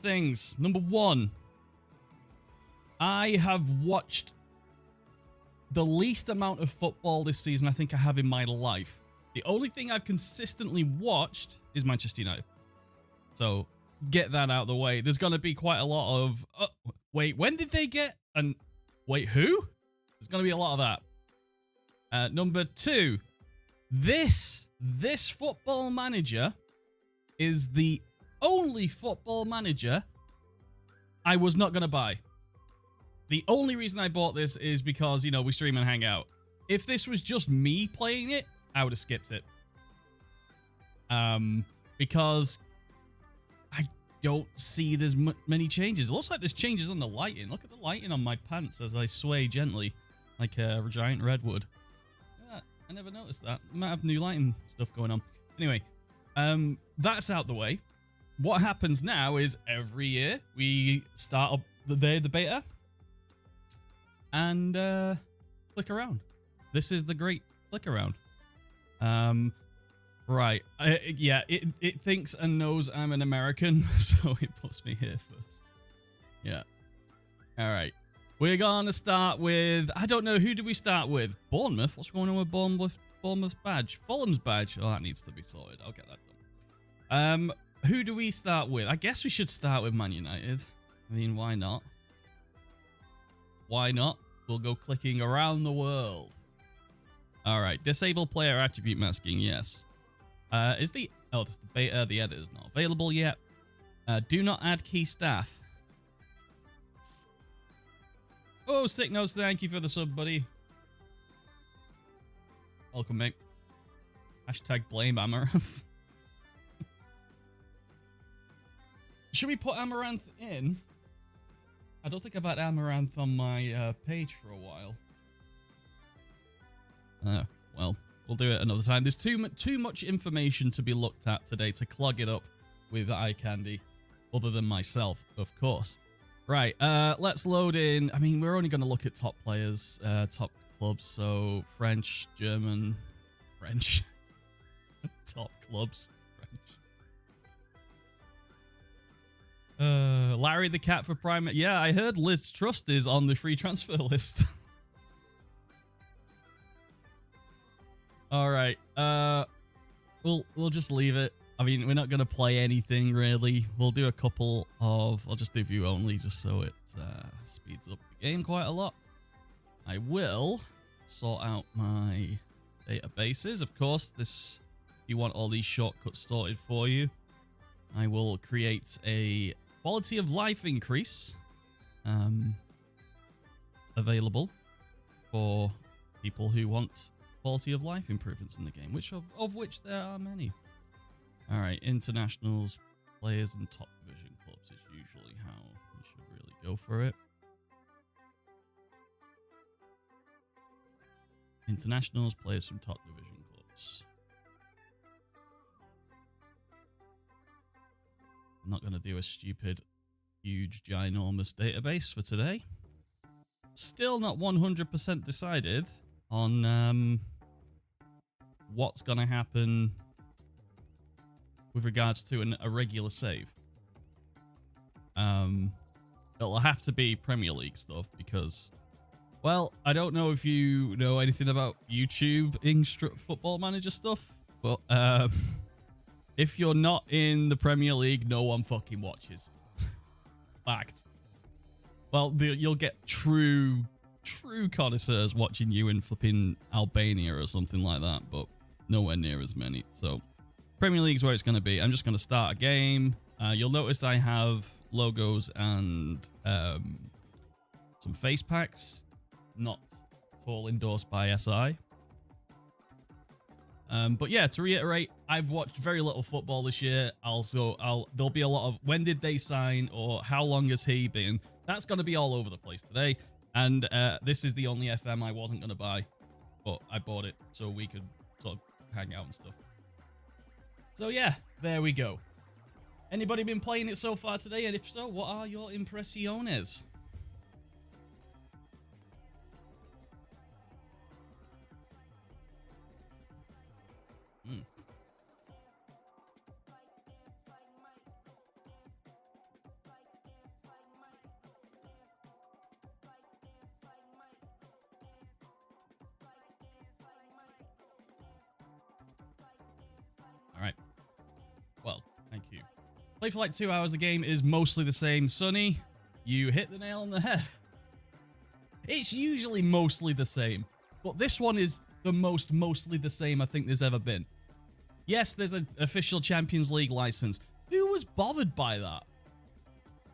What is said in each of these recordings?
things. Number one, I have watched the least amount of football this season I think I have in my life. The only thing I've consistently watched is Manchester United. So get that out of the way. There's going to be quite a lot of, wait, when did they get, and wait, who? There's going to be a lot of that. Number two, this football manager is the only football manager I was not going to buy. The only reason I bought this is because, you know, we stream and hang out. If this was just me playing it, I would have skipped it. Because I don't see there's many changes. It looks like there's changes on the lighting. Look at the lighting on my pants as I sway gently like a giant redwood. Yeah, I never noticed that. Might have new lighting stuff going on. Anyway, that's out the way. What happens now is every year we start up the beta and click around. This is the great click around. Right. Yeah, it thinks and knows I'm an American, so it puts me here first. Yeah. All right. We're going to start with, I don't know, who do we start with? Bournemouth? What's going on with Bournemouth's badge? Fulham's badge? Oh, that needs to be sorted. I'll get that done. Who do we start with? I guess we should start with Man United. I mean, why not? Why not? We'll go clicking around the world. All right. Disable player attribute masking. Yes. Is the... Oh, this is the beta. The edit is not available yet. Do not add key staff. Oh, Sick Notes. Thank you for the sub, buddy. Welcome, mate. Hashtag blame Amaranth. Should we put Amaranth in? I don't think I've had Amaranth on my page for a while. Well, we'll do it another time. There's too much information to be looked at today to clog it up with eye candy, other than myself, of course. Right, let's load in. I mean, we're only going to look at top players, top clubs, so French, German, French. Top clubs, French. Larry the Cat for Prime. Yeah, I heard Liz Trust is on the free transfer list. All right. We'll just leave it. I mean, we're not going to play anything really. We'll do a couple of... I'll just do view only just so it speeds up the game quite a lot. I will sort out my databases. Of course, if you want all these shortcuts sorted for you, I will create a quality of life increase available for people who want quality of life improvements in the game, of which there are many. All right, internationals, players, and top division clubs is usually how you should really go for it. Internationals, players from top division clubs. I'm not going to do a stupid, huge, ginormous database for today. Still not 100% decided on what's going to happen with regards to a regular save. It'll have to be Premier League stuff because, well, I don't know if you know anything about YouTube football manager stuff, but if you're not in the Premier League, no one fucking watches. Fact. Well, you'll get true connoisseurs watching you in flipping Albania or something like that, but nowhere near as many. So Premier League's where it's going to be. I'm just going to start a game. You'll notice I have logos and some face packs, not at all endorsed by SI. But yeah, to reiterate, I've watched very little football this year. There'll be a lot of when did they sign or how long has he been. That's going to be all over the place today. And this is the only FM I wasn't going to buy, but I bought it so we could sort of hang out and stuff. So yeah, there we go. Anybody been playing it so far today? And if so, what are your impresiones? Play for like 2 hours. The game is mostly the same. Sonny, you hit the nail on the head. It's usually mostly the same, but this one is the mostly the same I think there's ever been. Yes, there's an official Champions League license. Who was bothered by that?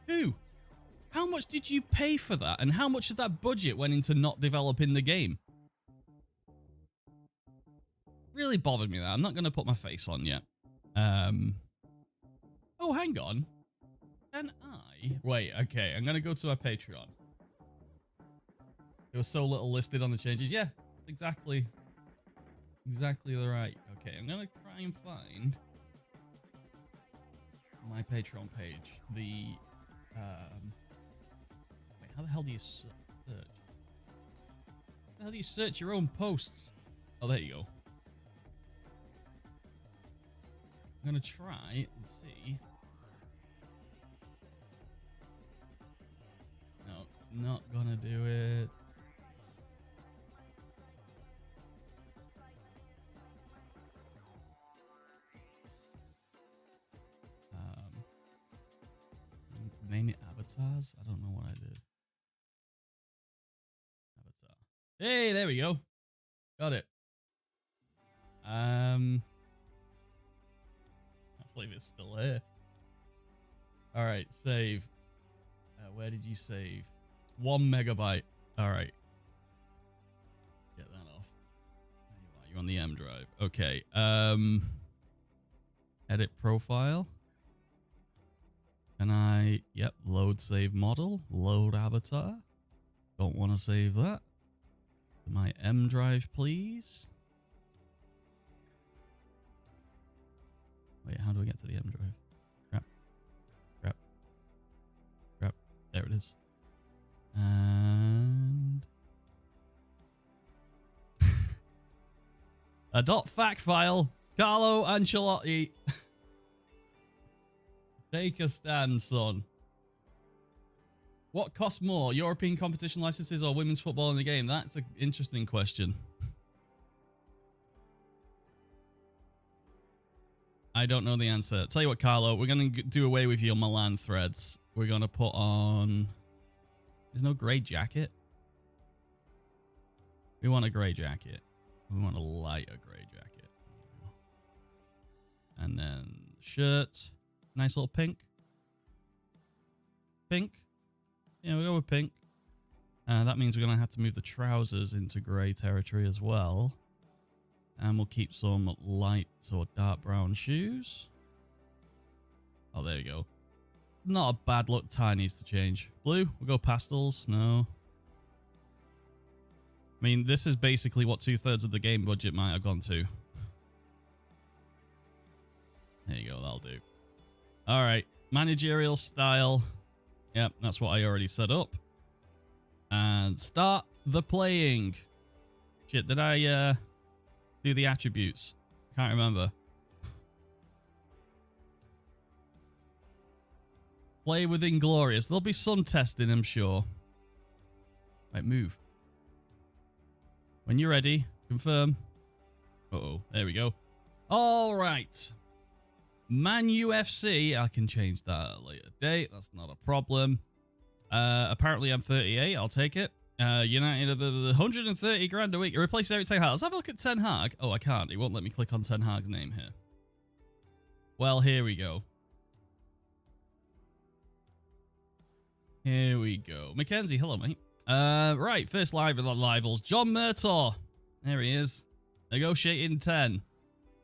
Who? How much did you pay for that? And how much of that budget went into not developing the game? Really bothered me that. I'm not going to put my face on yet. Oh, hang on. Can I? Wait, okay. I'm going to go to our Patreon. There was so little listed on the changes. Yeah, exactly. Exactly the right. Okay, I'm going to try and find my Patreon page. The, wait, how the hell do you search? How do you search your own posts? Oh, there you go. I'm going to try and see. No, not going to do it. Name it avatars? I don't know what I did. Avatar. Hey, there we go. Got it. I believe it's still here. All right, save. Where did you save? 1 megabyte. All right. Get that off. There you are. You're on the M drive. Okay. Edit profile. Can I, yep, load save model, load avatar. Don't want to save that. My M drive, please. Wait, how do I get to the M drive? Crap. There it is. And a .fac file. Carlo Ancelotti. Take a stand, son. What costs more, European competition licenses or women's football in the game? That's an interesting question. I don't know the answer. Tell you what, Carlo, we're going to do away with your Milan threads. We're going to put on... There's no grey jacket. We want a grey jacket. We want a lighter grey jacket. And then shirt. Nice little pink. Pink. Yeah, we'll go with pink. That means we're going to have to move the trousers into grey territory as well. And we'll keep some light or dark brown shoes. Oh, there you go. Not a bad look. Tie needs to change. Blue? We'll go pastels. No. I mean, this is basically what 2/3 of the game budget might have gone to. There you go. That'll do. All right, managerial style. Yep, that's what I already set up. And start the playing. Shit, did I do the attributes? Can't remember. Play with Inglorious. There'll be some testing, I'm sure. Right, move. When you're ready, confirm. Uh-oh, there we go. All right. Man UFC, I can change that at a later date. That's not a problem. Apparently I'm 38. I'll take it. United, 130 grand a week. Replace Eric Ten Hag. Let's have a look at Ten Hag. Oh, I can't. It won't let me click on Ten Hag's name here. Well, here we go. Here we go. Mackenzie, hello, mate. Right, first live with the rivals. John Murtaugh. There he is. Negotiating 10.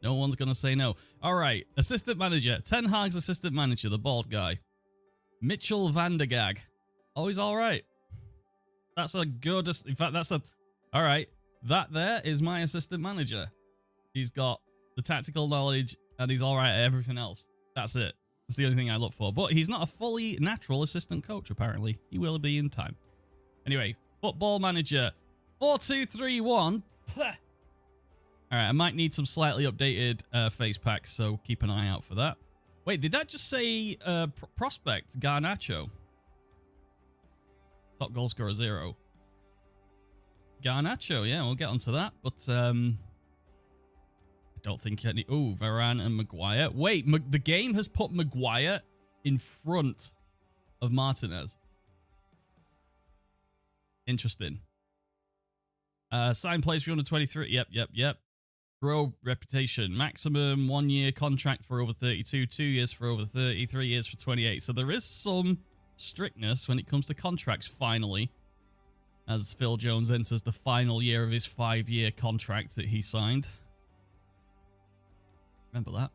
No one's going to say no. All right, assistant manager. Ten Hag's assistant manager, the bald guy. Mitchell Vandergag. Oh, he's all right. That's a good... In fact, that's a... All right, that there is my assistant manager. He's got the tactical knowledge, and he's all right at everything else. That's it. That's the only thing I look for. But he's not a fully natural assistant coach, apparently. He will be in time. Anyway, football manager. 4-2-3-1. All right, I might need some slightly updated face packs, so keep an eye out for that. Wait, did that just say prospect Garnacho? Top goal scorer 0. Garnacho, yeah, we'll get onto that. But I don't think any... Oh, Varane and Maguire. Wait, the game has put Maguire in front of Martinez. Interesting. Sign plays for 123. Yep. Grow reputation. Maximum 1 year contract for over 32, 2 years for over 30, 3 years for 28. So there is some strictness when it comes to contracts, finally, as Phil Jones enters the final year of his 5-year contract that he signed. Remember that?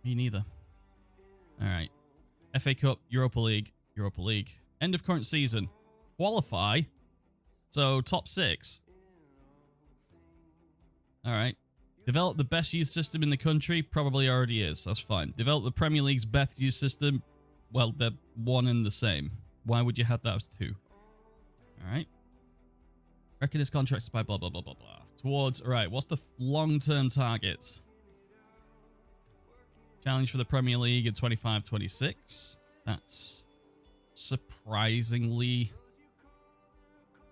Me neither. All right. FA Cup, Europa League. End of current season. Qualify. So top 6. All right. Develop the best youth system in the country. Probably already is. That's fine. Develop the Premier League's best youth system. Well, they're one and the same. Why would you have that as 2? All right. Reckon his contracts by blah, blah, blah, blah, blah. Towards, all right, what's the long-term targets? Challenge for the Premier League in 25-26. That's surprisingly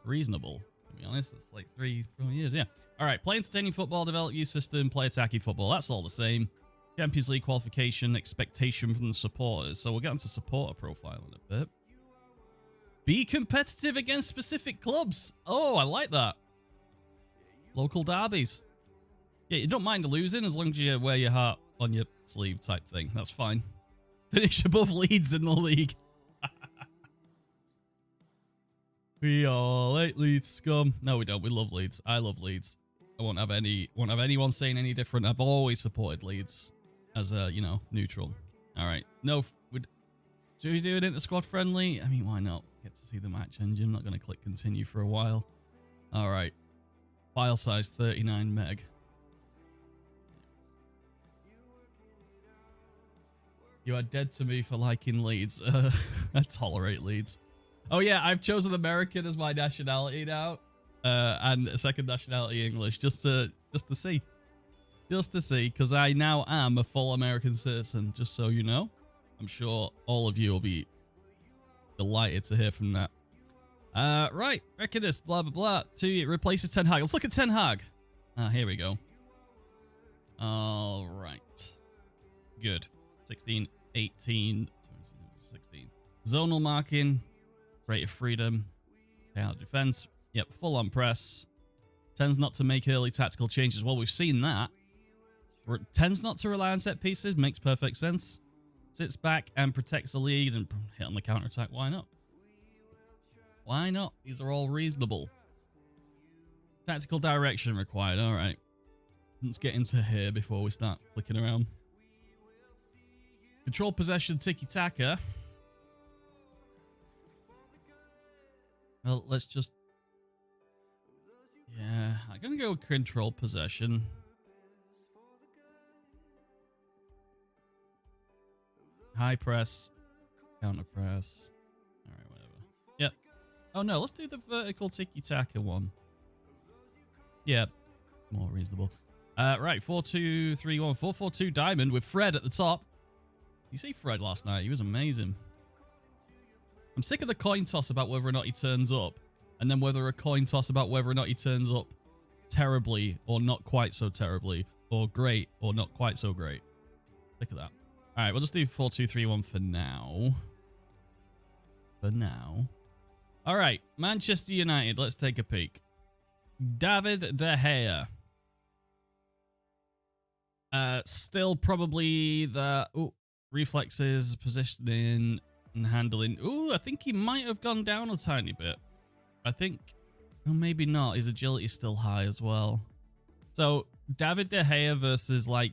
reasonable, to be honest. It's like 3-4 years, yeah. All right, play entertaining football, develop youth system, play attacking football. That's all the same. Champions League qualification, expectation from the supporters. So we'll get into supporter profile in a bit. Be competitive against specific clubs. Oh, I like that. Local derbies. Yeah, you don't mind losing as long as you wear your heart on your sleeve type thing. That's fine. Finish above Leeds in the league. We all hate Leeds scum. No, we don't. We love Leeds. I love Leeds. I won't have anyone saying any different. I've always supported Leeds as a, neutral. All right. No, should we do it into squad friendly? I mean, why not? Get to see the match engine. I'm not going to click continue for a while. All right. File size 39 meg. You are dead to me for liking Leeds. I tolerate Leeds. Oh yeah, I've chosen American as my nationality now, and a second nationality English, just to see, because I now am a full American citizen. Just so you know, I'm sure all of you will be delighted to hear from that. Right, reckon this, blah blah blah. To replace Ten Hag. Let's look at Ten Hag. Here we go. All right, good. 16, 18, 16. Zonal marking. Rate of freedom, out defense. Yep, full on press. Tends not to make early tactical changes. Well, we've seen that. Tends not to rely on set pieces. Makes perfect sense. Sits back and protects the lead and hit on the counter attack. Why not? Why not? These are all reasonable. Tactical direction required. All right. Let's get into here before we start clicking around. Control possession, tiki-taka. Well, let's just... Yeah, I'm going to go control possession. High press. Counter press. Alright, whatever. Yep. Oh no, let's do the vertical tiki-taka one. Yeah, more reasonable. Right, 4-2-3-1. 4-4-2 diamond with Fred at the top. You see Fred last night? He was amazing. I'm sick of the coin toss about whether or not he turns up, and then whether a coin toss about whether or not he turns up terribly or not quite so terribly, or great or not quite so great. Look at that. All right, we'll just do 4-2-3-1 for now. All right, Manchester United. Let's take a peek. David De Gea. Still probably the reflexes, positioning, and handling. Ooh, I think he might have gone down a tiny bit. I think, well, maybe not. His agility is still high as well. So David De Gea versus Alisson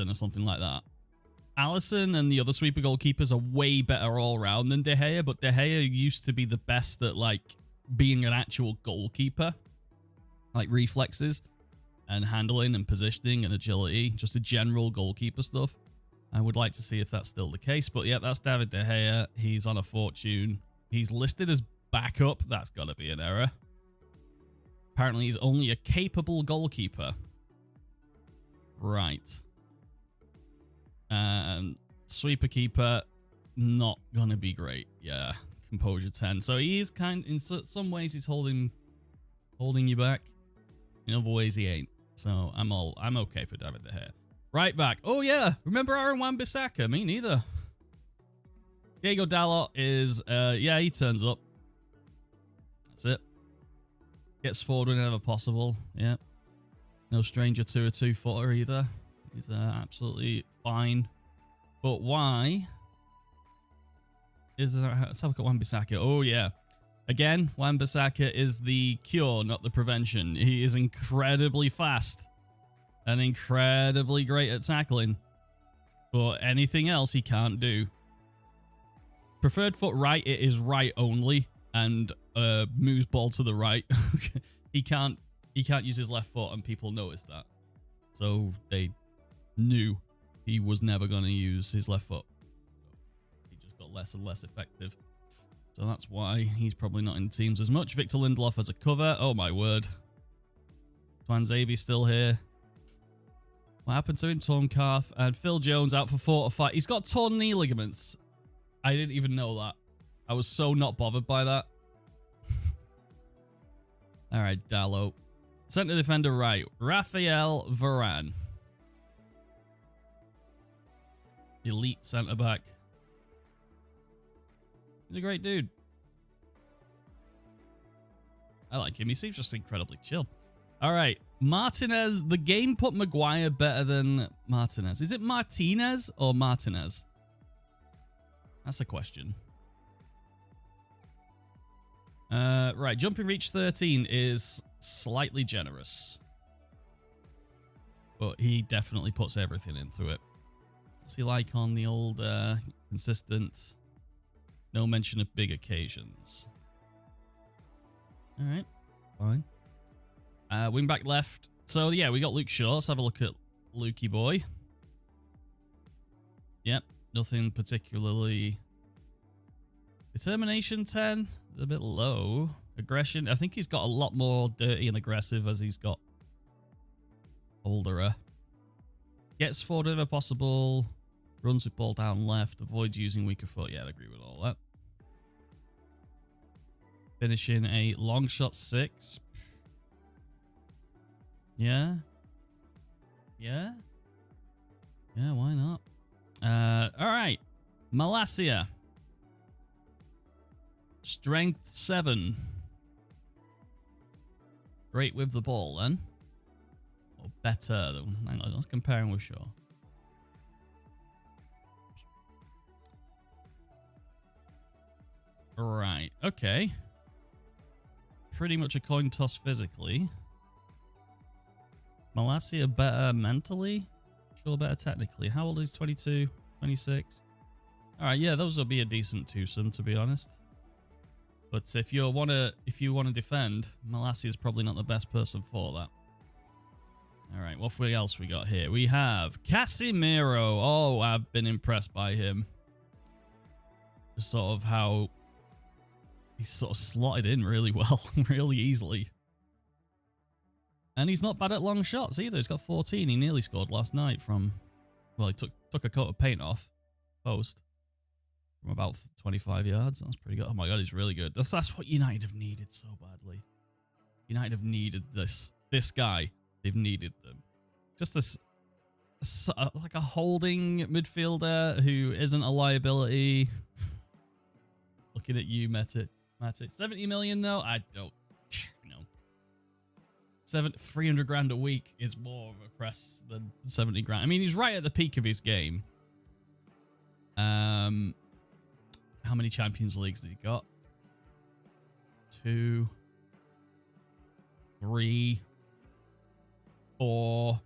or something like that. Alisson and the other sweeper goalkeepers are way better all round than De Gea, but De Gea used to be the best at being an actual goalkeeper, like reflexes and handling and positioning and agility, just the general goalkeeper stuff. I would like to see if that's still the case, but yeah, that's David De Gea. He's on a fortune. He's listed as backup. That's got to be an error. Apparently, he's only a capable goalkeeper. Right. Sweeper keeper, not going to be great. Yeah, composure 10. So he is in some ways he's holding you back. In other ways he ain't. So I'm okay for David De Gea. Right back. Oh, yeah. Remember Aaron Wan-Bissaka? Me neither. Diego Dalot is, yeah, he turns up. That's it. Gets forward whenever possible. Yeah. No stranger to a two-footer either. He's absolutely fine. But why is there... Let's have a look at Wan-Bissaka. Oh, yeah. Again, Wan-Bissaka is the cure, not the prevention. He is incredibly fast and incredibly great at tackling. But anything else he can't do. Preferred foot right, it is right only, and moves ball to the right. he can't use his left foot, and people noticed that. So they knew he was never going to use his left foot. He just got less and less effective. So that's why he's probably not in teams as much. Victor Lindelof as a cover. Oh my word. Twanzebe still here. What happened to him? Torn calf. And Phil Jones out for 4 to 5. He's got torn knee ligaments. I didn't even know that. I was so not bothered by that. All right, Dalot. Centre defender right. Raphael Varane. Elite centre back. He's a great dude. I like him. He seems just incredibly chill. All right. Martinez. The game put Maguire better than Martinez. Is it Martinez or Martinez? That's a question. Right. Jumping reach 13 is slightly generous. But he definitely puts everything into it. What's he like on the old consistent... No mention of big occasions. All right. Fine. Wing back left. So, yeah, we got Luke Shaw. Let's have a look at Lukey boy. Yep. Nothing particularly... Determination 10. A bit low. Aggression. I think he's got a lot more dirty and aggressive as he's got older. Gets forward whenever possible. Runs with ball down left. Avoids using weaker foot. Yeah, I'd agree with all that. Finishing a long shot 6. Yeah. Yeah. Yeah, why not? All right. Malacia. Strength 7. Great with the ball, then. Or better, though. Hang on, let's compare him with Shaw. Right, okay. Pretty much a coin toss physically. Malacia better mentally? Shaw better technically. How old is he? 22? 26? Alright, yeah, those will be a decent twosome, to be honest. But if you want to defend, Malacia is probably not the best person for that. Alright, what else we got here? We have Casemiro. Oh, I've been impressed by him. Just sort of how he's sort of slotted in really well, really easily. And he's not bad at long shots either. He's got 14. He nearly scored last night from... Well, he took a coat of paint off. Post. From about 25 yards. That's pretty good. Oh my god, he's really good. That's what United have needed so badly. United have needed this guy. They've needed them. Just this... like a holding midfielder who isn't a liability. Looking at you, Matic. 70 million though? I don't know. 300 grand a week is more of a press than 70 grand. I mean, he's right at the peak of his game. How many Champions Leagues has he got? 2, 3, 4,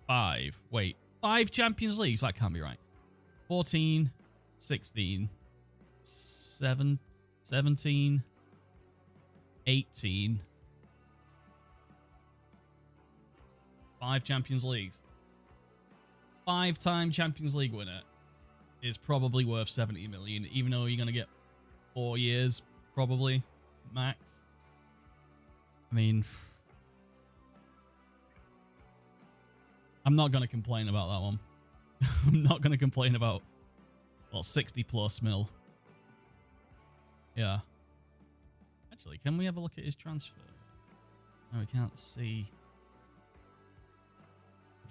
5. Wait, 5 Champions Leagues? That can't be right. 14, 16, 17, 18. 5 Champions Leagues. 5-time Champions League winner is probably worth 70 million, even though you're going to get 4 years, probably, max. I mean, I'm not going to complain about that one. I'm not going to complain about, well, 60 plus mil. Yeah. Actually, can we have a look at his transfer? No, we can't see.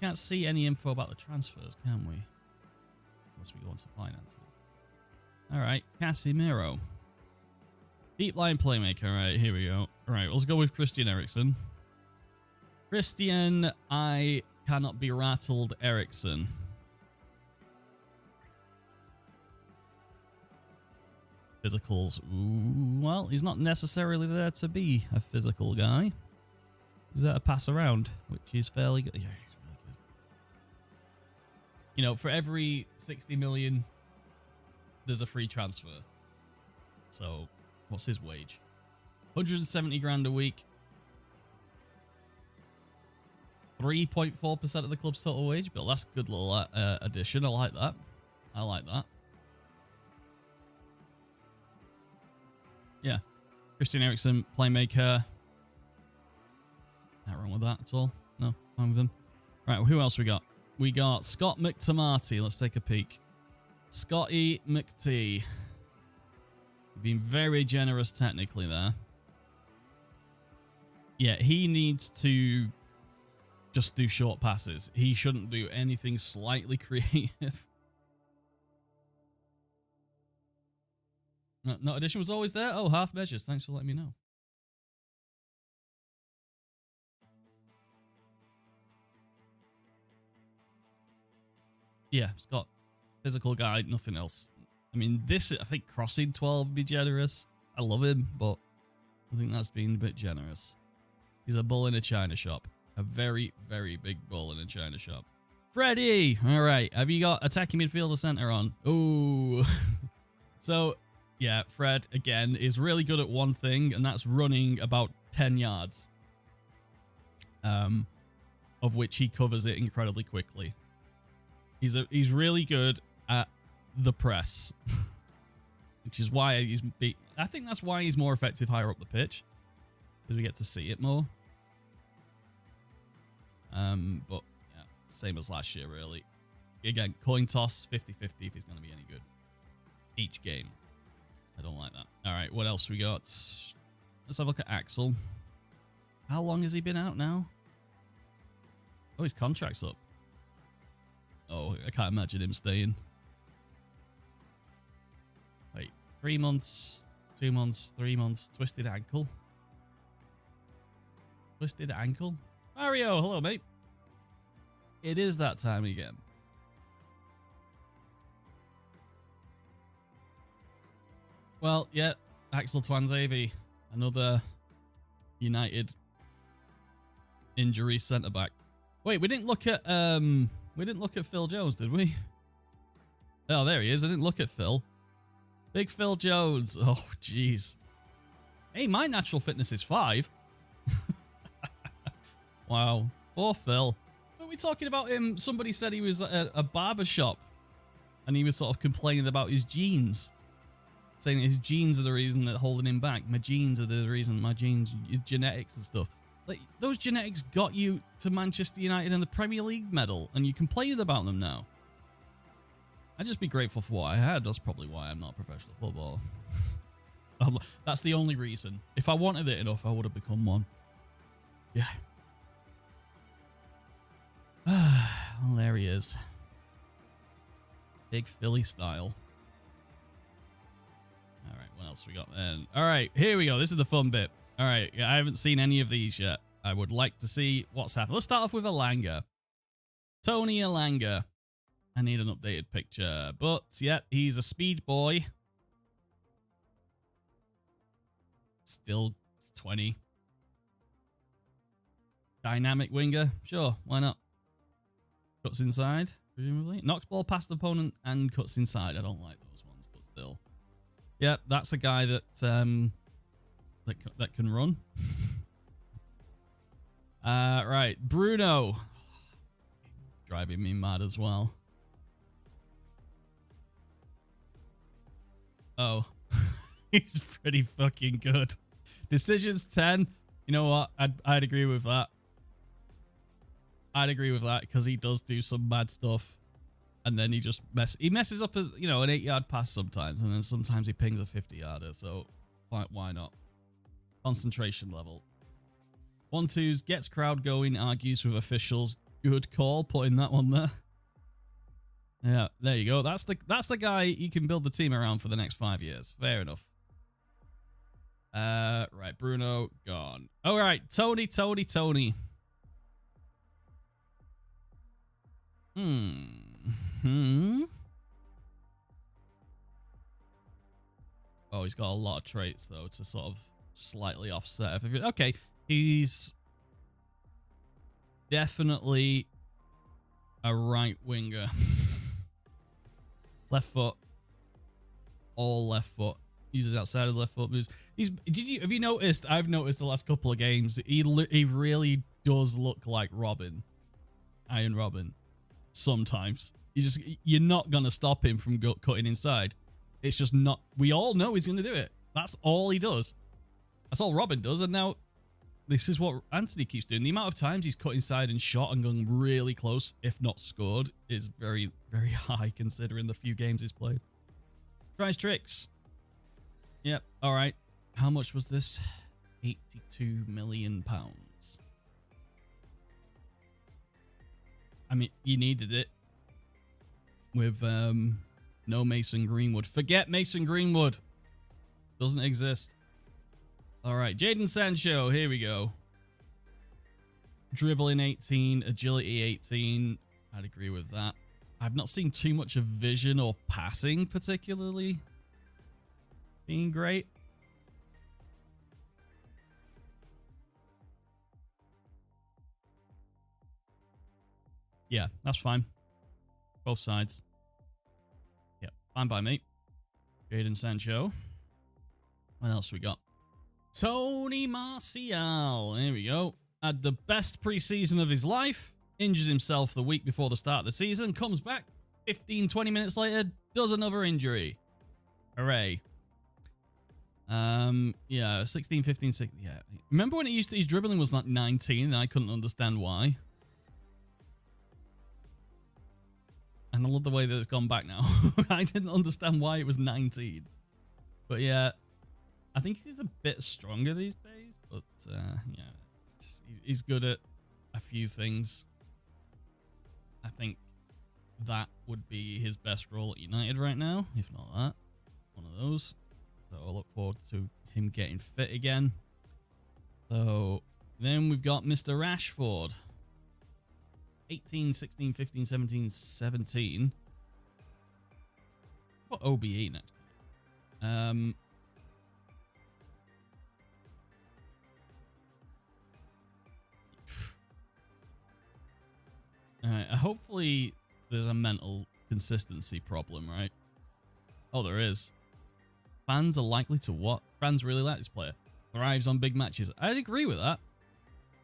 can't see any info about the transfers, can we? Unless we go on to finances. All right, Casemiro. Deep line playmaker. All right, here we go. All right, let's go with Christian Eriksen. Christian, I cannot be rattled Eriksen. Physicals. Ooh, well, he's not necessarily there to be a physical guy. He's there to pass around, which is fairly good. Yeah, he's really good. You know, for every 60 million, there's a free transfer. So, what's his wage? 170 grand a week. 3.4% of the club's total wage, but that's a good little addition. I like that. I like that. Yeah. Christian Eriksen, playmaker. Not wrong with that at all. No, fine with him. Right, who else we got? We got Scott McTomarty. Let's take a peek. Scotty McT. Being very generous technically there. Yeah, he needs to just do short passes. He shouldn't do anything slightly creative. No addition was always there? Oh, half measures. Thanks for letting me know. Yeah, Scott. Physical guy, nothing else. I mean, this, I think crossing 12 would be generous. I love him, but I think that's being a bit generous. He's a bull in a china shop. A very, very big bull in a china shop. Freddie! All right, have you got attacking midfielder center on? Ooh. So, yeah, Fred, again, is really good at one thing, and that's running about 10 yards. Of which he covers it incredibly quickly. He's really good at the press. Which is why I think that's why he's more effective higher up the pitch. Because we get to see it more. But, yeah, same as last year, really. Again, coin toss, 50-50 if he's going to be any good. Each game. I don't like that. All right, what else we got? Let's have a look at Axel. How long has he been out now? Oh, his contract's up. Oh, I can't imagine him staying. Wait, 3 months, 2 months, 3 months. Twisted ankle. Twisted ankle? Mario, hello, mate. It is that time again. Well, yeah, Axel Twanzavy, another United injury centre back. Wait, we didn't look at Phil Jones, did we? Oh, there he is. I didn't look at Phil. Big Phil Jones. Oh, jeez. Hey, my natural fitness is 5. Wow. Poor Phil. Weren't we talking about him? Somebody said he was at a barber shop and he was sort of complaining about his jeans. Saying his genes are the reason that holding him back. My genes are the reason. My genes, his genetics and stuff. Like, those genetics got you to Manchester United and the Premier League medal, and you complained about them now. I'd just be grateful for what I had. That's probably why I'm not a professional footballer. That's the only reason. If I wanted it enough, I would have become one. Yeah. Well, there he is. Big Philly style. All right, what else we got then? All right, here we go. This is the fun bit. All right, I haven't seen any of these yet. I would like to see what's happened. Let's start off with Elanga. Tony Elanga. I need an updated picture. But, yeah, he's a speed boy. Still 20. Dynamic winger. Sure, why not? Cuts inside, presumably. Knocks ball past the opponent and cuts inside. I don't like those ones, but still. Yeah, that's a guy that that can run. Right, Bruno. Driving me mad as well. Oh, he's pretty fucking good. Decisions 10. You know what? I'd agree with that. I'd agree with that because he does do some mad stuff, and then he just messes up an 8-yard pass sometimes, and then sometimes he pings a 50-yarder. So why not? Concentration level. 1-2s, gets crowd going, argues with officials, Good call putting that one there. Yeah, there you go. That's the guy you can build the team around for the next 5 years. Fair enough. Right, Bruno gone. All right, Tony. Oh, he's got a lot of traits though to sort of slightly offset everything. Okay, he's definitely a right winger. Left foot, all left foot. Uses outside of the left foot moves. Have you noticed? I've noticed the last couple of games. He really does look like Robin, Iron Robin. Sometimes you're not gonna stop him from cutting inside. It's just not. We all know he's gonna do it. That's all he does. That's all Robin does. And now this is what Anthony keeps doing. The amount of times he's cut inside and shot and gone really close, if not scored, is very, very high considering the few games he's played. Tries tricks. Yep. All right. How much was this? £82 million. I mean, you needed it with no Mason Greenwood. Forget Mason Greenwood. Doesn't exist. All right, Jadon Sancho. Here we go. Dribbling 18, agility 18. I'd agree with that. I've not seen too much of vision or passing particularly being great. Yeah, that's fine. Both sides. Yeah, fine by me. Jadon Sancho. What else we got? Tony Martial. There we go. Had the best preseason of his life. Injures himself the week before the start of the season. Comes back 15, 20 minutes later. Does another injury. Hooray. Yeah, 16, 15, 16. Yeah. Remember when his dribbling was like 19 and I couldn't understand why? And I love the way that it's gone back now. I didn't understand why it was 19. But yeah, I think he's a bit stronger these days. But yeah, he's good at a few things. I think that would be his best role at United right now. If not that, one of those. So I'll look forward to him getting fit again. So then we've got Mr. Rashford. 18, 16, 15, 17, 17. What OBE next? Alright, hopefully there's a mental consistency problem, right? Oh, there is. Fans are likely to what? Fans really like this player. Thrives on big matches. I'd agree with that.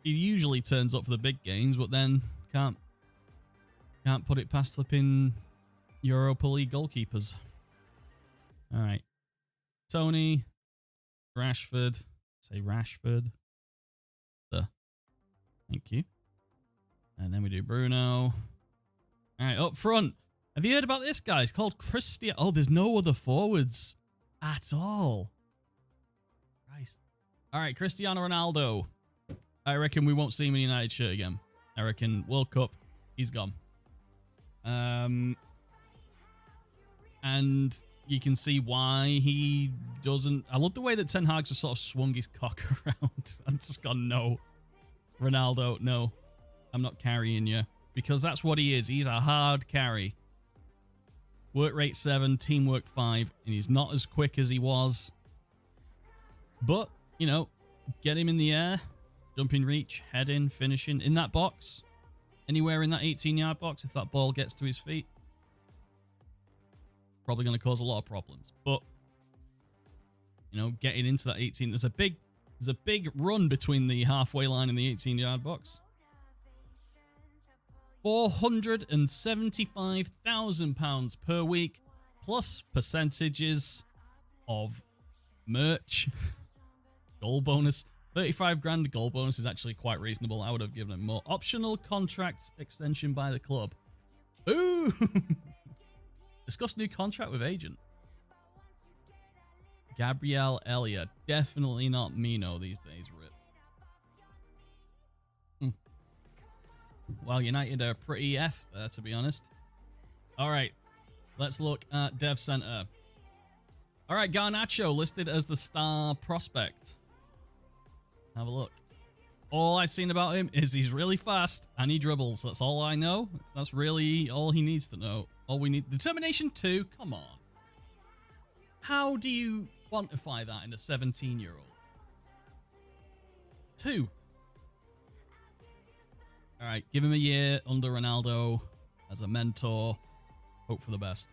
He usually turns up for the big games, but then can't put it past flipping Europa League goalkeepers. All right. Tony, Rashford. Say Rashford. Thank you. And then we do Bruno. All right, up front. Have you heard about this guy? It's called Christian. Oh, there's no other forwards at all. Christ. All right, Cristiano Ronaldo. I reckon we won't see him in a United shirt again. I reckon World Cup, he's gone. And you can see why he doesn't. I love the way that Ten Hag's just sort of swung his cock around. I'm just gone, no. Ronaldo, no. I'm not carrying you. Because that's what he is. He's a hard carry. Work rate 7, teamwork 5, and he's not as quick as he was. But, you know, get him in the air, jumping reach, heading, finishing in that box. Anywhere in that 18-yard box, if that ball gets to his feet, probably going to cause a lot of problems. But, you know, getting into that 18, there's a big run between the halfway line and the 18-yard box. £475,000 per week, plus percentages of merch, goal bonus. 35 grand goal bonus is actually quite reasonable. I would have given him more. Optional contract extension by the club. Ooh! Discuss new contract with agent. Gabriel Elliott. Definitely not Mino these days, Rip. Well, United are pretty F there, to be honest. All right, let's look at Dev Center. All right, Garnacho listed as the star prospect. Have a look. All I've seen about him is he's really fast and he dribbles. That's all I know. That's really all he needs to know. All we need. Determination 2, come on. How do you quantify that in a 17-year-old? 2. All right, give him a year under Ronaldo as a mentor. Hope for the best.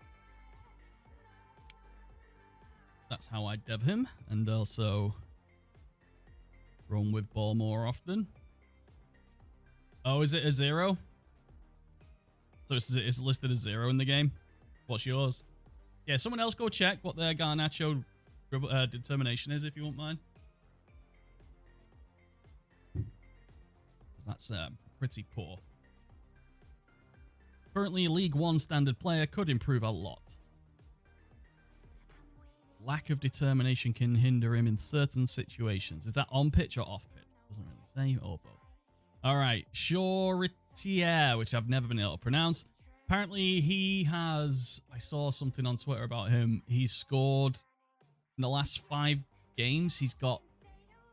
That's how I dev him. And also run with ball more often. Oh, is it a 0? So it's listed as 0 in the game. What's yours? Yeah, someone else go check what their Garnacho determination is, if you won't mind. That's pretty poor. Currently, League 1 standard player, could improve a lot. Lack of determination can hinder him in certain situations. Is that on pitch or off pitch? Doesn't really say, or both. All right, Shoritier, which I've never been able to pronounce. Apparently, he has... I saw something on Twitter about him. He's scored in the last 5 games. He's got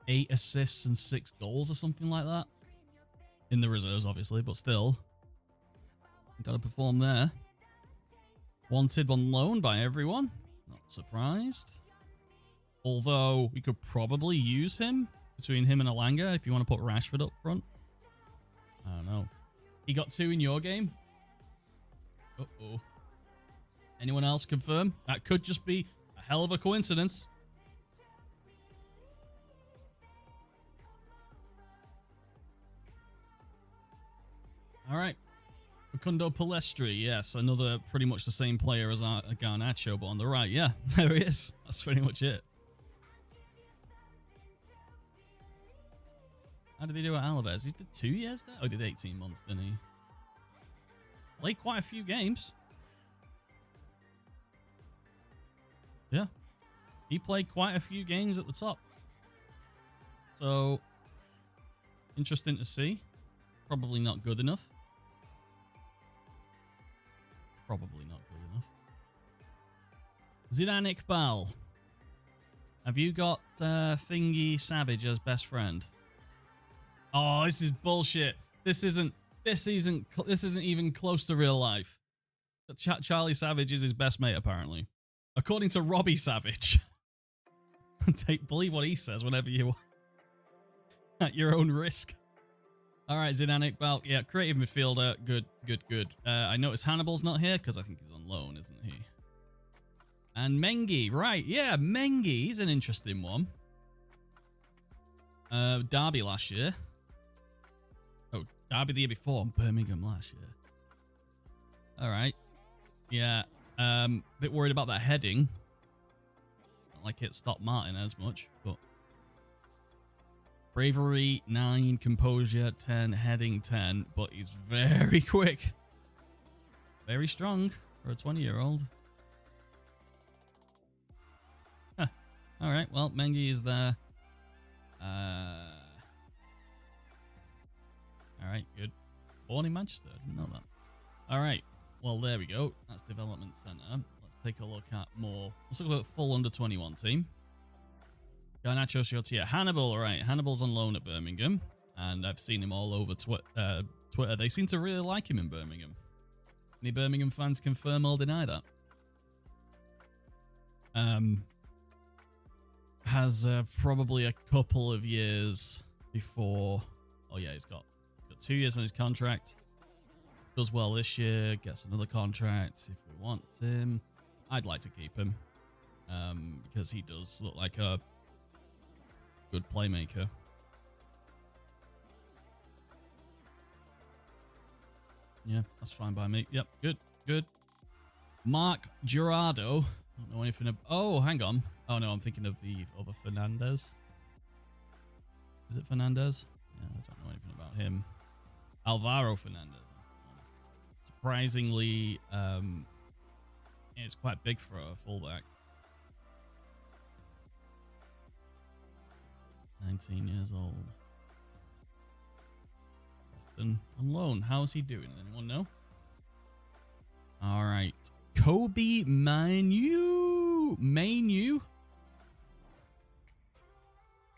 8 assists and 6 goals or something like that. In the reserves, obviously, but still. Got to perform there. Wanted on loan by everyone. Not surprised. Although, we could probably use him between him and Alanga if you want to put Rashford up front. I don't know. He got 2 in your game. Uh-oh. Anyone else confirm? That could just be a hell of a coincidence. All right. Facundo Palestri, yes, another pretty much the same player as Garnacho, but on the right. Yeah, there he is. That's pretty much it. How did he do at Alaves? He did 2 years there? Oh, he did 18 months, didn't he? Played quite a few games. Yeah. He played quite a few games at the top. So, interesting to see. Probably not good enough. Probably not good enough. Zidane Iqbal. Have you got Thingy Savage as best friend? Oh, this is bullshit. This isn't even close to real life. Charlie Savage is his best mate, apparently. According to Robbie Savage. Believe what he says whenever you want. At your own risk. All right, Zidane Iqbal. Yeah, creative midfielder. Good, good, good. I noticed Hannibal's not here because I think he's on loan, isn't he? And Mengi. Right, yeah, Mengi. He's an interesting one. Derby last year. Oh, Derby the year before. Birmingham last year. All right. Yeah. Bit worried about that heading. Not like it stopped Martin as much, but... Bravery, 9. Composure, 10. Heading, 10. But he's very quick. Very strong for a 20-year-old. Huh. All right, well, Mengi is there. All right, good. Born in Manchester. I didn't know that. All right. Well, there we go. That's Development Centre. Let's take a look at more. Let's look at the full under-21 team. Garnacho, Shortier. Hannibal, all right. Hannibal's on loan at Birmingham, and I've seen him all over Twitter. They seem to really like him in Birmingham. Any Birmingham fans confirm or deny that? Has probably a couple of years before... Oh, yeah, he's got 2 years on his contract. Does well this year, gets another contract if we want him. I'd like to keep him because he does look like a good playmaker. Yeah, that's fine by me. Yep, good, good. Mark Gerardo. I don't know anything about... Oh, hang on. Oh, no, I'm thinking of the other Fernandez. Is it Fernandez? Yeah, I don't know anything about him. Alvaro Fernandez. That's the one. Surprisingly, it's quite big for a fullback. 19 years old. on loan. How's he doing? Anyone know? All right. Kobe Manu.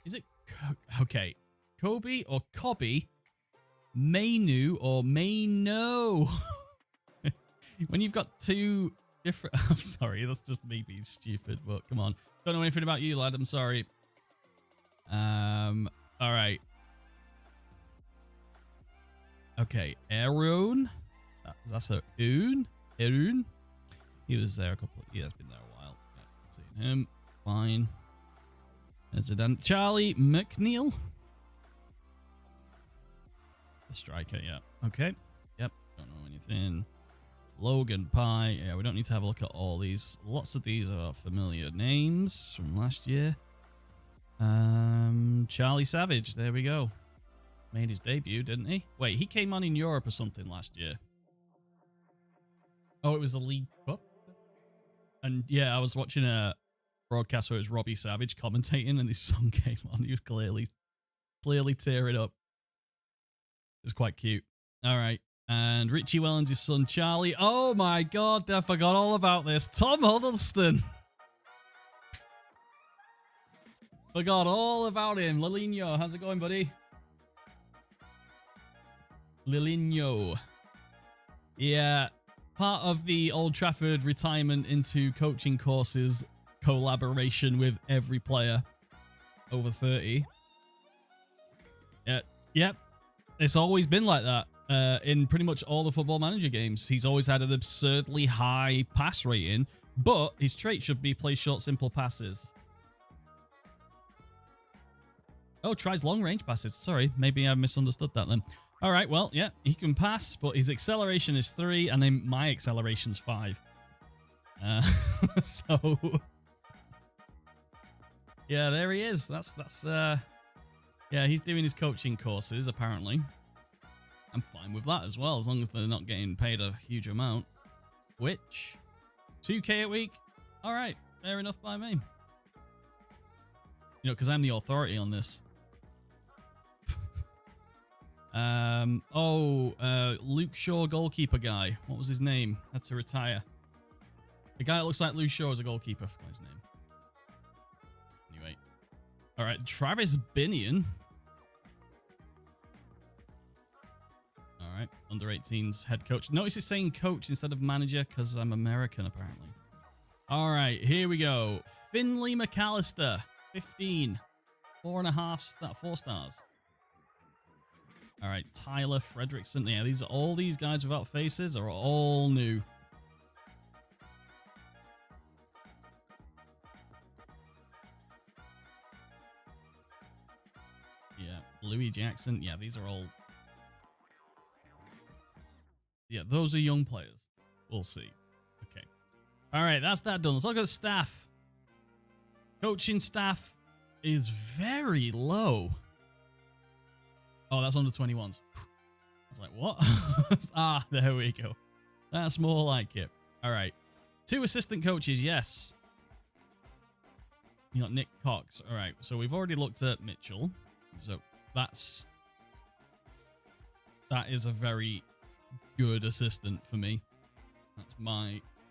Is it? Okay. Kobe or Kobe? Manu or Mano? When you've got two different... I'm sorry, that's just me being stupid, but come on. Don't know anything about you, lad. I'm sorry. All right. Okay, Aaron. That's a Oon. Aaron. He was there a couple... He has been there a while. Yeah, seen him. Fine. There's a Dan. Charlie McNeil. The striker, yeah. Okay. Yep. Don't know anything. Logan Pye. Yeah, we don't need to have a look at all these. Lots of these are familiar names from last year. Charlie Savage. There we go. Made his debut, didn't he? Wait, he came on in Europe or something last year. Oh, it was the League Cup? And yeah, I was watching a broadcast where it was Robbie Savage commentating and this song came on. He was clearly tearing up. It was quite cute. All right. And Richie Wellens' his son, Charlie. Oh my God, I forgot all about this. Tom Huddleston. Forgot all about him. Lilinho, how's it going, buddy? Lilinho. Yeah, part of the Old Trafford retirement into coaching courses collaboration with every player over 30. Yep. It's always been like that. In pretty much all the Football Manager games, he's always had an absurdly high pass rating, but his trait should be play short, simple passes. Oh, tries long-range passes. Sorry, maybe I misunderstood that then. All right, well, yeah, he can pass, but his acceleration is 3, and then my acceleration's 5. So, yeah, there he is. Yeah, he's doing his coaching courses, apparently. I'm fine with that as well, as long as they're not getting paid a huge amount. Which, 2K a week? All right, fair enough by me. You know, because I'm the authority on this. Luke Shaw goalkeeper guy. What was his name? Had to retire. The guy that looks like Luke Shaw is a goalkeeper. I forgot his name. Anyway. All right, Travis Binion. All right, under 18s head coach. Notice it's saying coach instead of manager because I'm American, apparently. All right, here we go. Finley McAllister, 15. 4 stars. All right, Tyler Fredrickson. Yeah, these are all these guys without faces are all new. Yeah, Louis Jackson. Yeah, these are all... Yeah, those are young players. We'll see. Okay. All right, that's that done. Let's look at the staff. Coaching staff is very low. Oh, that's under 21s. I was like, what? Ah, there we go. That's more like it. All right. 2 assistant coaches, yes. You got Nick Cox. All right, so we've already looked at Mitchell. So that is a very good assistant for me.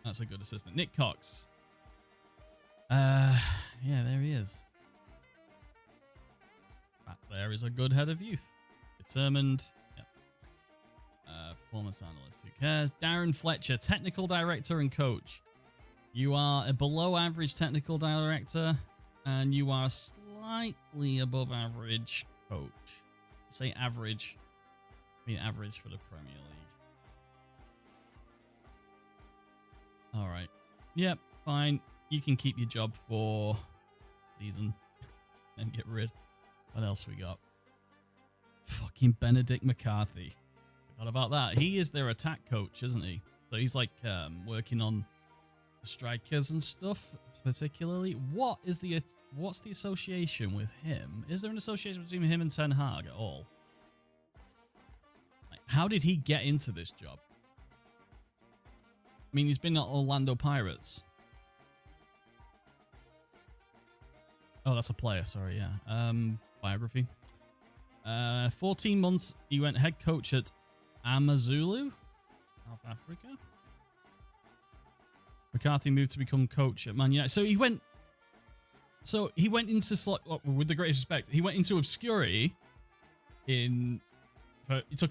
That's a good assistant. Nick Cox. Yeah, there he is. Back there is a good head of youth. Determined. Yep. Performance analyst. Who cares? Darren Fletcher, technical director and coach. You are a below average technical director, and you are slightly above average coach. Say average. I mean average for the Premier League. All right. Yep, fine. You can keep your job for season and get rid. What else we got? Fucking Benedict McCarthy. Forgot about that. He is their attack coach, isn't he? So he's like working on the strikers and stuff, particularly. What's the association with him? Is there an association between him and Ten Hag at all? Like, how did he get into this job? I mean, he's been at Orlando Pirates. Oh, that's a player. Sorry, yeah. Biography. 14 months, he went head coach at Amazulu, South Africa. McCarthy moved to become coach at Man United. So he went into, with the greatest respect, he went into obscurity it took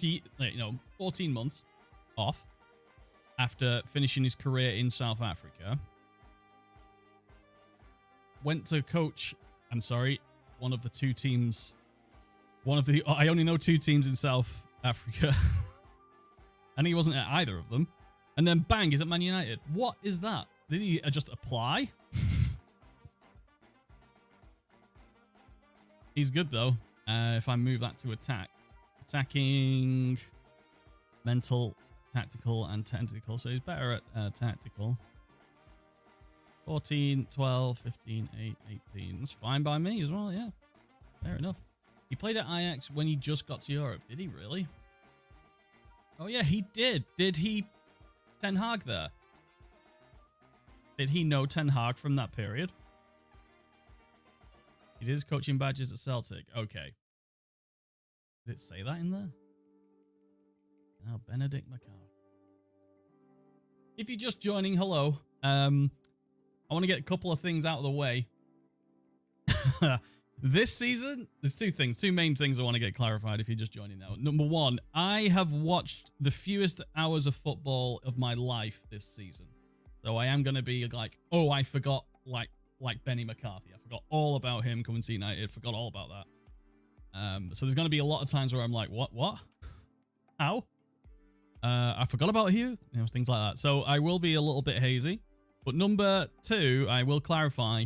14 months off after finishing his career in South Africa. Went to coach, one of the two teams. I only know two teams in South Africa. And he wasn't at either of them. And then bang, he's at Man United. What is that? Did he just apply? He's good though. If I move that to attack. Attacking, mental, tactical, and technical. So he's better at tactical. 14, 12, 15, 8, 18. That's fine by me as well, yeah. Fair enough. He played at Ajax when he just got to Europe. Did he really? Oh, yeah, he did. Did he Ten Hag there? Did he know Ten Hag from that period? He did his coaching badges at Celtic. Okay. Did it say that in there? Now, Benedict McCarthy. If you're just joining, hello. I want to get a couple of things out of the way. This season, there's two main things I want to get clarified if you're just joining now. Number one, I have watched the fewest hours of football of my life this season. So I am going to be like, oh, I forgot, like Benny McCarthy. I forgot all about him coming to United. Forgot all about that. So there's going to be a lot of times where I'm like, what? How? I forgot about you. Things like that. So I will be a little bit hazy. But number two, I will clarify,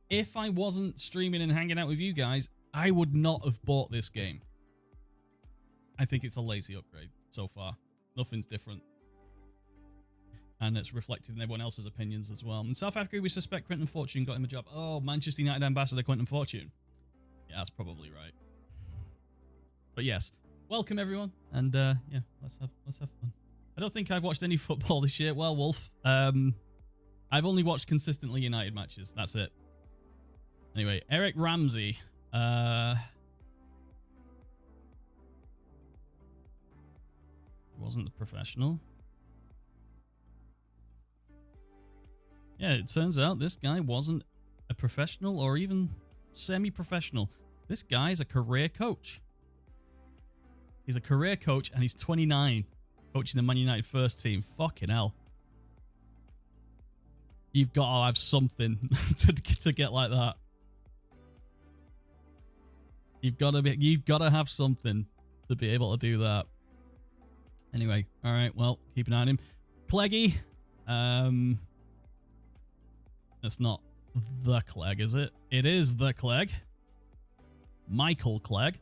if I wasn't streaming and hanging out with you guys, I would not have bought this game. I think it's a lazy upgrade so far. Nothing's different. And it's reflected in everyone else's opinions as well. In South Africa, we suspect Quentin Fortune got him a job. Oh, Manchester United ambassador Quentin Fortune. Yeah, that's probably right. But yes, welcome everyone. And yeah, let's have fun. I don't think I've watched any football this year. Well, Wolf. I've only watched consistently United matches. That's it. Anyway, Eric Ramsey. Wasn't a professional. Yeah, it turns out this guy wasn't a professional or even semi-professional. This guy's a career coach. He's a career coach and he's 29, coaching the Man United first team. Fucking hell. You've got to have something to get like that. You've got to have something to be able to do that. Anyway, all right. Well, keep an eye on him. Cleggy. It's not the Clegg, is it? It is the Clegg. Michael Clegg.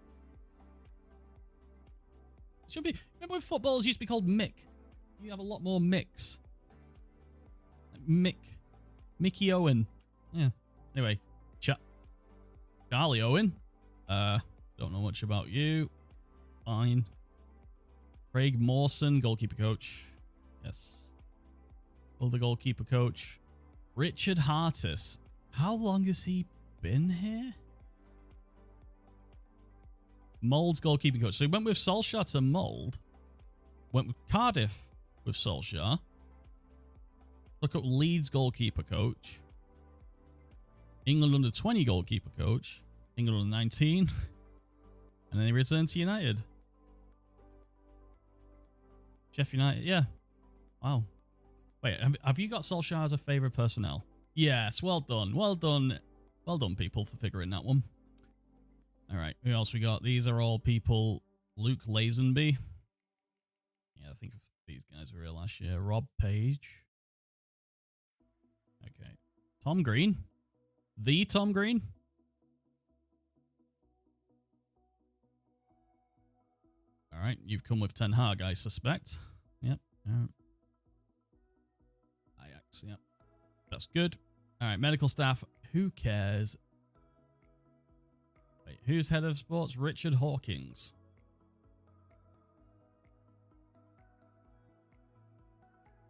Should be. Remember when footballers used to be called Mick? You have a lot more Micks. Mickey Owen. Yeah. Anyway, Charlie Owen. Don't know much about you. Fine. Craig Mawson, goalkeeper coach. Yes. Other goalkeeper coach. Richard Hartis. How long has he been here? Mold's goalkeeping coach. So he went with Solskjaer to Mold. Went with Cardiff with Solskjaer. Look up Leeds goalkeeper coach. England under 20 goalkeeper coach. England under 19. And then he returned to United. Sheffield United. Yeah. Wow. Wait, have you got Solskjaer as a favourite personnel? Yes, well done. Well done. Well done, people, for figuring that one. All right, who else we got? These are all people. Luke Lazenby. Yeah, I think these guys were here last year. Rob Page. Okay. Tom Green. The Tom Green. All right, you've come with Ten Hag, I suspect. Yep. Ajax, yep. That's good. All right, medical staff. Who cares? Wait, who's head of sports? Richard Hawkins.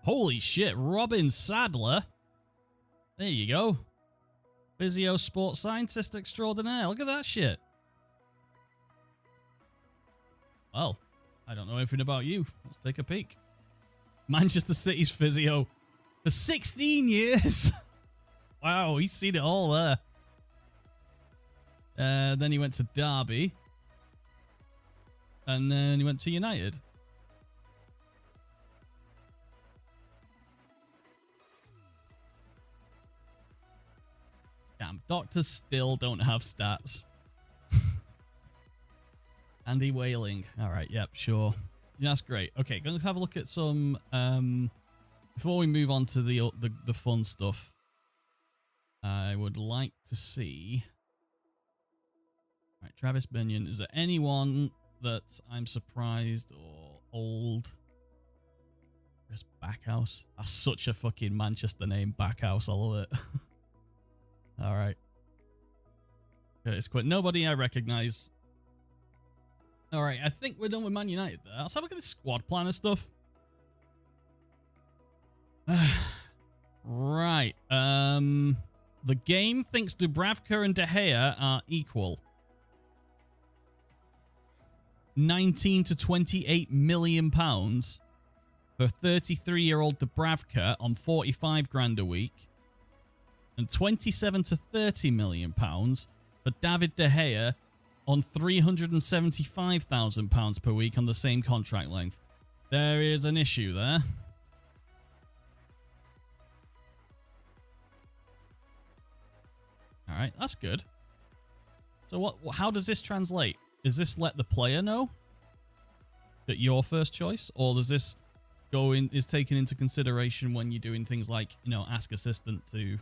Holy shit, Robin Sadler. There you go. Physio sports scientist extraordinaire. Look at that shit. Well, I don't know anything about you. Let's take a peek. Manchester City's physio for 16 years. Wow, he's seen it all there. Then he went to Derby. And then he went to United. Damn, doctors still don't have stats. Andy Whaling. All right, yep, sure. Yeah, that's great. Okay, let's have a look at some... before we move on to the fun stuff, I would like to see... All right, Travis Benyon. Is there anyone that I'm surprised or old? Chris Backhouse. That's such a fucking Manchester name, Backhouse. I love it. All right. Curtis Quinn. Nobody I recognize. All right, I think we're done with Man United there. Let's have a look at the squad planner stuff. Right. The game thinks Dubravka and De Gea are equal. 19 to 28 million pounds for 33-year-old Dubravka on 45 grand a week, and 27 to 30 million pounds for David De Gea on 375,000 pounds per week on the same contract length. There is an issue there. All right, that's good. So what? How does this translate? Does this let the player know that you're first choice, or does this is taken into consideration when you're doing things like, you know, ask assistant to...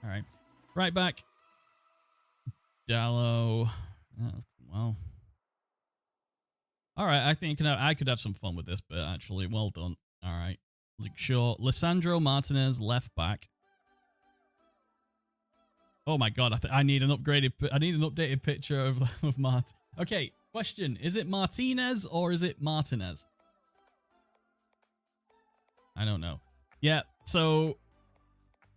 All right. Right back. Dallo. Well. All right. I think I could have some fun with this bit, actually. Well done. All right. Luke Shaw. Lissandro Martinez, left back. Oh my god, I need an updated picture of Mart. Okay, question. Is it Martinez or is it Martinez? I don't know. Yeah, so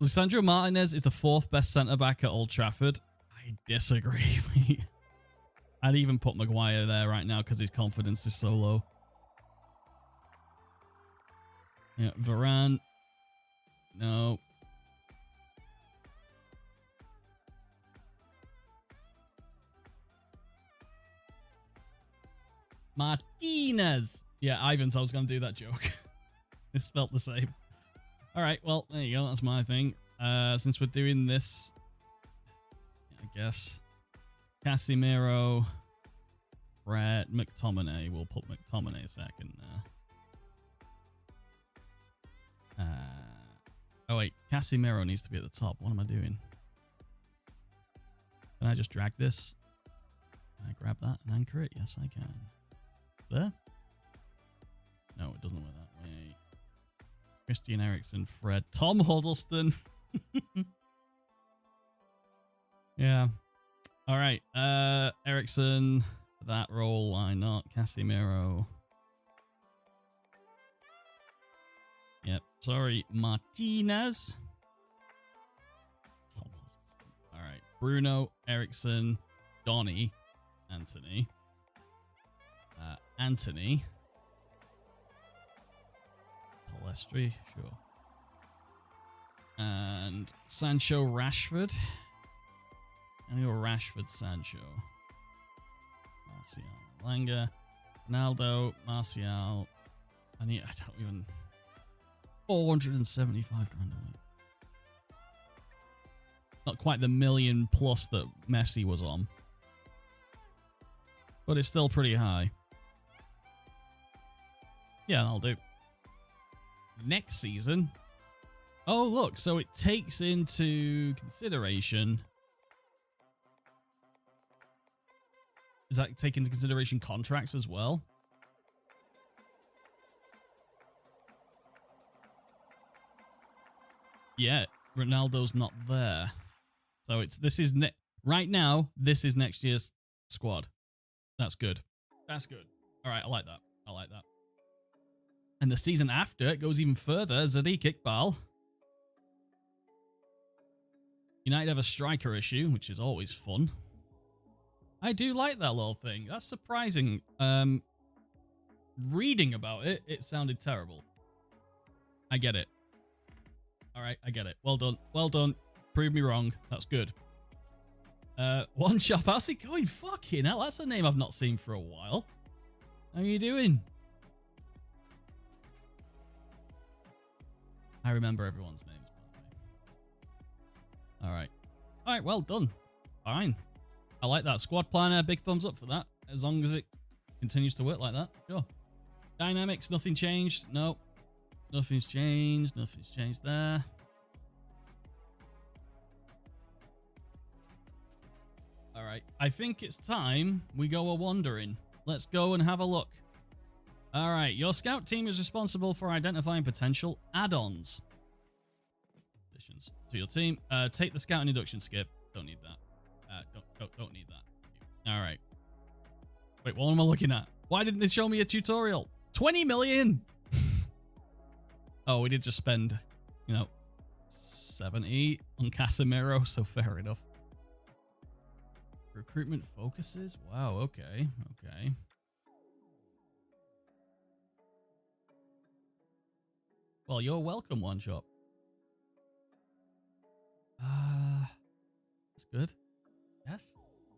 Lissandro Martinez is the 4th best centre-back at Old Trafford. I disagree, mate. I'd even put Maguire there right now because his confidence is so low. Yeah, Varane. No. Martinez. Yeah, Ivans, I was going to do that joke. It spelt the same. All right, well, there you go. That's my thing. Since we're doing this, I guess Casemiro, Brett, McTominay. We'll put McTominay second there. Oh, wait. Casemiro needs to be at the top. What am I doing? Can I just drag this? Can I grab that and anchor it? Yes, I can. There? No, it doesn't work that way. Christian Eriksen, Fred, Tom Huddleston. Yeah. All right. Eriksen for that role. Why not? Casemiro. Yep. Sorry, Martinez. Tom Huddleston. All right. Bruno, Eriksen, Donny, Anthony. Anthony. Palestri, sure. And Sancho, Rashford. And your Rashford, Sancho. Martial, Langer, Ronaldo, Martial. I don't even... 475 grand a week. Not quite the million plus that Messi was on. But it's still pretty high. Yeah, that'll do. Next season. Oh, look. So it takes into consideration... Does that take into consideration contracts as well? Yeah, Ronaldo's not there. So right now, this is next year's squad. That's good. That's good. All right, I like that. I like that. And the season after, it goes even further. Sadiq Iqbal. United have a striker issue, which is always fun. I do like that little thing. That's surprising. Reading about it, it sounded terrible. I get it. All right, I get it. Well done. Well done. Prove me wrong. That's good. One Shop. How's it going? Fucking hell, that's a name I've not seen for a while. How are you doing? I remember everyone's names, by the way. All right. All right, well done. Fine. I like that. Squad planner, big thumbs up for that. As long as it continues to work like that. Sure. Dynamics, nothing changed. No. Nothing's changed. Nothing's changed there. All right. I think it's time we go a-wandering. Let's go and have a look. All right. Your scout team is responsible for identifying potential add-ons. Additions to your team. Take the scout and induction skip. Don't need that. Don't need that. All right. Wait, what am I looking at? Why didn't they show me a tutorial? 20 million! Oh, we did just spend, 70 on Casemiro, so fair enough. Recruitment focuses? Wow, okay. Okay. Well, you're welcome, One Shop. That's good. Yes?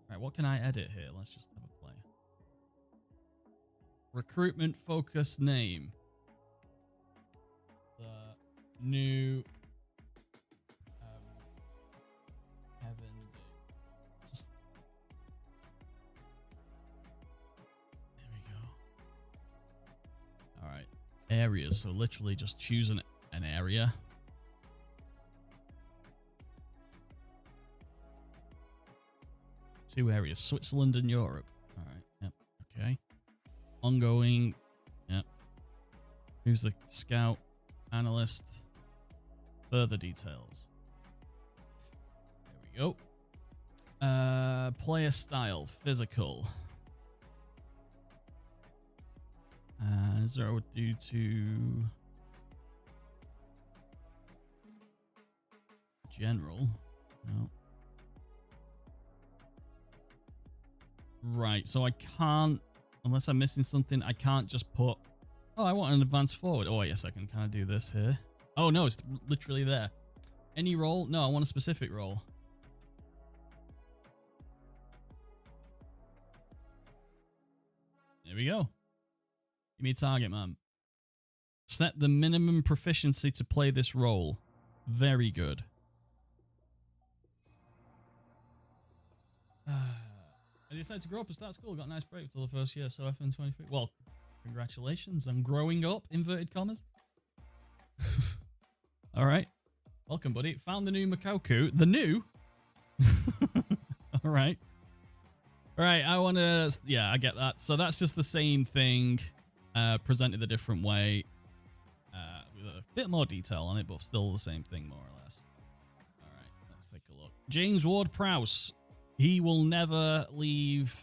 Alright, what can I edit here? Let's just have a play. Recruitment focus name. The new Heaven. There we go. Alright. Areas. So literally just choose an area. Two areas, Switzerland and Europe. All right, yep, okay. Ongoing, yep. Who's the scout, analyst, further details. There we go. Player style, physical. 0 due to general. No. Right, so I can't, unless I'm missing something, I can't just put, oh, I want an advance forward. Oh, yes, I can kind of do this here. Oh, no, it's literally there. Any role? No, I want a specific role. There we go. Give me a target, man. Set the minimum proficiency to play this role. Very good. I decided to grow up and start school. Got a nice break till the first year, so FM23. Well, congratulations on growing up, inverted commas. All right. Welcome, buddy. Found the new Makoku. The new? All right. All right, I want to... Yeah, I get that. So that's just the same thing, presented a different way, with a bit more detail on it, but still the same thing, more or less. All right, let's take a look. James Ward-Prowse. He will never leave.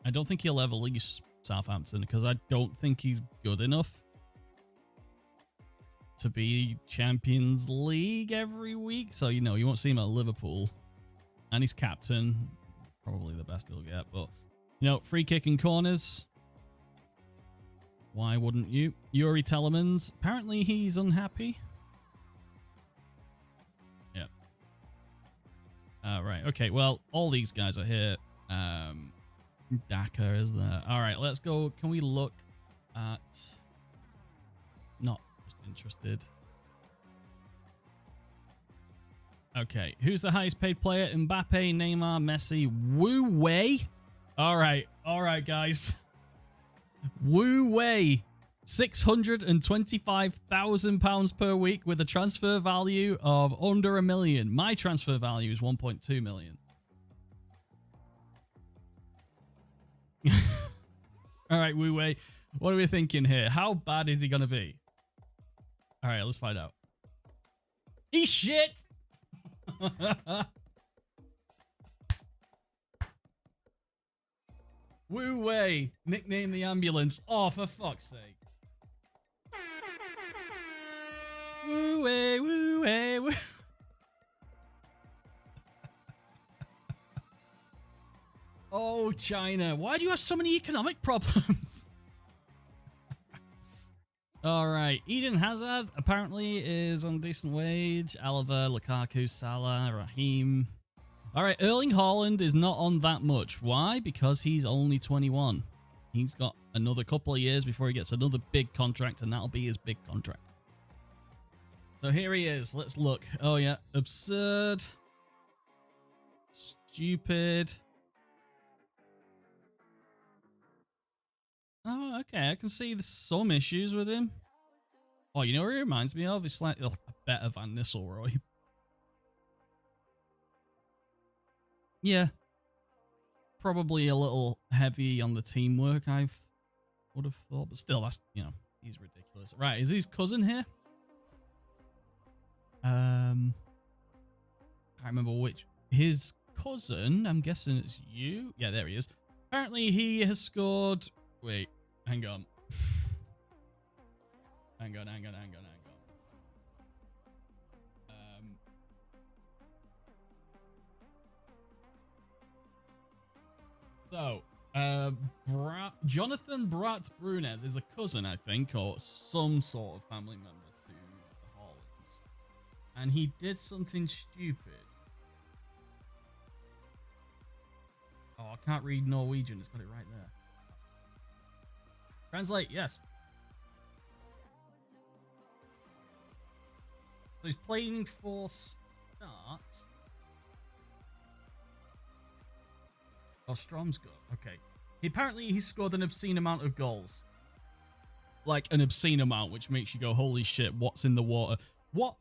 I don't think he'll ever leave Southampton because I don't think he's good enough to be Champions League every week. So, you won't see him at Liverpool. And he's captain. Probably the best he'll get. But, free kick and corners. Why wouldn't you? Yuri Telemans. Apparently he's unhappy. Right, okay, well, all these guys are here. Daka is there. All right, let's go. Can we look at... Not just interested. Okay, who's the highest paid player? Mbappe, Neymar, Messi, Wu Wei. All right, guys. Wu Wei. £625,000 per week with a transfer value of under $1 million. My transfer value is 1.2 million. All right, Wu Wei, what are we thinking here? How bad is he going to be? All right, let's find out. He's shit. Wu Wei, nickname the ambulance. Oh, for fuck's sake. Woo way, woo way, woo. China. Why do you have so many economic problems? All right. Eden Hazard apparently is on a decent wage. Alaba, Lukaku, Salah, Raheem. All right. Erling Haaland is not on that much. Why? Because he's only 21. He's got another couple of years before he gets another big contract, and that'll be his big contract. So here he is. Let's look. Oh, yeah. Absurd. Stupid. Oh, okay. I can see there's some issues with him. Oh, you know what he reminds me of? It's like a better Van Nistelrooy. Yeah. Probably a little heavy on the teamwork, I would have thought. But still, that's, you know, he's ridiculous. Right, is his cousin here? I can't remember which. His cousin, I'm guessing it's you. Yeah, there he is. Apparently, he has scored... Wait, hang on. Hang on. So, Jonathan Brat Brunez is a cousin, I think, or some sort of family member to the Haalands. And he did something stupid. Oh, I can't read Norwegian. It's got it right there. Translate, yes. So he's playing for start. Oh, Strom's good. Okay. He scored an obscene amount of goals. Like an obscene amount, which makes you go, holy shit, what's in the water? What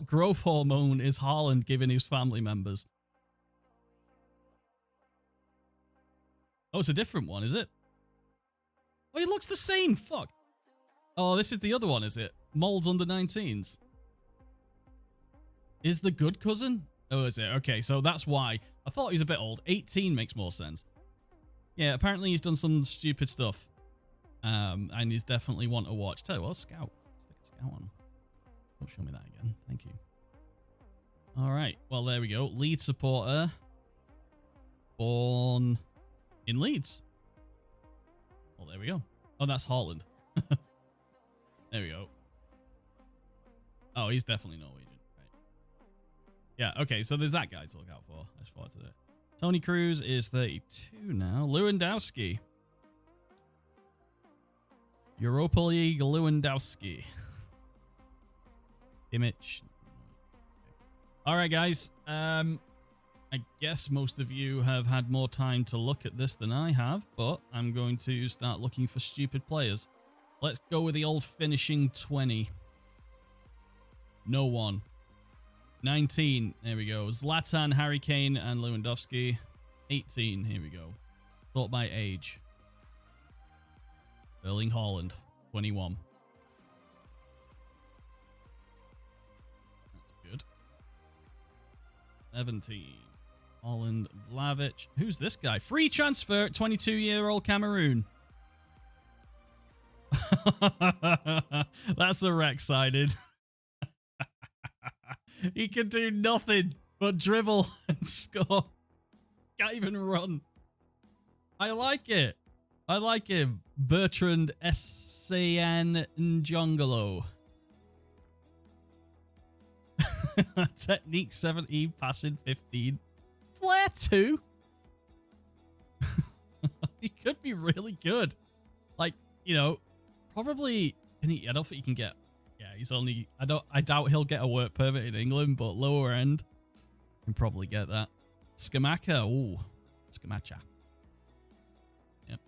growth hormone is Haaland giving his family members? Oh, it's a different one, is it? Oh, he looks the same. Fuck. Oh, this is the other one, is it? Mold's under 19s. Is the good cousin? Oh, is it? Okay, so that's why. I thought he was a bit old. 18 makes more sense. Yeah, apparently he's done some stupid stuff. And he's definitely one to watch. Tell you what, Scout. Stick a Scout on. Don't show me that again. Thank you. All right. Well, there we go. Leeds supporter. Born in Leeds. Well, there we go. Oh, that's Haaland. There we go. Oh, he's definitely Norwegian. Yeah, okay, so there's that guy to look out for. I just thought to it. Tony Cruz is 32 now. Lewandowski. Europa League Lewandowski. Image. All right, guys. I guess most of you have had more time to look at this than I have, but I'm going to start looking for stupid players. Let's go with the old finishing 20. No one. 19, there we go. Zlatan, Harry Kane, and Lewandowski. 18, here we go. Thought by age. Erling Haaland, 21. That's good. 17. Haaland, Vlahovic. Who's this guy? Free transfer, 22-year-old Cameroon. That's a wreck sided. He can do nothing but dribble and score. Can't even run. I like it. I like him. Bertrand Essien Njongolo. Technique 17, passing 15. Flair 2. He could be really good. Like, you know, probably. I don't think he can get. Yeah, he's only. I doubt he'll get a work permit in England, but lower end, can probably get that. Scamacca, ooh, Scamacca. Yep.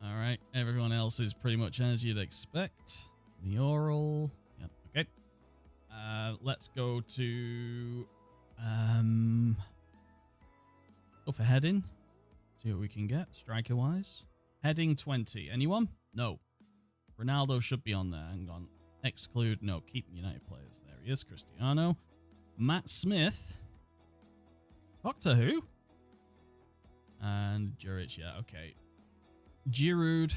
All right, everyone else is pretty much as you'd expect. The oral. Yep. Okay. Let's go to. Go for heading. See what we can get striker wise. Heading 20. Anyone? No. Ronaldo should be on there. Hang on. Exclude. No, keep United players. There he is. Cristiano. Matt Smith. Doctor Who? And Juric. Yeah, okay. Giroud.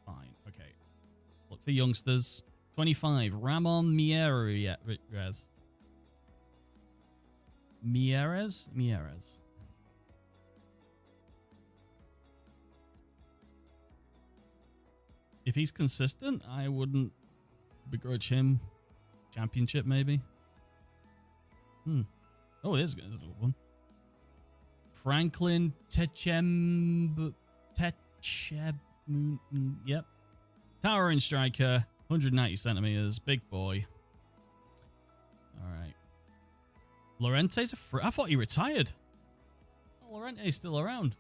Fine. Okay. Look for youngsters. 25. Ramon Mieres. Mieres? If he's consistent, I wouldn't begrudge him. Championship, maybe. Oh, this is a good one. Franklin Techem. Yep. Towering striker, 190 centimeters, big boy. All right. Llorente's I thought he retired. Oh, Llorente's still around.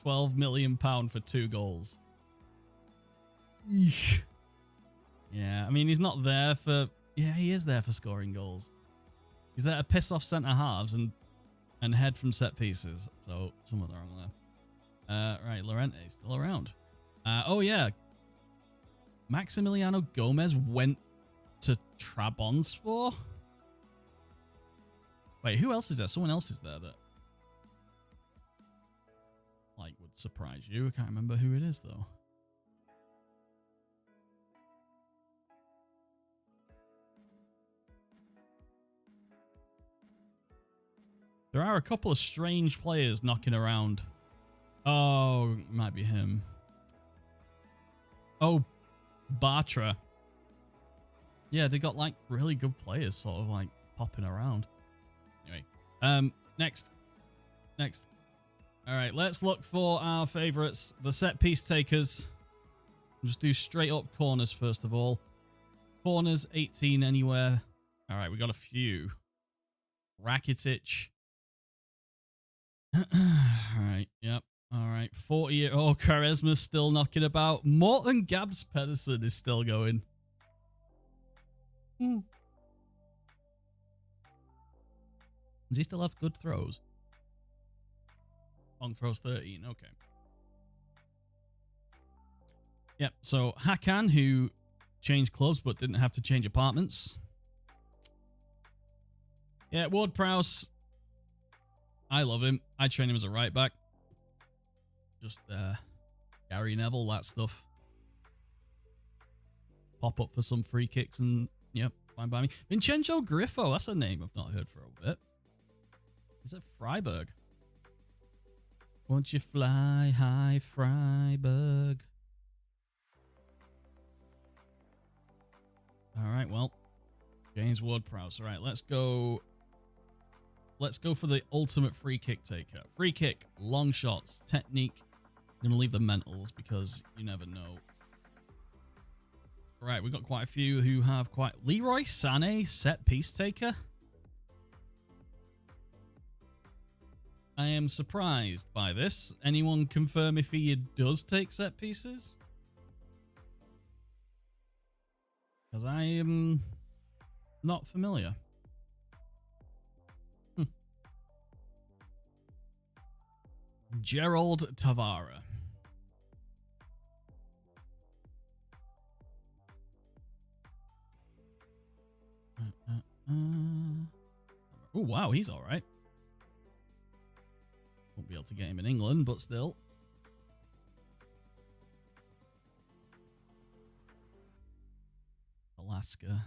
£12 million for 2 goals. Eesh. Yeah, I mean, he's not there for... Yeah, he is there for scoring goals. He's there to piss off centre-halves and head from set pieces. So, somewhat wrong there. Right, Llorente's still around. Oh, yeah. Maximiliano Gomez went to Trabzonspor? Wait, who else is there? Someone else is there that... like, would surprise you. I can't remember who it is, though. There are a couple of strange players knocking around. Oh, it might be him. Oh, Bartra. Yeah, they got, like, really good players sort of, like, popping around. Anyway, next. All right, let's look for our favorites, the set piece takers. We'll just do straight up corners first of all. Corners, 18 anywhere. All right, we got a few. Rakitic. All right, yep. All right, 40. Oh, Quaresma's still knocking about. Morten Gabs Pedersen is still going. Does he still have good throws? Long throws 13, okay. Yep, so Hakan, who changed clubs but didn't have to change apartments. Yeah, Ward-Prowse. I love him. I train him as a right back. Just Gary Neville, that stuff. Pop up for some free kicks and, yep, fine by me. Vincenzo Griffo, that's a name I've not heard for a bit. Is it Freiburg? Won't you fly high, Freiburg? All right, well, James Ward-Prowse. All right, let's go. Let's go for the ultimate free kick taker. Free kick, long shots, technique. I'm going to leave the mentals because you never know. All right, we've got quite a few who have quite... Leroy Sané, set piece taker. I am surprised by this. Anyone confirm if he does take set pieces? Because I am not familiar. Gerald Tavara. Oh, wow, he's all right. Won't be able to get him in England, but still. Alaska.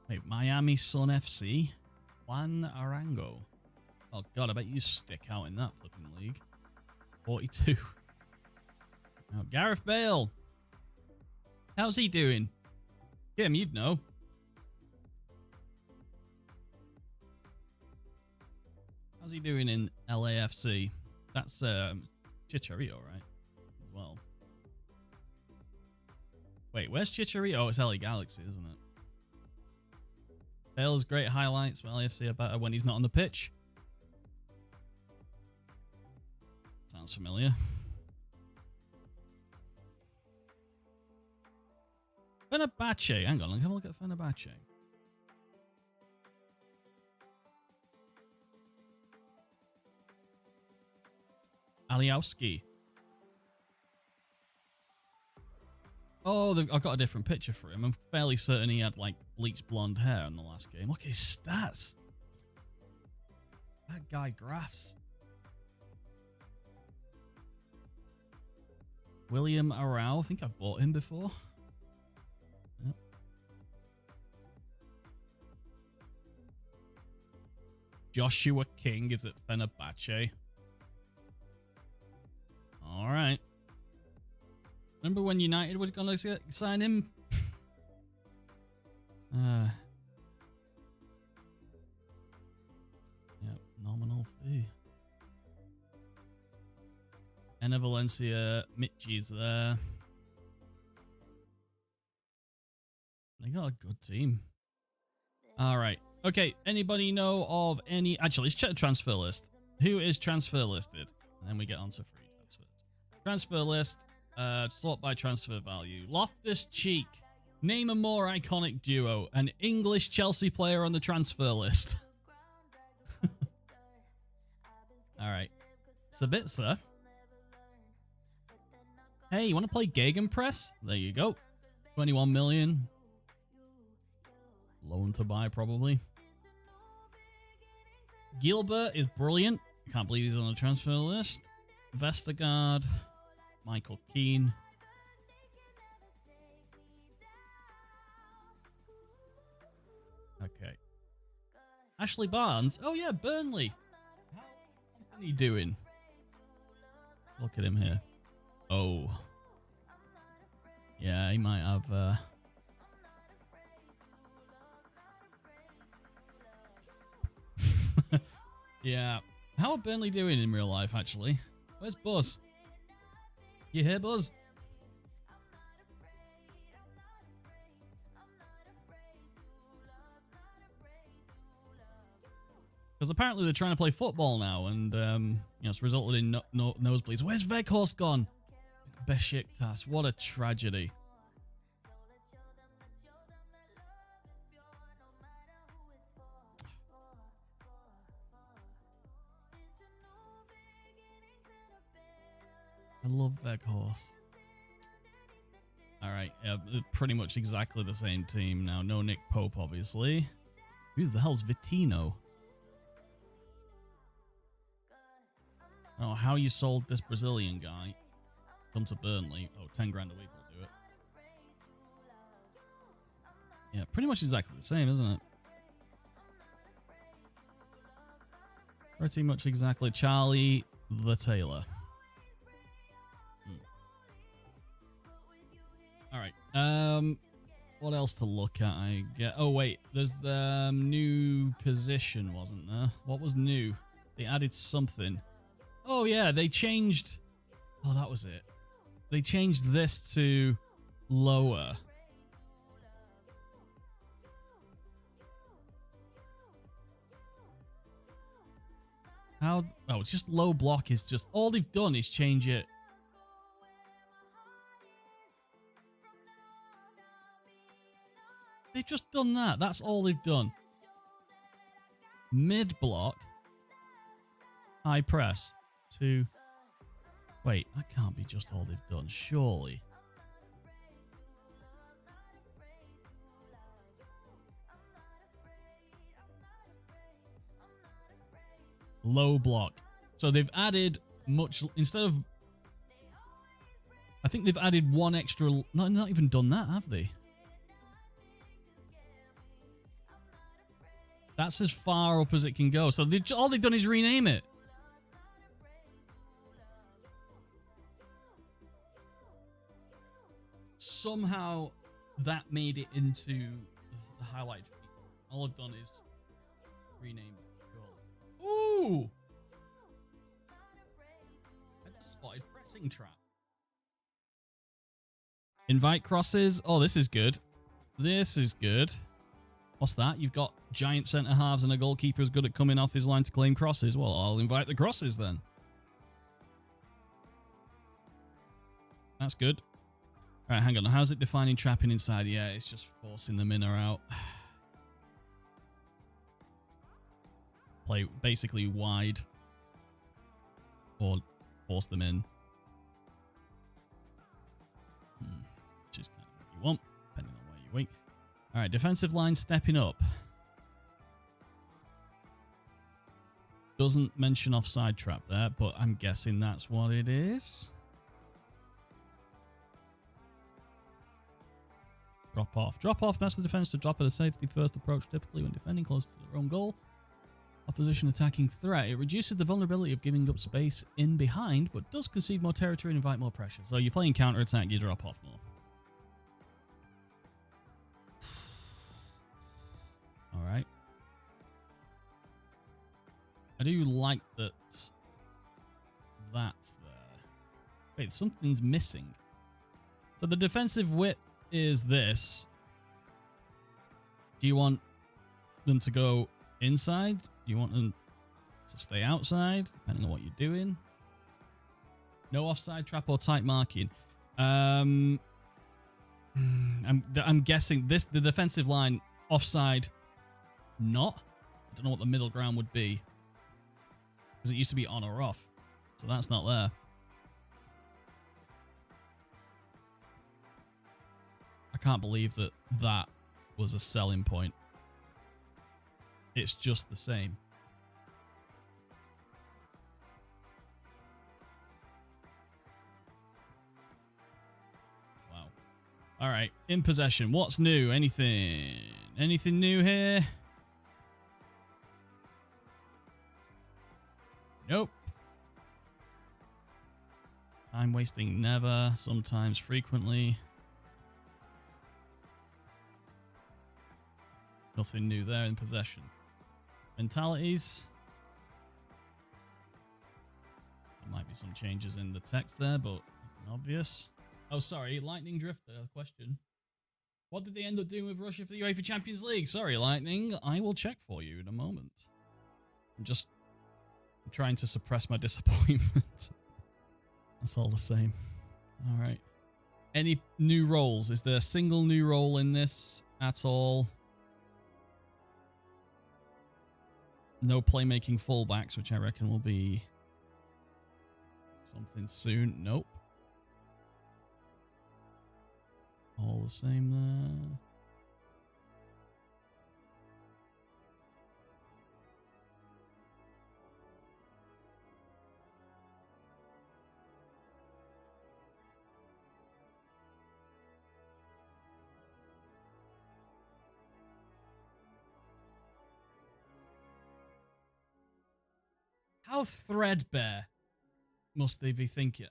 Wait, Miami Sun FC? Juan Arango. Oh, God, I bet you stick out in that flipping league. 42. Now, Gareth Bale. How's he doing? Kim, you'd know. How's he doing in LAFC? That's Chicharito, right? As well. Wait, where's Chicharito? Oh, it's LA Galaxy, isn't it? Bale's great highlights, but LAFC are better when he's not on the pitch. Sounds familiar. Fenerbahce. Hang on, let's have a look at Fenerbahce. Aliowski. Oh, I've got a different picture for him. I'm fairly certain he had, like, bleached blonde hair in the last game. Look at his stats. That guy graphs. William Arau. I think I've bought him before. Yep. Joshua King is at Fenerbahce. All right. Remember when United was going to sign him? Yep, nominal fee. Enna Valencia, Mitchie's there. They got a good team. All right. Okay, anybody know of any... Actually, let's check the transfer list. Who is transfer listed? And then we get on to free transfers. Transfer list, sort by transfer value. Loftus-Cheek. Name a more iconic duo. An English Chelsea player on the transfer list. All right. Sabitzer. Hey, you want to play Gegenpress? There you go. 21 million. Loan to buy, probably. Gilbert is brilliant. Can't believe he's on the transfer list. Vestergaard. Michael Keane. Okay. Ashley Barnes. Oh, yeah, Burnley. How are you doing? Look at him here. Oh. Yeah, he might have... Yeah. How are Burnley doing in real life, actually? Where's Buzz? You here, Buzz? Because apparently they're trying to play football now, and it's resulted in nosebleeds. Where's Weghorst gone? Besiktas. What a tragedy. I love Weghorst. All right, yeah, pretty much exactly the same team now. No Nick Pope, obviously. Who the hell's Vittino? Oh, how you sold this Brazilian guy? Come to Burnley. Oh, 10 grand a week will do it. Yeah, pretty much exactly the same, isn't it? Pretty much exactly. Charlie the Taylor. All right. What else to look at? I get. Oh wait, there's the new position, wasn't there? What was new? They added something. Oh yeah, they changed. Oh, that was it. They changed this to lower. How? Oh, it's just low block. Is just all they've done is change it. They've just done that. That's all they've done. Mid block. High press. To... Wait, that can't be just all they've done, surely. Low block. So they've added much... Instead of... I think they've added one extra... Not even done that, have they? That's as far up as it can go. So all they've done is rename it. Somehow that made it into the highlight feed. All I've done is rename it. Ooh! I just spotted pressing trap. Invite crosses. Oh, this is good. This is good. What's that? You've got giant centre halves and a goalkeeper who's good at coming off his line to claim crosses. Well, I'll invite the crosses then. That's good. All right, hang on. How's it defining trapping inside? Yeah, it's just forcing them in or out. Play basically wide. Or force them in. Which is kind of what you want, depending on where you're weak. All right, defensive line stepping up. Doesn't mention offside trap there, but I'm guessing that's what it is. Drop off. Drop off. Master defense to drop at a safety first approach, typically when defending close to their own goal. Opposition attacking threat. It reduces the vulnerability of giving up space in behind, but does concede more territory and invite more pressure. So you're playing counter-attack, you drop off more. Alright. I do like that that's there. Wait, something's missing. So the defensive width is this. Do you want them to go inside? Do you want them to stay outside, depending on what you're doing? No offside trap or tight marking. I'm guessing the defensive line offside not. I don't know what the middle ground would be, because it used to be on or off, so that's not there. I can't believe that was a selling point. It's just the same. Wow. All right, in possession. What's new? Anything new here? Nope. Time wasting never, sometimes frequently. Nothing new there in possession. Mentalities. There might be some changes in the text there, but nothing obvious. Oh, sorry, Lightning Drifter, question. What did they end up doing with Russia for the UEFA Champions League? Sorry, Lightning. I will check for you in a moment. I'm trying to suppress my disappointment. That's all the same. All right. Any new roles? Is there a single new role in this at all? No playmaking fullbacks, which I reckon will be something soon. Nope. All the same there. How threadbare must they be thinking?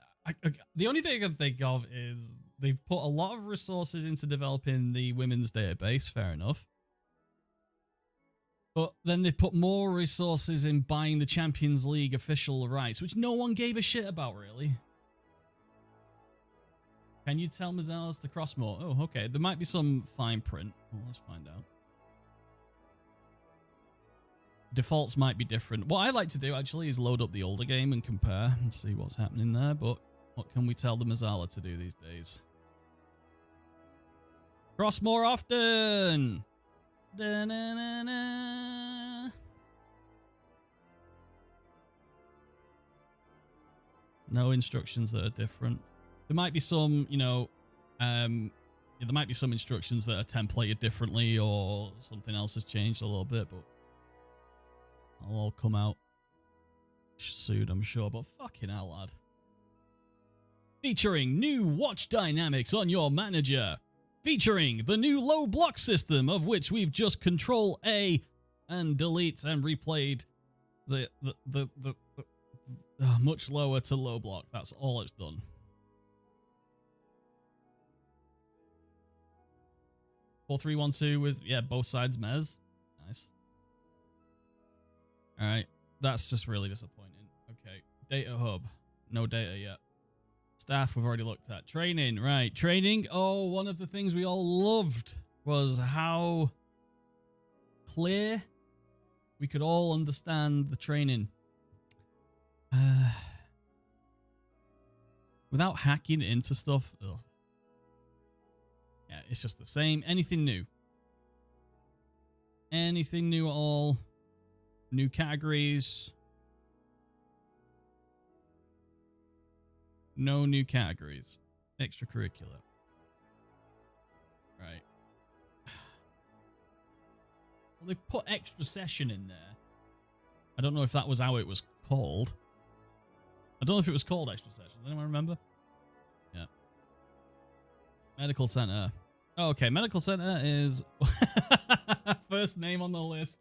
The only thing I can think of is they've put a lot of resources into developing the women's database, fair enough. But then they've put more resources in buying the Champions League official rights, which no one gave a shit about, really. Can you tell Mazzelles to cross more? Oh, okay. There might be some fine print. Well, let's find out. Defaults might be different. What I like to do, actually, is load up the older game and compare and see what's happening there. But what can we tell the Mazzala to do these days? Cross more often! Da-na-na-na. No instructions that are different. There might be some, there might be some instructions that are templated differently or something else has changed a little bit, but I'll all come out soon, I'm sure. But fucking hell, lad. Featuring new watch dynamics on your manager. Featuring the new low block system, of which we've just Control A and delete and replayed the much lower to low block. That's all it's done. Four, 3, 1, 2 with both sides mez. Nice. All right, that's just really disappointing. Okay, data hub, no data yet. Staff we've already looked at. Training, right? Training. Oh, one of the things we all loved was how clear we could all understand the training. Without hacking into stuff. Ugh. Yeah, it's just the same. Anything new? Anything new at all? New categories? No new categories. Extracurricular. Right. Well, they put extra session in there. I don't know if that was how it was called. I don't know if it was called extra session. Does anyone remember? Yeah. Medical center. Okay, medical center is first name on the list.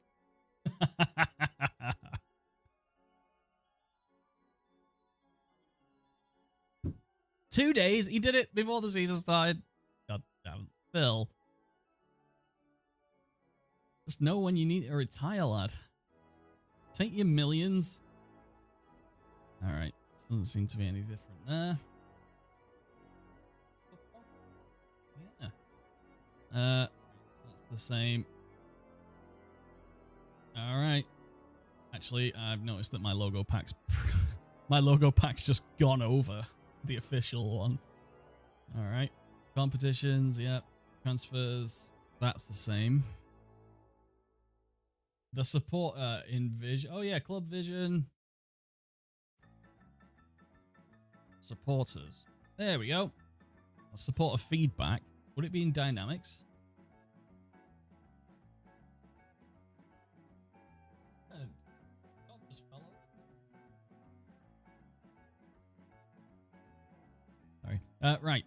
2 days. He did it before the season started. God damn, Phil. Just know when you need to retire, lad. Take your millions. All right. Doesn't seem to be any different there. Yeah. That's the same. All right. Actually, I've noticed that my logo pack's just gone over the official one. All right. Competitions, yep. Transfers, that's the same. The support in Vision. Oh, yeah, Club Vision. Supporters. There we go. Supporter feedback. Would it be in Dynamics? Sorry. Right.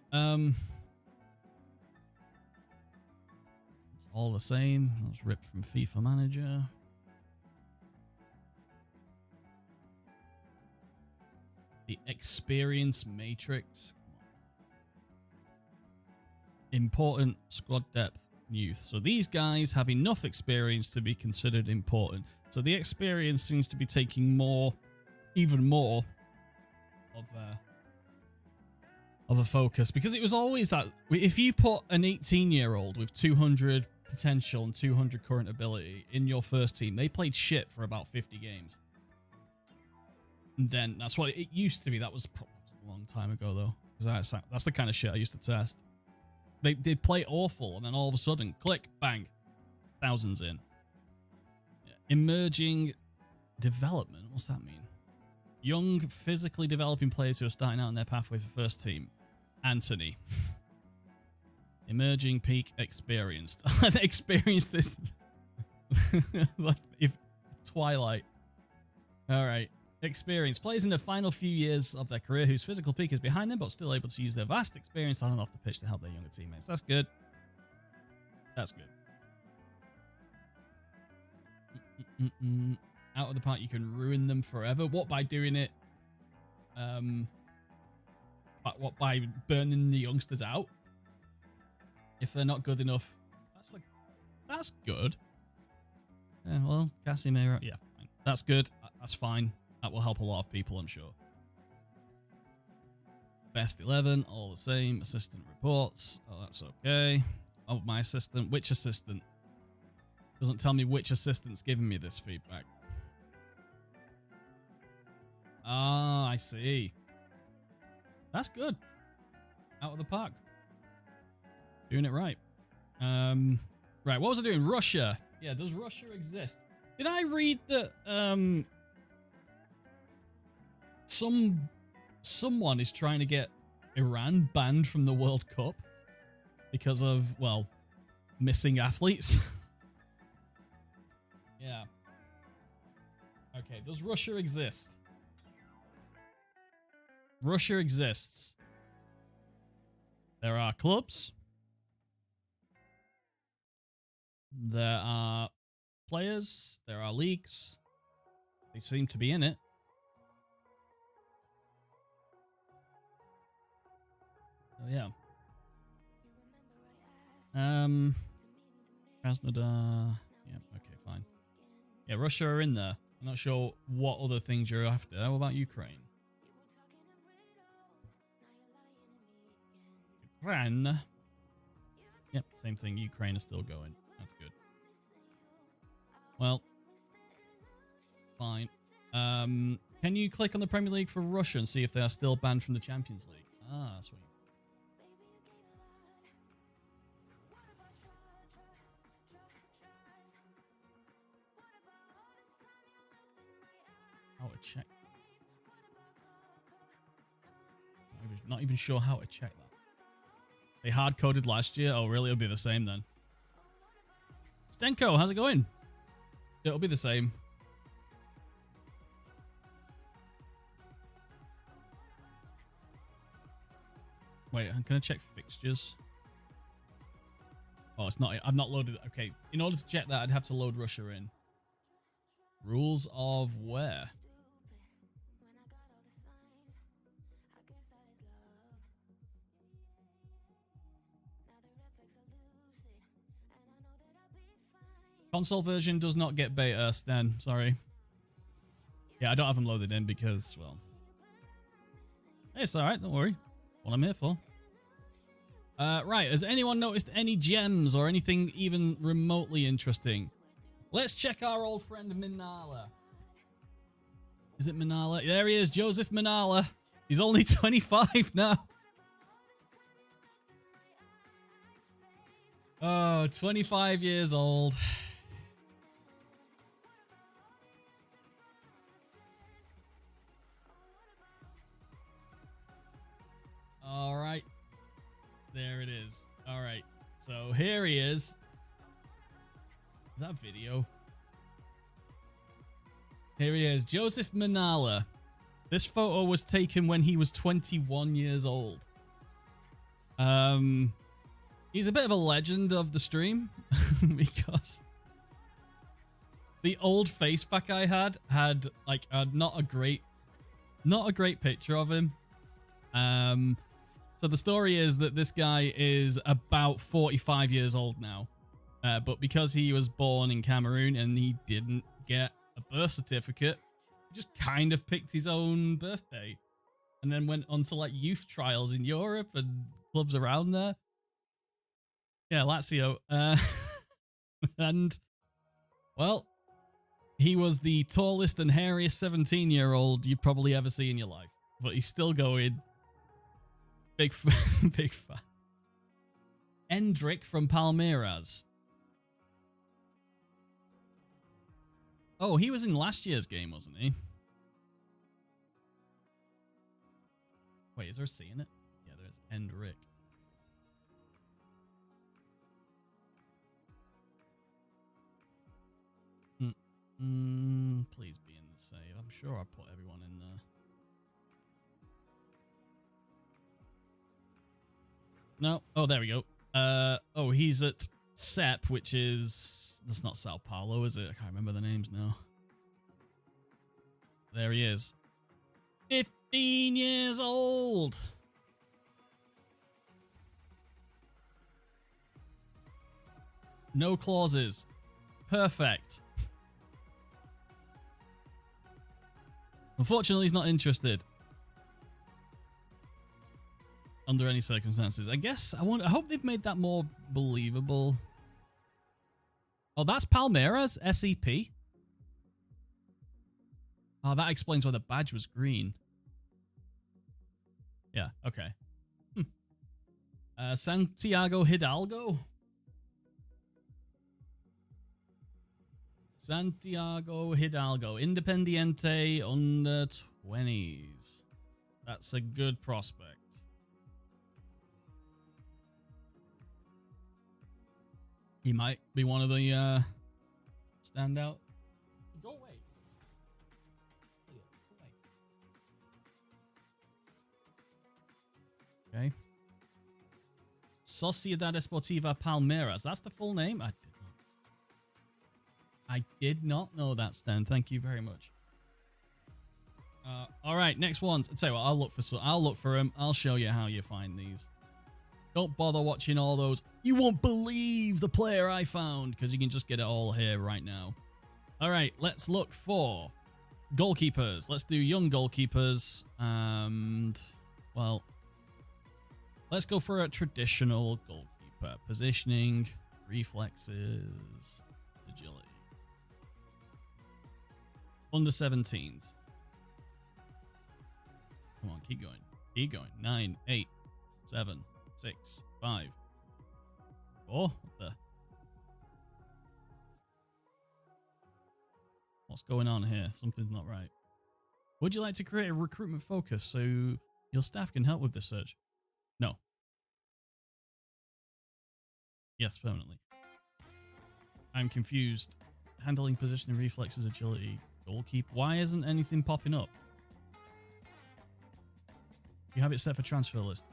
It's all the same. That was ripped from FIFA Manager. The experience matrix. Important squad depth youth. So these guys have enough experience to be considered important. So the experience seems to be taking more, even more of a focus, because it was always that if you put an 18-year-old with 200 potential and 200 current ability in your first team, they played shit for about 50 games. And then that's what it used to be. That was a long time ago, though, because that's the kind of shit I used to test. They did play awful, and then all of a sudden, click, bang, thousands in. Emerging development. What's that mean? Young, physically developing players who are starting out on their pathway for first team. Anthony. Emerging peak experienced. Experienced is like if Twilight. All right. Experience. Players in the final few years of their career whose physical peak is behind them, but still able to use their vast experience on and off the pitch to help their younger teammates. That's good. That's good. Out of the park, you can ruin them forever. What, by doing it? What, by burning the youngsters out? If they're not good enough. That's good. Yeah, well, Casimiro, yeah, fine. That's good. That's fine. That will help a lot of people, I'm sure. Best 11, all the same. Assistant reports. Oh, that's okay. Oh, my assistant. Which assistant? Doesn't tell me which assistant's giving me this feedback. Ah, I see. That's good. Out of the park. Doing it right. Right, what was I doing? Russia. Yeah, does Russia exist? Did I read that someone is trying to get Iran banned from the World Cup because of, well, missing athletes? Yeah. Okay, does Russia exist? Russia exists. There are clubs. There are players. There are leagues. They seem to be in it. Oh, yeah. Krasnodar. Yeah, okay, fine. Yeah, Russia are in there. I'm not sure what other things you're after. How about Ukraine? Ukraine. Yep, same thing. Ukraine is still going. That's good. Well, fine. Can you click on the Premier League for Russia and see if they are still banned from the Champions League? Ah, that's what you... How to check? Not even sure how to check that. They hard-coded last year? Oh, really? It'll be the same then. Stenko, how's it going? It'll be the same. Wait, I'm going to check fixtures. Oh, it's not. I've not loaded it. Okay. In order to check that, I'd have to load Russia in. Rules of where? Console version does not get beta, Stan. Sorry. Yeah, I don't have them loaded in because, well... It's alright, don't worry. What I'm here for. Right, has anyone noticed any gems or anything even remotely interesting? Let's check our old friend Minala. Is it Minala? There he is, Joseph Minala. He's only 25 now. Oh, 25 years old. All right. There it is. All right. So here he is. Is that video? Here he is. Joseph Minala. This photo was taken when he was 21 years old. He's a bit of a legend of the stream because the old face pack I had like not a great picture of him. So the story is that this guy is about 45 years old now. But because he was born in Cameroon and he didn't get a birth certificate, he just kind of picked his own birthday and then went on to like youth trials in Europe and clubs around there. Yeah, Lazio. And, well, he was the tallest and hairiest 17-year-old you'd probably ever see in your life. But he's still going big big fan. Endrick from Palmeiras. Oh, he was in last year's game, wasn't he? Wait, is there a C in it? Yeah, there's Endrick. Please be in the save. I'm sure I put everyone in there. No. Oh, there we go. Oh, he's at SEP, which is... That's not Sao Paulo, is it? I can't remember the names now. There he is. 15 years old! No clauses. Perfect. Unfortunately, he's not interested. Under any circumstances. I guess, I hope they've made that more believable. Oh, that's Palmeiras, SEP. Oh, that explains why the badge was green. Yeah, okay. Santiago Hidalgo. Santiago Hidalgo. Independiente under 20s. That's a good prospect. He might be one of the standout. Go away. Okay. Sociedad Esportiva Palmeiras. That's the full name? I did not know that, Stan. Thank you very much. All right, next one. I'll tell you what, I'll look for him. I'll show you how you find these. Don't bother watching all those. You won't believe the player I found, because you can just get it all here right now. All right, let's look for goalkeepers. Let's do young goalkeepers. And, well, let's go for a traditional goalkeeper. Positioning, reflexes, agility. Under 17s. Come on, keep going. Keep going. 9, 8, 7, 6, 5, 4. What the? What's going on here? Something's not right. Would you like to create a recruitment focus so your staff can help with the search? No. Yes, permanently. I'm confused. Handling, positioning, reflexes, agility, goalkeeper. Why isn't anything popping up? You have it set for transfer list.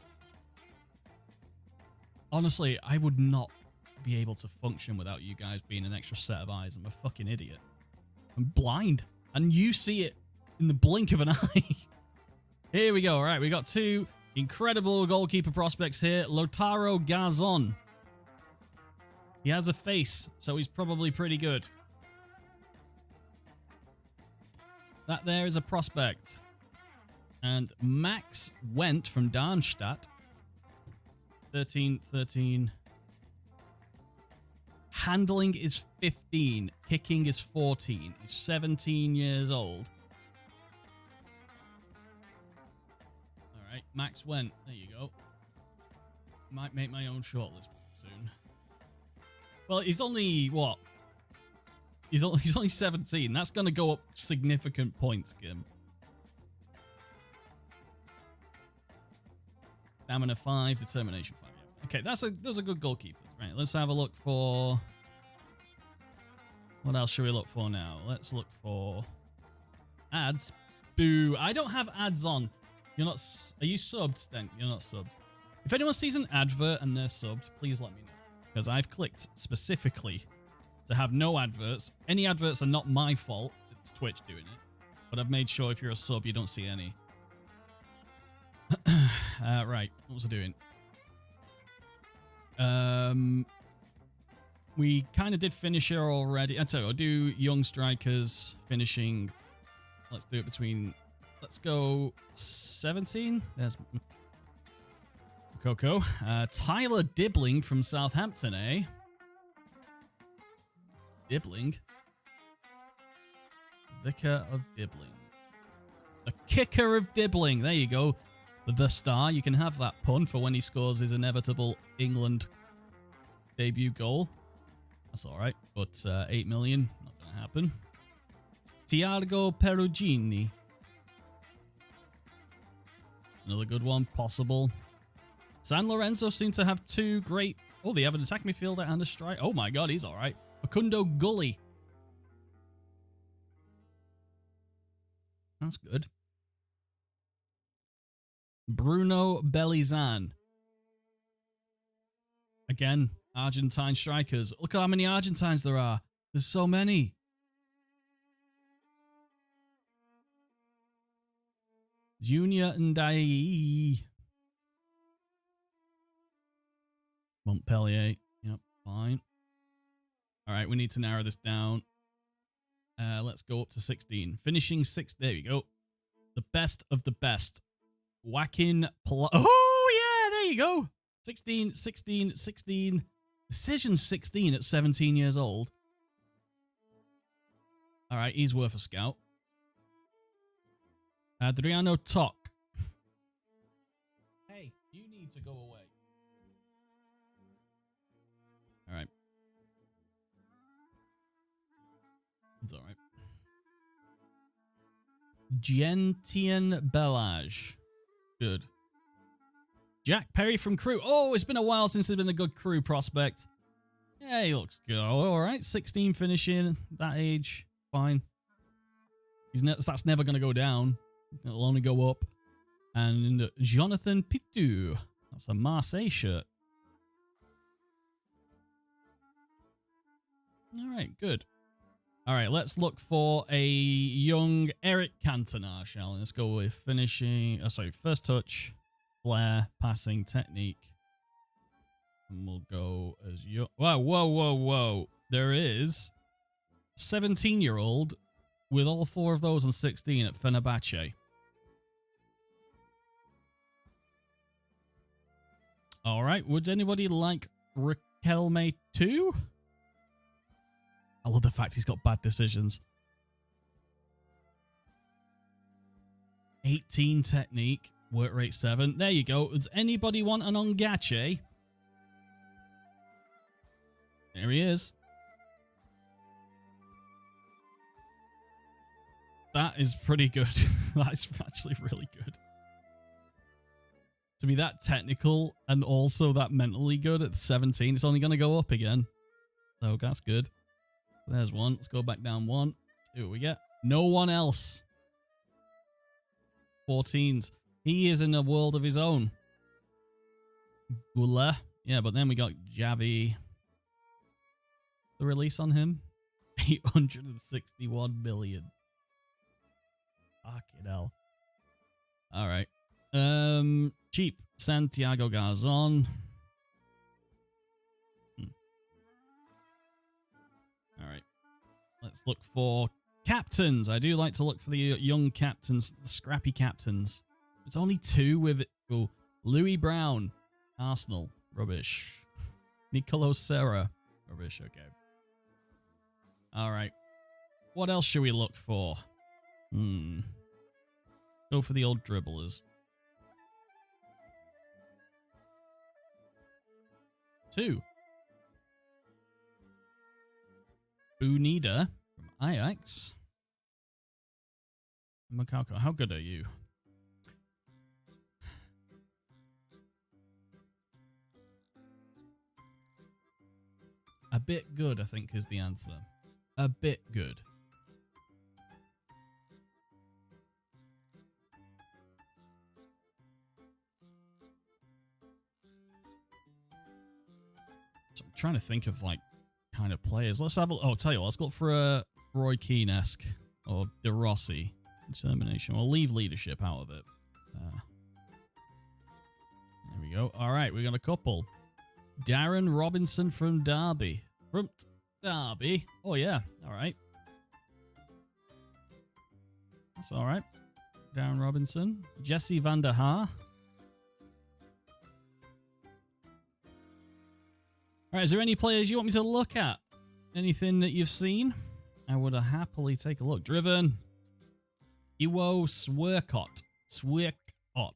Honestly, I would not be able to function without you guys being an extra set of eyes. I'm a fucking idiot. I'm blind. And you see it in the blink of an eye. Here we go. All right, we got two incredible goalkeeper prospects here. Lautaro Garzon. He has a face, so he's probably pretty good. That there is a prospect. And Max Wendt from Darmstadt. 13. Handling is 15. Kicking is 14. He's 17 years old. All right, Max Wendt. There you go. Might make my own shortlist soon. Well, he's only, what? He's only 17. That's going to go up significant points, Kim. Stamina 5, determination 5. Yeah. Okay, those are good goalkeepers. Right, let's have a look for... What else should we look for now? Let's look for ads. Boo. I don't have ads on. You're not... Are you subbed, Stenk? You're not subbed. If anyone sees an advert and they're subbed, please let me know. Because I've clicked specifically to have no adverts. Any adverts are not my fault. It's Twitch doing it. But I've made sure if you're a sub, you don't see any. Right. What was I doing? We kind of did finisher already. I'll do young strikers finishing. Let's do it between. Let's go 17. There's Coco. Tyler Dibbling from Southampton, eh? Dibbling. Vicar of Dibbling. The kicker of Dibbling. There you go. The star. You can have that pun for when he scores his inevitable England debut goal. That's all right. But 8 million, not going to happen. Tiago Perugini. Another good one, possible. San Lorenzo seem to have two great... Oh, they have an attack midfielder and a strike. Oh my god, he's all right. Facundo Gully. That's good. Bruno Belizan. Again, Argentine strikers. Look at how many Argentines there are. There's so many. Junior Ndai. Montpellier. Yep, fine. All right, we need to narrow this down. Let's go up to 16. Finishing 6. There we go. The best of the best. Joaquin Pla... Oh, yeah, there you go. 16. Decision 16 at 17 years old. All right, he's worth a scout. Adriano Toc. Hey, you need to go away. All right. It's all right. Gentien Bellage. Good. Jack Perry from Crew. Oh, it's been a while since there's been a good Crew prospect. Yeah, he looks good. All right, 16 finishing, that age, fine. That's never going to go down. It'll only go up. And Jonathan Pitou. That's a Marseille shirt. All right, good. All right, let's look for a young Eric Cantona, shall we? Let's go with finishing. First touch, flair, passing, technique. And we'll go as young. Whoa. There is 17-year-old with all 4 of those and 16 at Fenerbahce. All right, would anybody like Riquelme too? I love the fact he's got bad decisions. 18 technique, work rate 7. There you go. Does anybody want an Ongache? There he is. That is pretty good. That's actually really good. To be that technical and also that mentally good at 17, it's only going to go up again. So that's good. There's one. Let's go back down 1. See what we get. No one else. 14s. He is in a world of his own. Gula. Yeah, but then we got Javi. the release on him? 861 million. Fucking hell. All right. Cheap. Santiago Garzon. All right. Let's look for captains. I do like to look for the young captains, the scrappy captains. It's only 2 with it. Oh, Louis Brown, Arsenal. Rubbish. Nicolo Serra. Rubbish. Okay. All right. What else should we look for? Go for the old dribblers. 2. Unida from Ajax. Makako, how good are you? A bit good, I think, is the answer. A bit good. So I'm trying to think of, like, kind of players. Let's have a... Oh, tell you what, let's look for a Roy Keane-esque or De Rossi. Determination. We'll leave leadership out of it. There we go. All right, we got a couple. Darren Robinson from Derby. From Derby. Oh, yeah. All right. That's all right. Darren Robinson. Jesse van der Haar. All right, is there any players you want me to look at? Anything that you've seen? I would happily take a look. Driven. Iwo Swirkot. Swirkot. All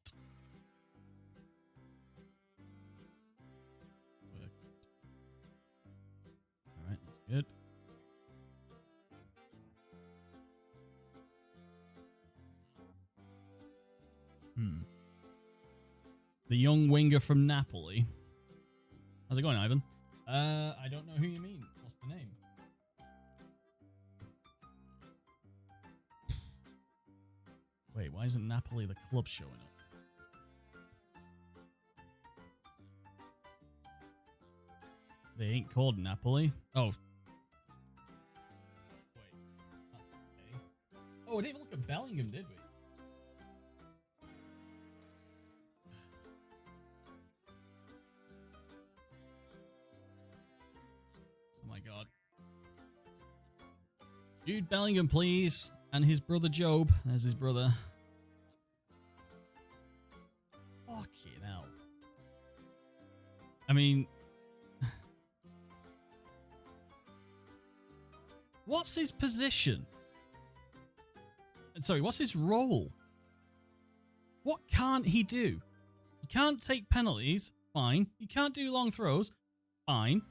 right, that's good. The young winger from Napoli. How's it going, Ivan? I don't know who you mean. What's the name? Wait, why isn't Napoli the club showing up? They ain't called Napoli. Oh. Wait. That's okay. Oh, we didn't even look at Bellingham, did we? Oh my god. Jude Bellingham, please. And his brother Job. There's his brother. Fucking hell. I mean... What's his position? Sorry, what's his role? What can't he do? He can't take penalties. Fine. He can't do long throws. Fine.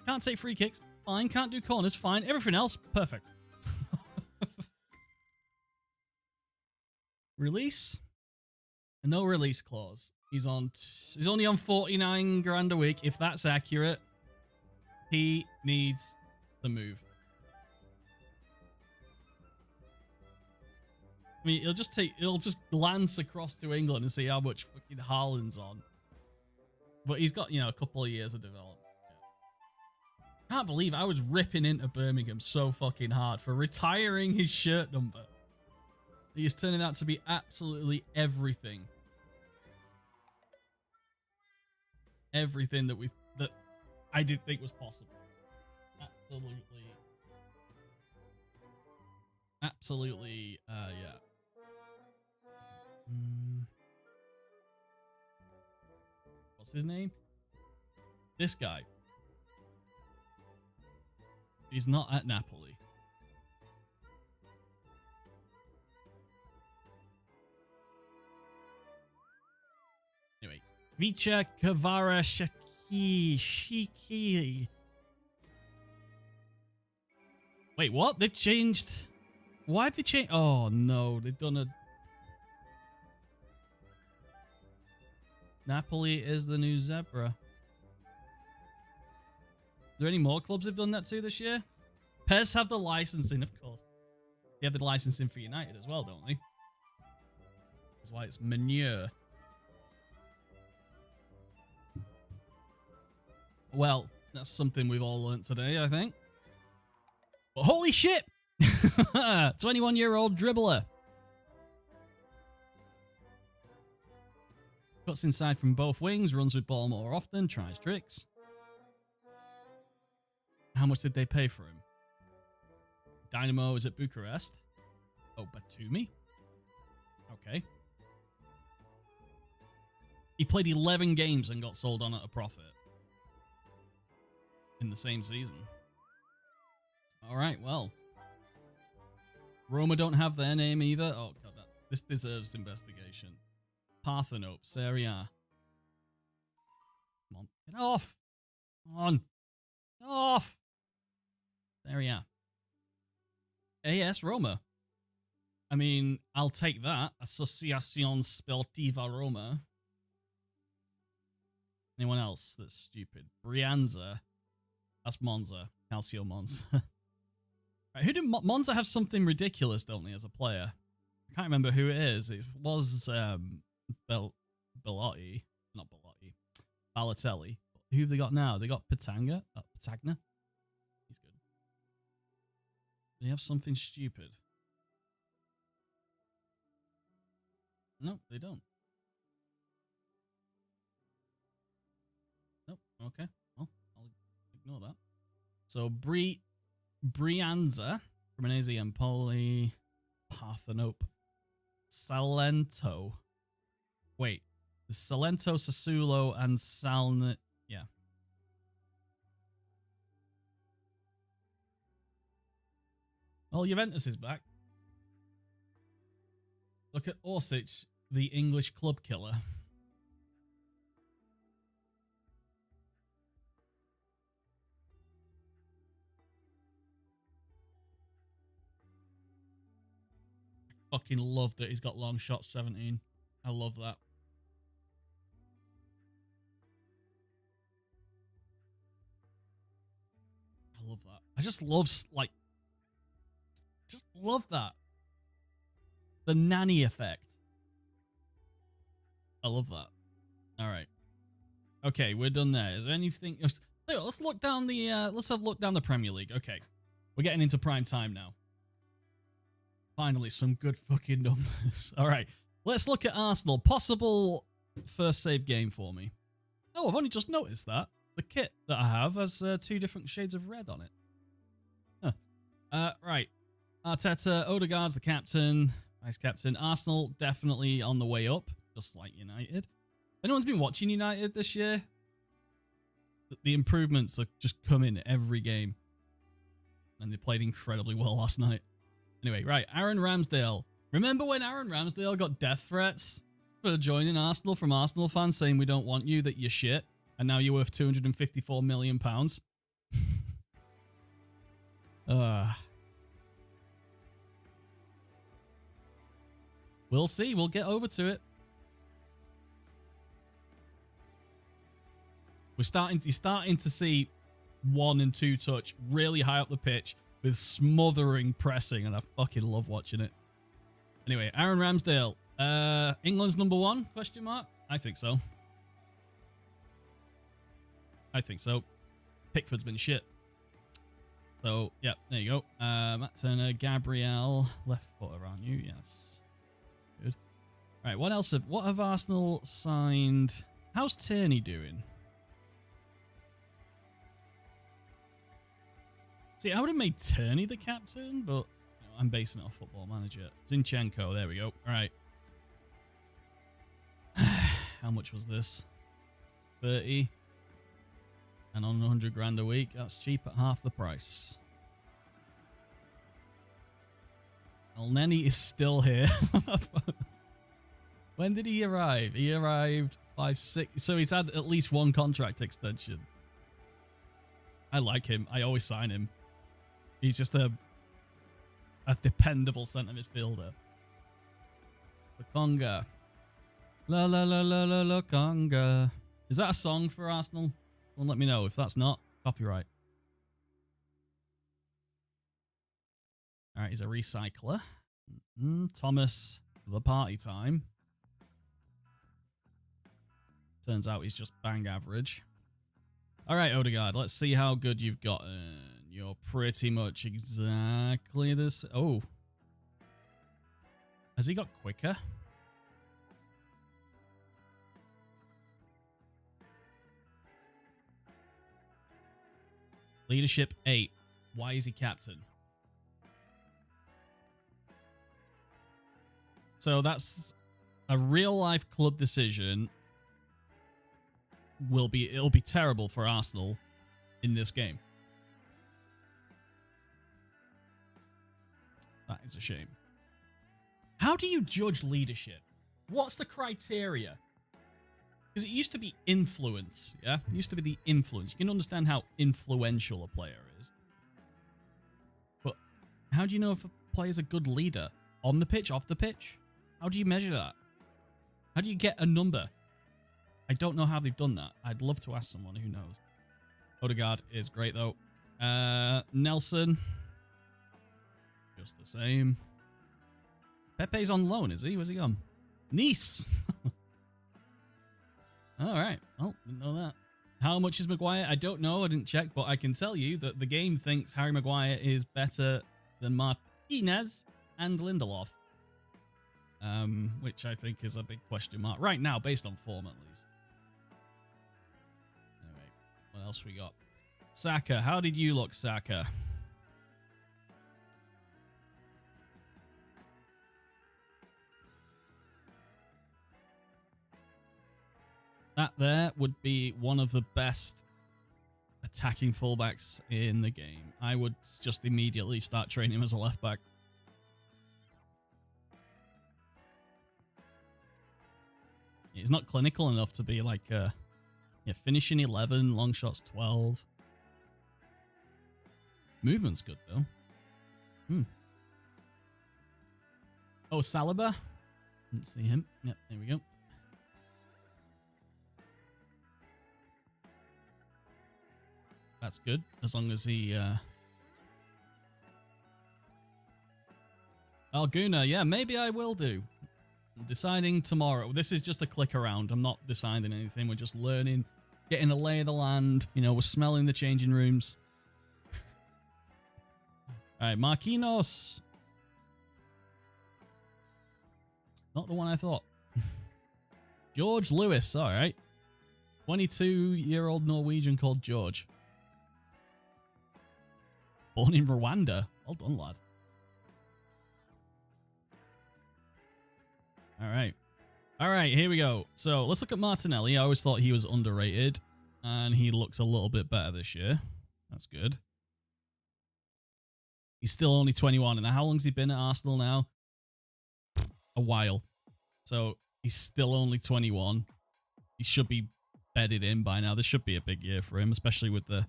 Can't take free kicks. Fine. Can't do corners. Fine. Everything else, perfect. Release? No release clause. He's only on 49 grand a week. If that's accurate, he needs to move. I mean, he'll just glance across to England and see how much fucking Haaland's on. But he's got, a couple of years of development. Yeah. Can't believe I was ripping into Birmingham so fucking hard for retiring his shirt number. He is turning out to be absolutely everything. Everything that I did think was possible. Absolutely, yeah. What's his name? This guy. He's not at Napoli. Anyway, Vicha Kavara Shiki. Wait, what? They've changed. Why have they changed? Oh no, they've done a. Napoli is the new zebra. Are there any more clubs have done that too this year? PES have the licensing, of course. They have the licensing for United as well, don't they? That's why it's manure. Well, That's something we've all learnt today, I think. But holy shit! 21-year-old dribbler. Cuts inside from both wings, runs with ball more often, tries tricks. How much did they pay for him? Dynamo is at Bucharest. Oh, Batumi. Okay. He played 11 games and got sold on at a profit. In the same season. Alright, well. Roma don't have their name either. Oh, God, this deserves investigation. Parthenope, Serie A. Come on, get off! Come on! Get off! Serie A. AS Roma. I mean, I'll take that. Associazione Sportiva Roma. Anyone else that's stupid? Brianza. That's Monza. Calcio Monza. Right, who did Monza have something ridiculous, don't they, as a player? I can't remember who it is. It was Bellotti. Not Bellotti. Balotelli. Who have they got now? They got Patagna. Patagna. He's good. They have something stupid. No, they don't. Nope. Okay. Well, I'll ignore that. So Brianza, Cremonese, Empoli, Parthenope, Salento. Wait, the Salento, Sassuolo, and Salne. Yeah. Well, Juventus is back. Look at Orsic, the English club killer. I fucking love that he's got long shot 17. I love that. I love that. I just love, like, just love that. The nanny effect. I love that. All right. Okay, we're done there. Is there anything else? Let's look down the let's have a look down the Premier League. Okay. We're getting into prime time now. Finally, some good fucking numbers. All right. Let's look at Arsenal. Possible first save game for me. Oh, I've only just noticed that. The kit that I have has 2 different shades of red on it. Huh. Right. Arteta, Odegaard's the captain, vice captain. Arsenal definitely on the way up, just like United. If anyone's been watching United this year, the improvements are just coming every game. And they played incredibly well last night. Anyway, right, Aaron Ramsdale. Remember when Aaron Ramsdale got death threats for joining Arsenal from Arsenal fans saying we don't want you, that you're shit, and now you're worth £254 million? We'll see. We'll get over to it. You're starting to see 1 and 2 touch really high up the pitch with smothering pressing, and I fucking love watching it. Anyway, Aaron Ramsdale. England's number 1? Question mark? I think so. I think so. Pickford's been shit. So, yeah, there you go. Matt Turner, Gabriel, left footer, aren't you? Yes. Good. All right, what have Arsenal signed? How's Tierney doing? See, I would have made Tierney the captain, but I'm basing it off Football Manager. Zinchenko, there we go. All right. How much was this? 30. And on 100 grand a week, that's cheap at half the price. El Neni is still here. When did he arrive? He arrived 5-6. So he's had at least 1 contract extension. I like him. I always sign him. He's just a dependable centre midfielder. Lokonga. La la la la la Lokonga. Is that a song for Arsenal? Well, let me know. If that's not, copyright. All right, he's a recycler. Thomas, the party time. Turns out he's just bang average. All right, Odegaard, let's see how good you've gotten. You're pretty much exactly this. Oh. Has he got quicker? Leadership 8. Why is he captain? So that's a real life club decision. It'll be terrible for Arsenal in this game. That is a shame. How do you judge leadership? What's the criteria? Because it used to be influence, yeah? It used to be the influence. You can understand how influential a player is. But how do you know if a player's a good leader? On the pitch, off the pitch? How do you measure that? How do you get a number? I don't know how they've done that. I'd love to ask someone who knows. Odegaard is great, though. Nelson. Just the same. Pepe's on loan, is he? Where's he gone? Nice. All right. Well, didn't know that. How much is Maguire? I don't know. I didn't check, but I can tell you that the game thinks Harry Maguire is better than Martinez and Lindelof. Which I think is a big question mark right now, based on form at least. Anyway, what else we got? Saka. How did you look, Saka? That there would be one of the best attacking fullbacks in the game. I would just immediately start training him as a left back. He's not clinical enough to be like finishing 11, long shots 12. Movement's good though. Oh, Saliba. Didn't see him. Yep, there we go. That's good, as long as he... Alguna, yeah, maybe I will do. I'm deciding tomorrow. This is just a click around. I'm not deciding anything. We're just learning, getting a lay of the land. You know, we're smelling the changing rooms. All right, Marquinhos. Not the one I thought. George Lewis, all right. 22-year-old Norwegian called George. Born in Rwanda. Well done, lad. All right. All right, here we go. So let's look at Martinelli. I always thought he was underrated, and he looks a little bit better this year. That's good. He's still only 21. And how long's he been at Arsenal now? A while. So he's still only 21. He should be bedded in by now. This should be a big year for him, especially with the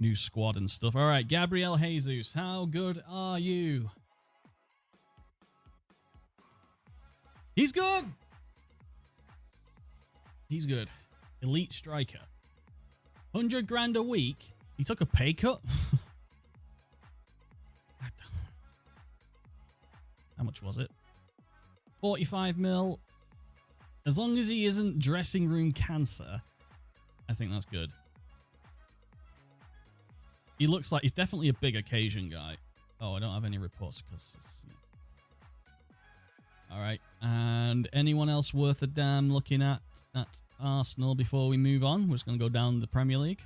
new squad and stuff. All right, Gabriel Jesus, how good are you? He's good. He's good. Elite striker. 100 grand a week. He took a pay cut. How much was it? 45 mil. As long as he isn't dressing room cancer, I think that's good. He looks like he's definitely a big occasion guy. Oh, I don't have any reports because it's... All right. And anyone else worth a damn looking at Arsenal before we move on? We're just going to go down the Premier League.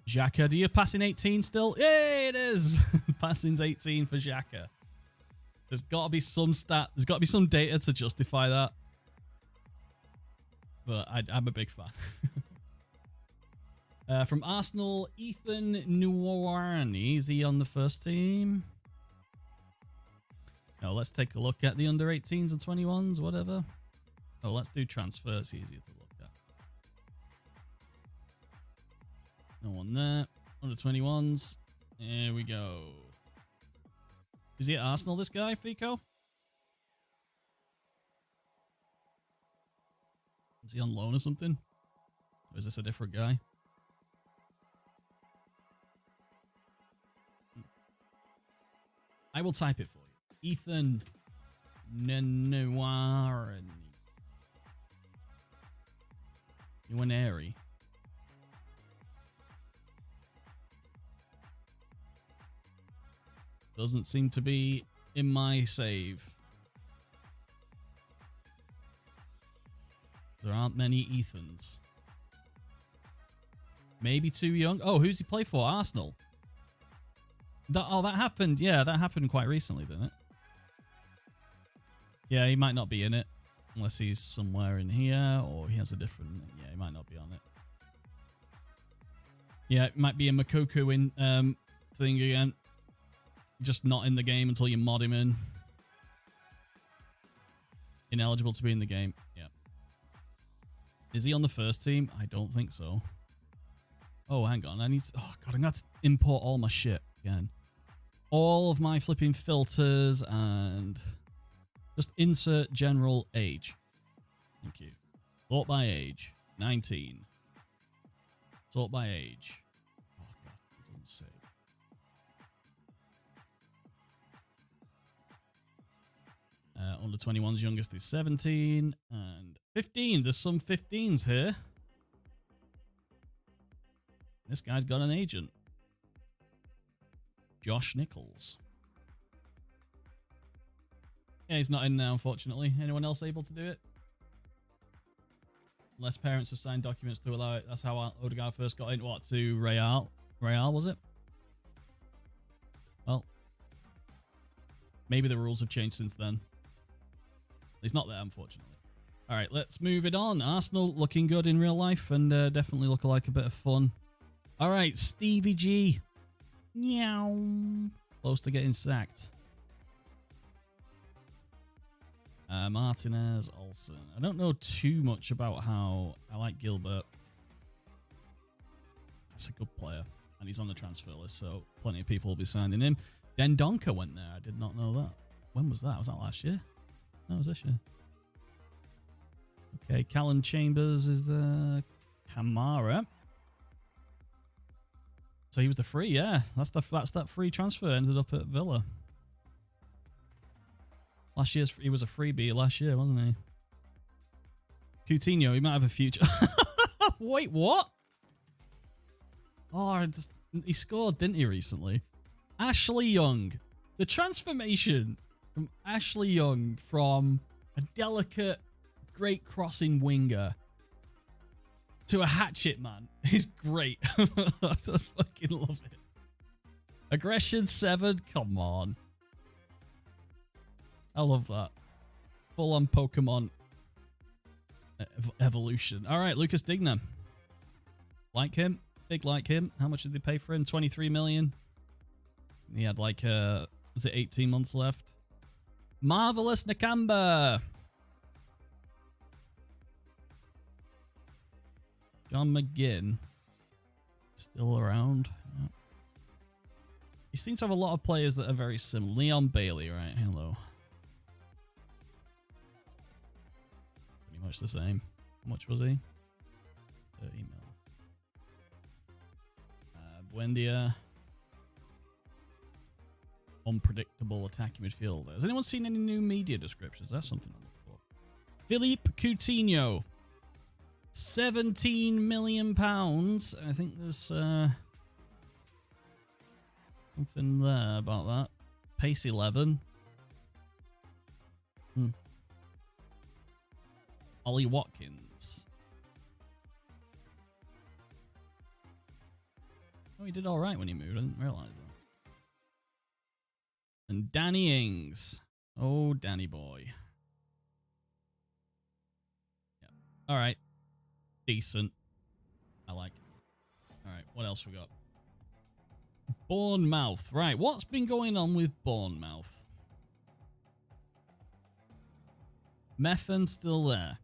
Xhaka, do you passing 18 still? Yay, it is. Passing's 18 for Xhaka. There's got to be some stat. There's got to be some data to justify that. But I'm a big fan. From Arsenal, Ethan Nwarni. Is he on the first team? No, let's take a look at the under 18s and 21s, whatever. Oh, let's do transfer. It's easier to look at. No one there. Under 21s. Here we go. Is he at Arsenal, this guy, Fico? Is he on loan or something? Or is this a different guy? I will type it for you. Ethan Nwarni. Iwaneri. Doesn't seem to be in my save. There aren't many Ethans. Maybe too young. Oh, who's he play for? Arsenal. That happened. Yeah, that happened quite recently, didn't it? Yeah, he might not be in it. Unless he's somewhere in here or he has a different... Yeah, he might not be on it. Yeah, it might be a Makoku in thing again. Just not in the game until you mod him in. Ineligible to be in the game. Yeah. Is he on the first team? I don't think so. Oh, hang on. I need to... Oh, God, I'm going to have to import all my shit again. All of my flipping filters and... Just insert general age. Thank you. Sort by age. 19. Sort by age. Oh, God. It doesn't save. Under 21's youngest is 17 and 15. There's some 15s here. This guy's got an agent. Josh Nichols. Yeah, he's not in now, unfortunately. Anyone else able to do it? Unless parents have signed documents to allow it. That's how Odegaard first got in. What, to Real? Real, was it? Well, maybe the rules have changed since then. He's not there, unfortunately. All right, let's move it on. Arsenal looking good in real life and definitely look like a bit of fun. All right, Stevie G. Meow. Close to getting sacked. Martinez, Olsen. I don't know too much about how... I like Gilbert. That's a good player. And he's on the transfer list, so plenty of people will be signing him. Dendonka went there. I did not know that. When was that? Was that last year? No, it was this year. Okay, Callum Chambers is the Kamara. So he was the free, yeah. That's that free transfer. Ended up at Villa. Last year's he was a freebie last year, wasn't he? Coutinho, he might have a future. Wait, what? Oh, he scored, didn't he, recently? Ashley Young. The transformation from Ashley Young from a delicate, great crossing winger to a hatchet man is great. I just fucking love it. Aggression 7, come on. I love that. Full on Pokemon evolution. All right, Lucas Digne. Like him. Big like him. How much did they pay for him? 23 million. He had like, was it 18 months left? Marvelous Nakamba. John McGinn. Still around. Yeah. He seems to have a lot of players that are very similar. Leon Bailey, right? Hello. Pretty much the same. How much was he? 30 mil. Buendia. Unpredictable attacking midfielder. Has anyone seen any new media descriptions? That's something to look for. Philippe Coutinho. 17 million pounds. I think there's something there about that. Pace 11. Ollie Watkins. Oh, he did all right when he moved. I didn't realize that. And Danny Ings. Oh, Danny boy. Yeah. All right. Decent. I like it. All right. What else we got? Bournemouth. Right. What's been going on with Bournemouth? Methven still there.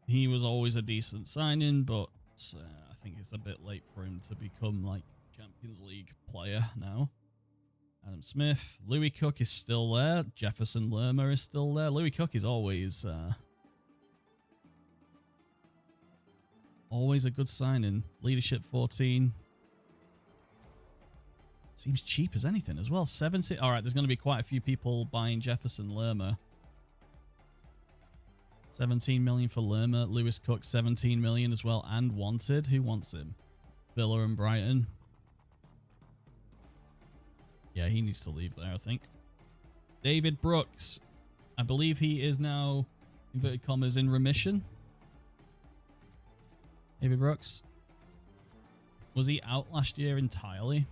He was always a decent signing, but I think it's a bit late for him to become like Champions League player now. Adam Smith. Louis Cook is still there. Jefferson Lerma is still there. Louis Cook is always a good signing. Leadership 14. Seems cheap as anything as well. 70. All right, there's going to be quite a few people buying Jefferson Lerma. 17 million for Lerma. Lewis Cook, 17 million as well, and wanted. Who wants him? Villa and Brighton. Yeah, he needs to leave there, I think. David Brooks. I believe he is now, inverted commas, in remission. David Brooks. Was he out last year entirely?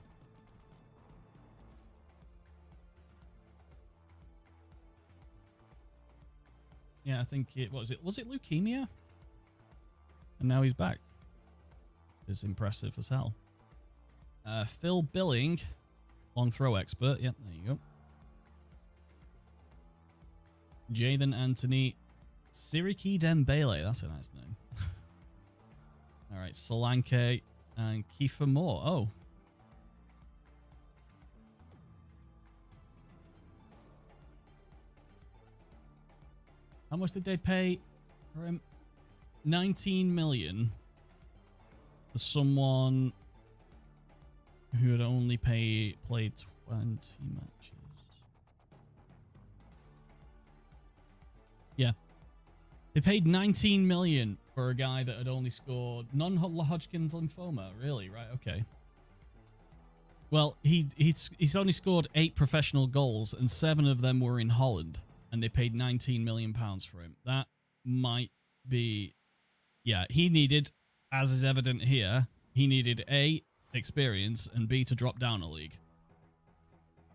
Yeah, I think it was leukemia? And now he's back. It's impressive as hell. Phil Billing, long throw expert. Yep, there you go. Jadon Anthony, Siriki Dembele. That's a nice name. All right, Solanke and Kiefer Moore. Oh. How much did they pay for him? 19 million for someone who had only played 20 matches. Yeah. They paid 19 million for a guy that had only scored non-Hodgkin's lymphoma. Really? Right. Okay. Well, he's only scored 8 professional goals, and 7 of them were in Holland, and they paid 19 million pounds for him. That might be, yeah. He needed, as is evident here, he needed A, experience, and B, to drop down a league.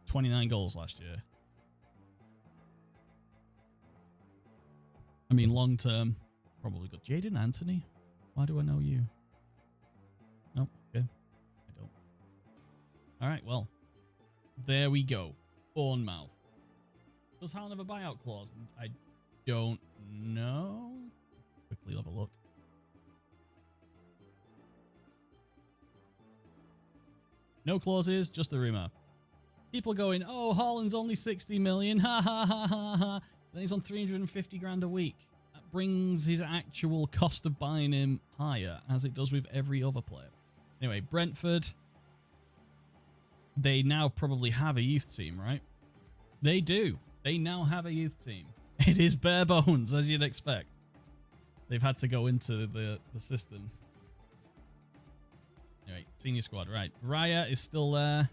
29 goals last year. I mean, long term, probably got Jadon Anthony. Why do I know you? Nope. Okay. I don't. All right. Well, there we go. Bournemouth. Does Hal have a buyout clause? I don't know. Quickly have a look. No clauses, just a rumor. People going, oh, Haaland's only 60 million. Ha ha ha ha ha. Then he's on 350 grand a week. That brings his actual cost of buying him higher, as it does with every other player. Anyway, Brentford. They now probably have a youth team, right? They do. They now have a youth team. It is bare bones, as you'd expect. They've had to go into the system. Anyway, senior squad, right. Raya is still there.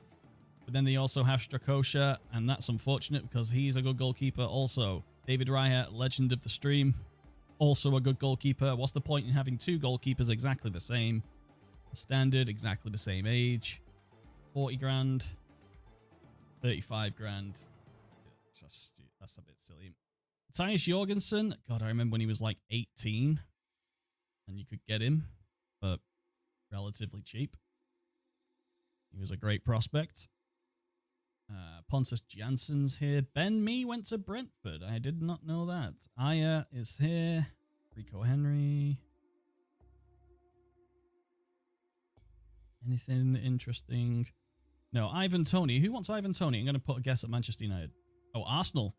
But then they also have Strakosha, and that's unfortunate because he's a good goalkeeper also. David Raya, legend of the stream, also a good goalkeeper. What's the point in having 2 goalkeepers exactly the same? Standard, exactly the same age. 40 grand. 35 grand. That's a bit silly. Tyus Jorgensen. God, I remember when he was like 18. And you could get him for relatively cheap. He was a great prospect. Pontus Jansson's here. Ben Mee went to Brentford. I did not know that. Aya is here. Rico Henry. Anything interesting? No, Ivan Toney. Who wants Ivan Toney? I'm going to put a guess at Manchester United. Oh, Arsenal.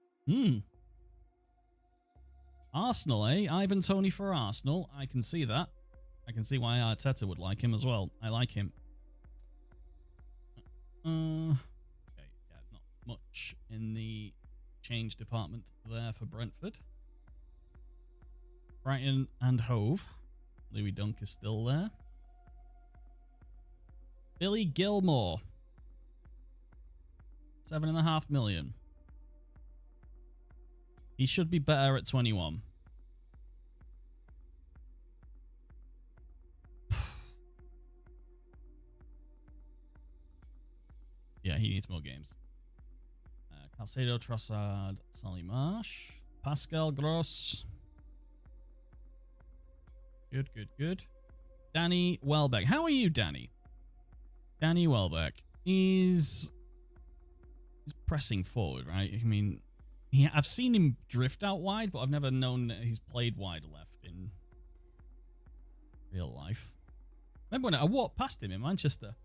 Arsenal, eh? Ivan Toney for Arsenal. I can see that. I can see why Arteta would like him as well. I like him. Much in the change department there for Brentford. Brighton and Hove. Louis Dunk is still there. Billy Gilmore. 7.5 million. He should be better at 21. Yeah, he needs more games. Calcedo, Trossard, Solly Marsh, Pascal Gross. Good, good, good. Danny Welbeck. How are you, Danny? Danny Welbeck is pressing forward, right? I mean, I've seen him drift out wide, but I've never known that he's played wide left in real life. Remember when I walked past him in Manchester?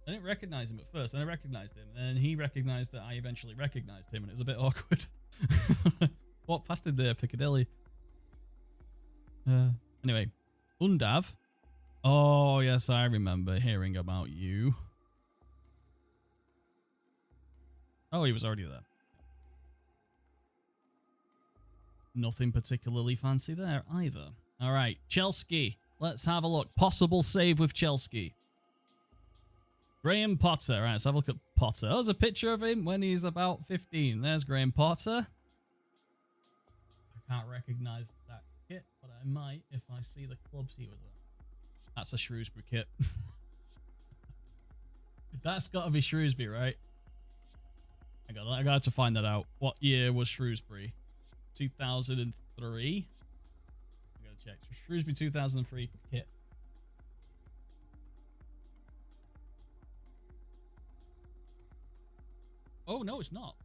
I didn't recognize him at first, then I recognized him, and he recognized that I eventually recognized him, and it was a bit awkward. Walked past him there, Piccadilly. Anyway, Undav. Oh, yes, I remember hearing about you. Oh, he was already there. Nothing particularly fancy there either. All right, Chelsea. Let's have a look. Possible save with Chelsea. Graham Potter. All right, let's have a look at Potter. Oh, there's a picture of him when he's about 15. There's Graham Potter. I can't recognize that kit, but I might if I see the clubs he was at. That's a Shrewsbury kit. That's got to be Shrewsbury, right? I got to find that out. What year was Shrewsbury? 2003. I gotta check. Shrewsbury 2003 kit. Oh no, it's not.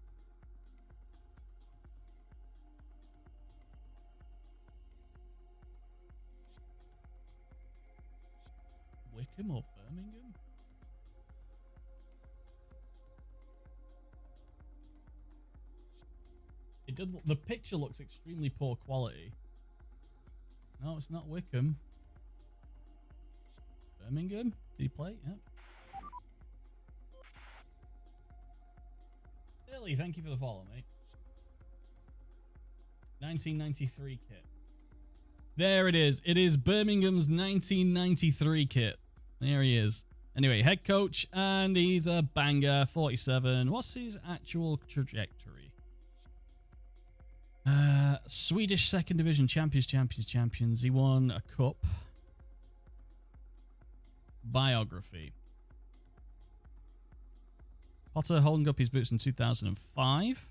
Wickham or Birmingham? It did. The picture looks extremely poor quality. No, it's not Wickham. Birmingham? Did he play? Yep. Billy, thank you for the follow, mate. 1993 kit. There it is. It is Birmingham's 1993 kit. There he is. Anyway, head coach, and he's a banger. 47. What's his actual trajectory? Swedish second division champions. He won a cup. Biography. Potter holding up his boots in 2005.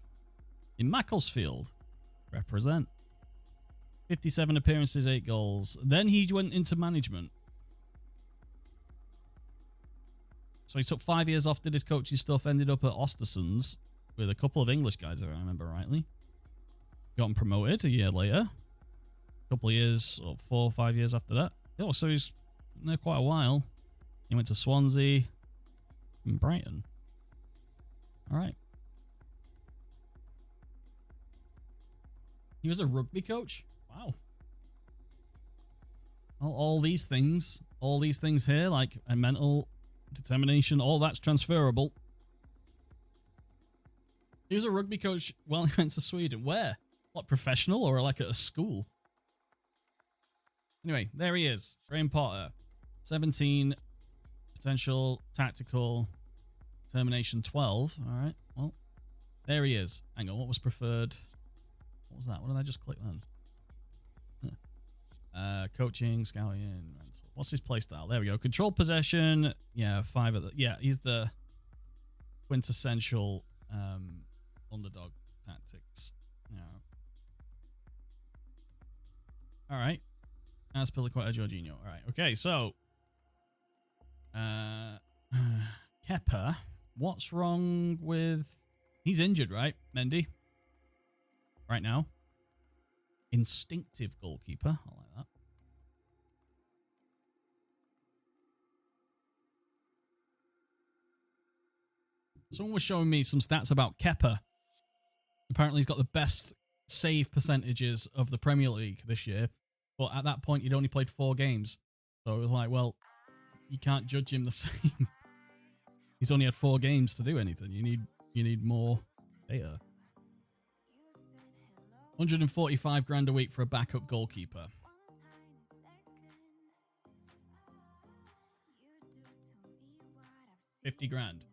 In Macclesfield. Represent. 57 appearances, 8 goals. Then he went into management. So he took 5 years off, did his coaching stuff, ended up at Ostersund's with a couple of English guys, if I remember rightly. Got him promoted a year later. A couple of years, or 4 or 5 years after that. Oh, so he's been there quite a while. He went to Swansea and Brighton. All right. He was a rugby coach? Wow. All these things here, like a mental determination, all that's transferable. He was a rugby coach while he went to Sweden. Where? What, professional or like at a school? Anyway, there he is. Graham Potter. 17. Potential. Tactical. Determination 12. All right. Well, there he is. Hang on. What was preferred? What was that? What did I just click then? Coaching, scouting, rental. What's his play style? There we go. Control possession. Yeah, 5 of the. Yeah, he's the quintessential underdog tactics. Yeah. All right. Aspilicueta Jorginho. All right. Okay, so Kepa. What's wrong with? He's injured, right, Mendy? Right now. Instinctive goalkeeper. I like that. Someone was showing me some stats about Kepa. Apparently he's got the best save percentages of the Premier League this year. But at that point, he'd only played 4 games. So it was like, well, you can't judge him the same. He's only had 4 games to do anything. You need more data. 145 grand a week for a backup goalkeeper. $50 grand.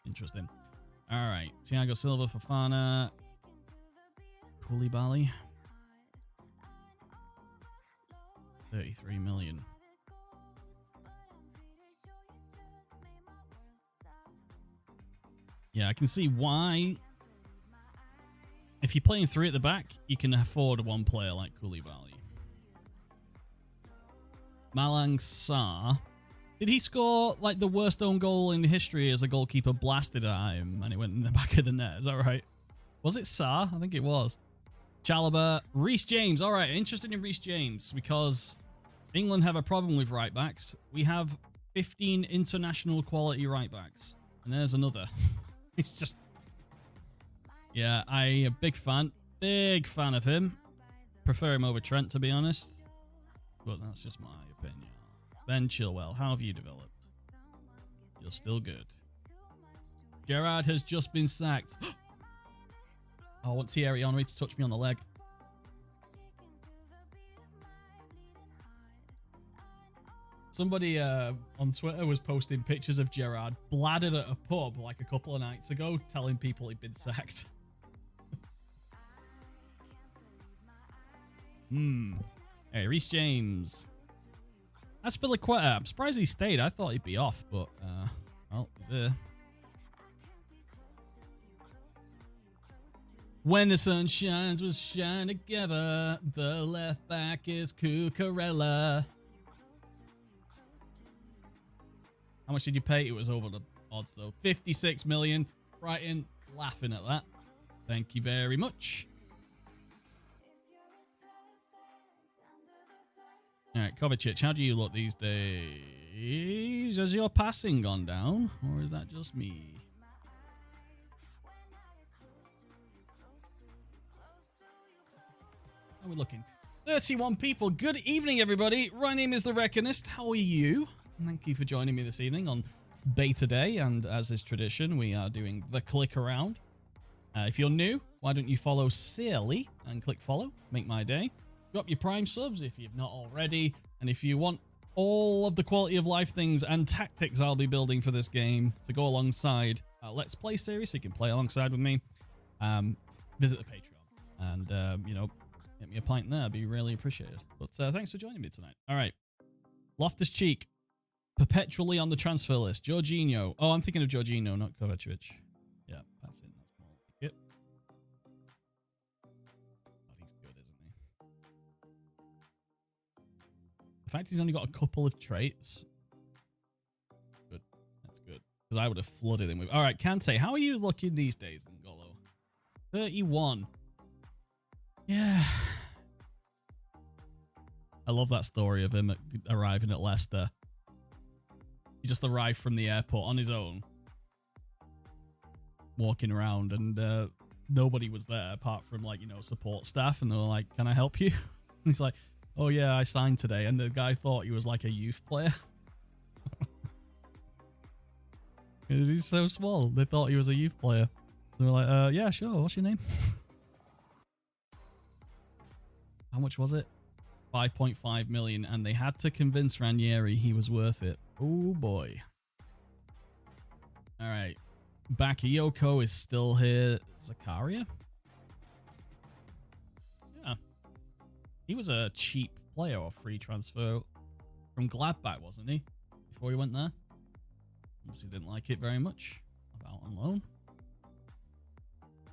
Interesting. All right. Thiago Silva, Fofana, Koulibaly. 33 million. Yeah, I can see why. If you're playing 3 at the back, you can afford one player like Koulibaly. Malang Sarr. Did he score like the worst own goal in history as a goalkeeper blasted at him and it went in the back of the net? Is that right? Was it Sarr? I think it was. Chalobah. Reece James. All right, interested in Reece James because England have a problem with right backs. We have 15 international quality right backs. And there's another. It's just... Yeah, I'm a big fan. Big fan of him. Prefer him over Trent, to be honest. But that's just my opinion. Ben Chilwell, how have you developed? You're still good. Gerrard has just been sacked. Oh, I want Thierry Henry to touch me on the leg. Somebody on Twitter was posting pictures of Gerrard bladdered at a pub like a couple of nights ago, telling people he'd been sacked. Hey, Reece James. Aspilicueta. I'm surprised he stayed. I thought he'd be off, but well, he's here. When the sun shines, we'll shine together. The left back is Cucurella. How much did you pay? It was over the odds, though. 56 million. Brighton laughing at that. Thank you very much. All right, Kovacic, how do you look these days? Has your passing gone down, or is that just me? How are we looking? 31 people. Good evening, everybody. My name is The Reckonist. How are you? Thank you for joining me this evening on Beta Day, and as is tradition, we are doing the Clickaround. If you're new, why don't you follow Silly and click follow? Make my day. Drop your Prime subs if you've not already, and if you want all of the quality of life things and tactics I'll be building for this game to go alongside Let's Play series, so you can play alongside with me, visit the Patreon and, you know, get me a pint there. It'd be really appreciated. But thanks for joining me tonight. All right. Loftus-Cheek. Perpetually on the transfer list. Jorginho. Oh, I'm thinking of Jorginho, not Kovacic. Yeah, that's it. That's more like it. But he's good, isn't he? The fact he's only got a couple of traits. Good. That's good. Because I would have flooded him with... All right, Kante, how are you looking these days, N'Golo? 31. Yeah. I love that story of him arriving at Leicester. He just arrived from the airport on his own, walking around, and nobody was there apart from, like, you know, support staff, and they were like, "Can I help you?" And he's like, "Oh yeah, I signed today," and the guy thought he was like a youth player. Because he's so small, they thought he was a youth player. They were like, "Yeah, sure. What's your name?" How much was it? 5.5 million, and they had to convince Ranieri he was worth it. Oh boy. All right. Bakayoko is still here. Zakaria? Yeah. He was a cheap player or free transfer from Gladbach, wasn't he? Before he went there. Obviously didn't like it very much. About on loan.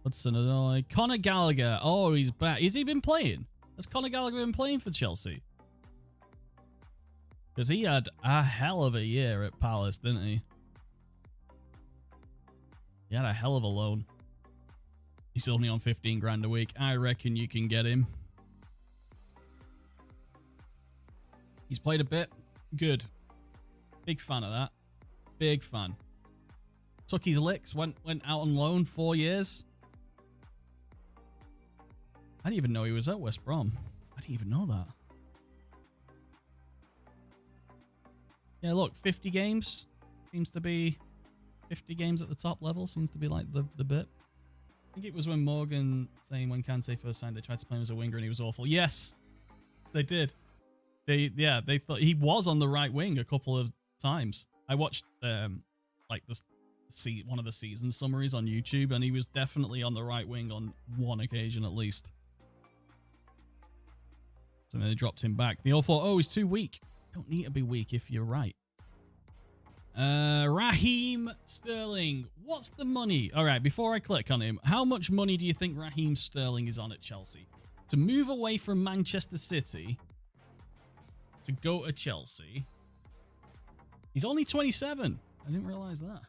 Hudson-Odoi. Conor Gallagher. Oh, he's back. Has he been playing? Has Conor Gallagher been playing for Chelsea? Because he had a hell of a year at Palace, didn't he? He had a hell of a loan. He's only on 15 grand a week. I reckon you can get him. He's played a bit. Good. Big fan of that. Big fan. Took his licks. Went out on loan 4 years. I didn't even know he was at West Brom. I didn't even know that. Yeah, look, 50 games seems to be 50 games at the top level seems to be like the bit. I think it was when Morgan saying when Kante first signed, they tried to play him as a winger and he was awful. Yes, they did. They thought he was on the right wing a couple of times. I watched like one of the season summaries on YouTube, and he was definitely on the right wing on one occasion at least. So then they dropped him back. They all thought, oh, he's too weak. Don't need to be weak if you're right. Raheem Sterling. What's the money? All right, before I click on him, how much money do you think Raheem Sterling is on at Chelsea? To move away from Manchester City to go to Chelsea. He's only 27. I didn't realize that.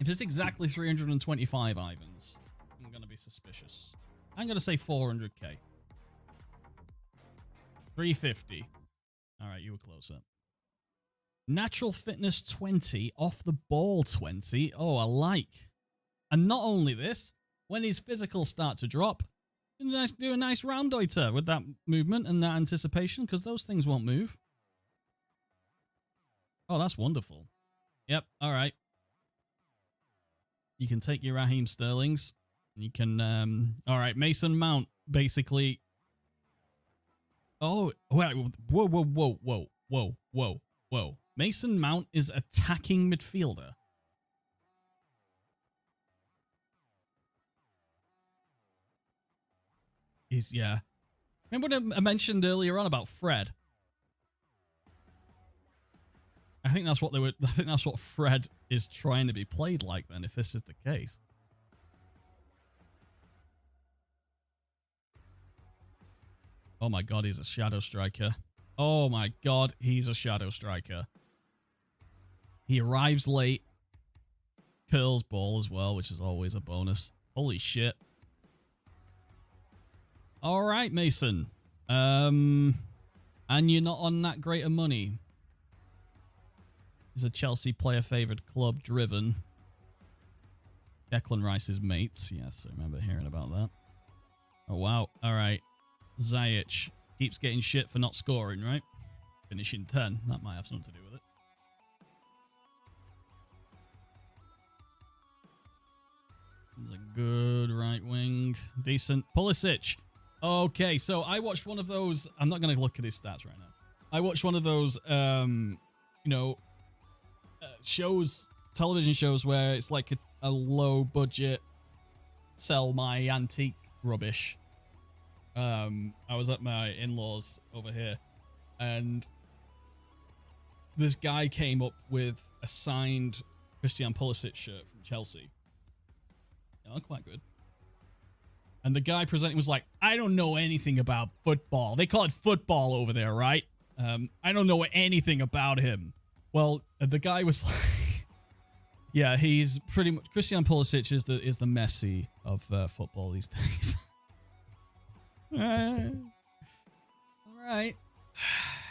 If it's exactly 325 Ivans, I'm going to be suspicious. I'm going to say 400k. 350. All right, you were closer. Natural fitness 20, off the ball 20. Oh, I like. And not only this, when his physicals start to drop, do a nice roundoiter with that movement and that anticipation, because those things won't move. Oh, that's wonderful. Yep, all right. You can take your Raheem Sterlings. You can, all right, Mason Mount, basically. Oh, wait, whoa. Mason Mount is attacking midfielder. Yeah. Remember what I mentioned earlier on about Fred? I think that's what I think that's what Fred is trying to be played like then, if this is the case. Oh my god, he's a shadow striker. Oh my god, he's a shadow striker. He arrives late. Curls ball as well, which is always a bonus. Holy shit. All right, Mason. And you're not on that great of money. He's a Chelsea player favored club driven. Declan Rice's mates. Yes, I remember hearing about that. Oh, wow. All right. Ziyech keeps getting shit for not scoring, right? Finishing 10. That might have something to do with it. He's a good right wing. Decent. Pulisic. Okay, so I watched one of those. I'm not going to look at his stats right now. I watched one of those, shows, television shows where it's like a low budget sell my antique rubbish. I was at my in-laws over here, and this guy came up with a signed Christian Pulisic shirt from Chelsea. Yeah, quite good. And the guy presenting was like, I don't know anything about football. They call it football over there, right? I don't know anything about him. Well, the guy was like, yeah, he's pretty much, Christian Pulisic is the Messi of football these days. All right.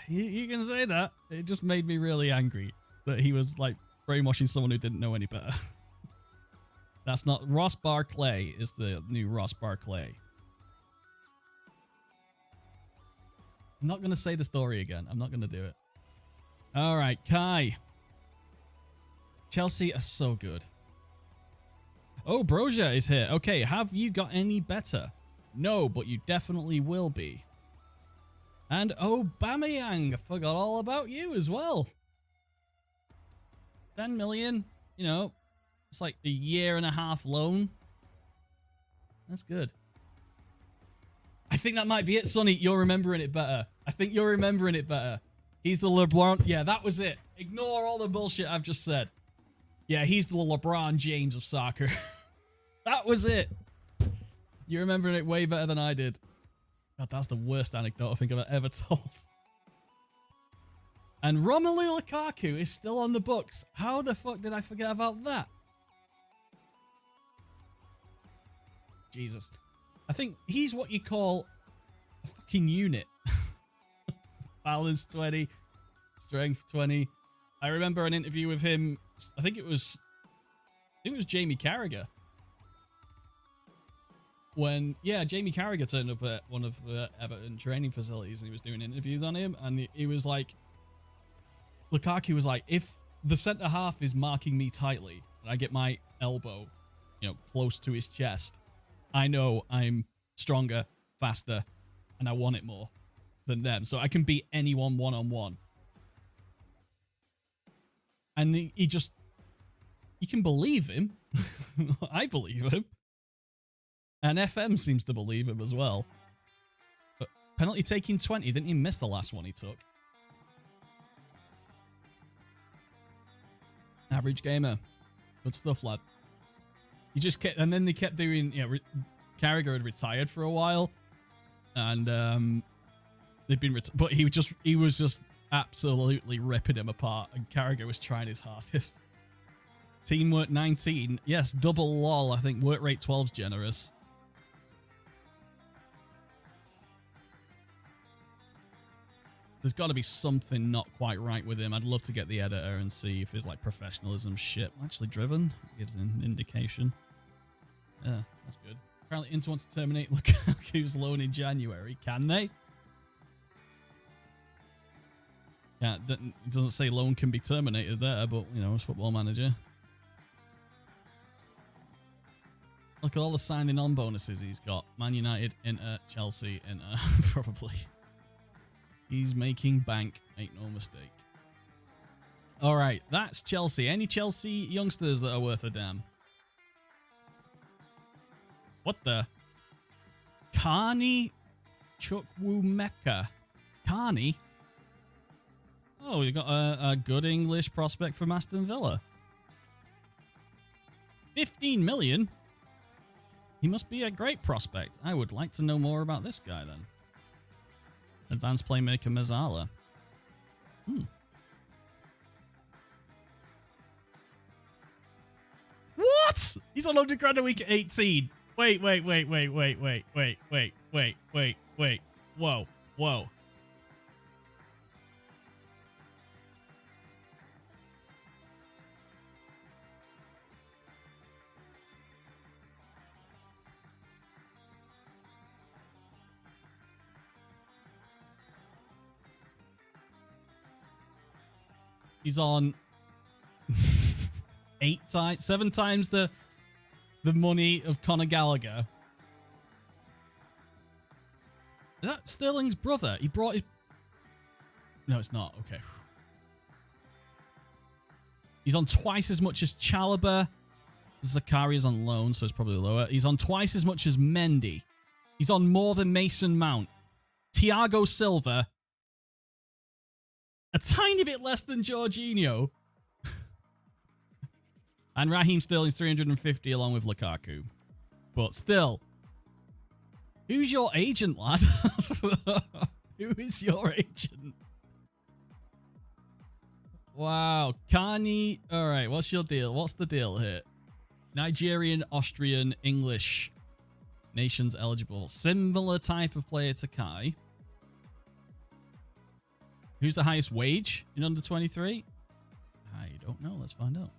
You can say that. It just made me really angry that he was like brainwashing someone who didn't know any better. That's not... Ross Barclay is the new Ross Barclay. I'm not going to say the story again. I'm not going to do it. All right, Kai. Chelsea are so good. Oh, Broja is here. Okay, have you got any better? No, but you definitely will be. And Aubameyang, I forgot all about you as well. 10 million, you know, it's like a 1.5 year loan. That's good. I think that might be it, Sonny. You're remembering it better. I think you're remembering it better. He's the LeBron. Yeah, that was it. Ignore all the bullshit I've just said. Yeah, he's the LeBron James of soccer. That was it. You're remembering it way better than I did. God, that's the worst anecdote I think I've ever told. And Romelu Lukaku is still on the books. How the fuck did I forget about that? Jesus. I think he's what you call a fucking unit. Balance 20. Strength 20. I remember an interview with him. I think it was Jamie Carragher. When, yeah, Jamie Carragher turned up at one of the Everton training facilities and he was doing interviews on him. And he was like, Lukaku was like, if the centre half is marking me tightly and I get my elbow, you know, close to his chest, I know I'm stronger, faster, and I want it more than them. So I can beat anyone one-on-one. And he just, you can believe him. I believe him. And FM seems to believe him as well. But penalty taking 20, didn't he miss the last one he took? Average gamer. Good stuff, lad. He just kept, and then they kept doing, you know, Carragher had retired for a while. And they'd been, but he was just absolutely ripping him apart. And Carragher was trying his hardest. Teamwork 19. Yes, double lol. I think work rate 12's generous. There's got to be something not quite right with him. I'd love to get the editor and see if his like professionalism shit actually driven. Gives an indication. Yeah, that's good. Apparently Inter wants to terminate Lukaku's loan in January. Can they? Yeah, it doesn't say loan can be terminated there, but you know, as Football Manager. Look at all the signing on bonuses he's got. Man United, Inter, Chelsea, Inter, probably. He's making bank, make no mistake. All right, that's Chelsea. Any Chelsea youngsters that are worth a damn? What the? Carney Chukwumeka. Carney? Oh, we got a good English prospect from Aston Villa. 15 million? He must be a great prospect. I would like to know more about this guy then. Advanced playmaker Mazzala. What? He's on 100 grand a week at 18. Wait. Whoa. He's on 7 times the money of Conor Gallagher. Is that Sterling's brother? He brought his... No, it's not. Okay. He's on twice as much as Chalobah. Zakaria's on loan, so it's probably lower. He's on twice as much as Mendy. He's on more than Mason Mount. Thiago Silva. A tiny bit less than Jorginho. And Raheem Sterling's 350 along with Lukaku. But still. Who's your agent, lad? Who is your agent? Wow. Carney. All right. What's your deal? What's the deal here? Nigerian, Austrian, English. Nations eligible. Similar type of player to Kai. Who's the highest wage in under 23? I don't know. Let's find out.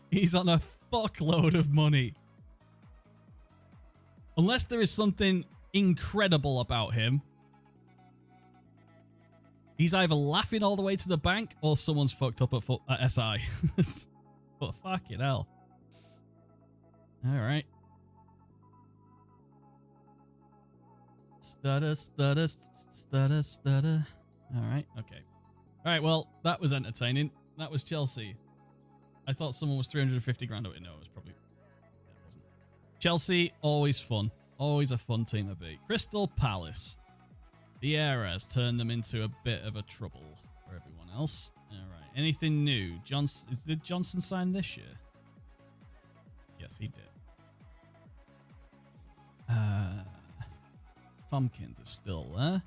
He's on a fuckload of money. Unless there is something incredible about him. He's either laughing all the way to the bank or someone's fucked up at SI. But fucking hell. All right. Stutter. All right. Okay. All right. Well, that was entertaining. That was Chelsea. I thought someone was 350 grand. No, it was probably... It wasn't. Chelsea, always fun. Always a fun team to beat. Crystal Palace. Vieira has turned them into a bit of a trouble for everyone else. All right. Anything new? Did Johnson sign this year? Yes, he did. Tompkins is still there.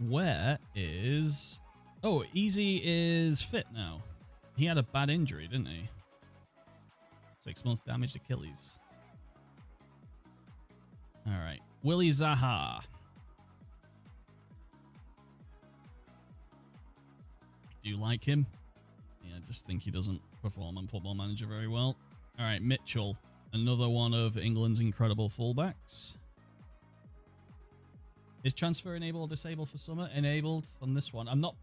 Where is... Oh, Easy is fit now. He had a bad injury, didn't he? 6 months damaged Achilles. All right. Willie Zaha. Do you like him? Yeah, I just think he doesn't perform on Football Manager very well. All right, Mitchell. Another one of England's incredible fullbacks. Is transfer enabled or disabled for summer? Enabled on this one. I'm not...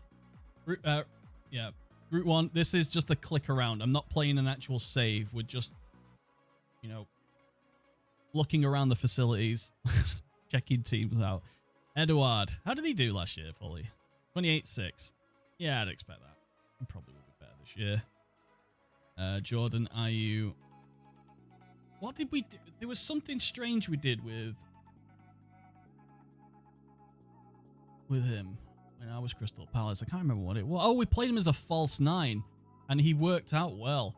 yeah. Route 1. This is just a click around. I'm not playing an actual save. We're just, you know, looking around the facilities. Checking teams out. Edouard. How did he do last year, fully? 28-6. Yeah, I'd expect that. He probably will be better this year. Jordan Ayew. What did we do? There was something strange we did with him when I was Crystal Palace. I can't remember what it was. Oh, we played him as a false 9, and he worked out well.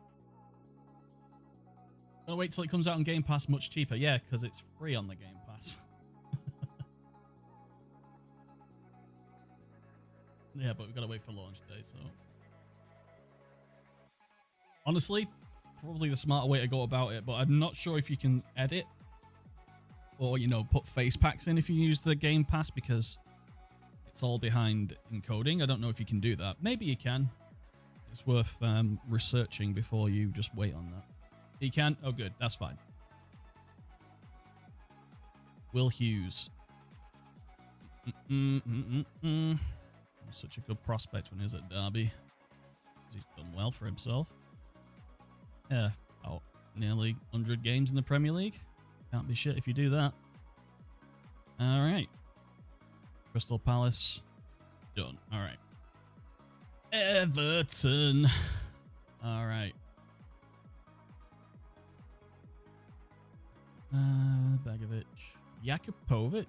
Gonna wait till it comes out on Game Pass much cheaper. Yeah, because it's free on the Game Pass. Yeah, but we've got to wait for launch day, so... Honestly, probably the smarter way to go about it, but I'm not sure if you can edit or, you know, put face packs in if you use the Game Pass, because it's all behind encoding. I don't know if you can do that. Maybe you can. It's worth researching before you just wait on that. You can? Oh, good. That's fine. Will Hughes. Such a good prospect when he was at Derby. He's done well for himself. Yeah, about nearly 100 games in the Premier League. Can't be shit if you do that. All right. Crystal Palace. Done. All right. Everton. All right. Begovic. Jakupovic.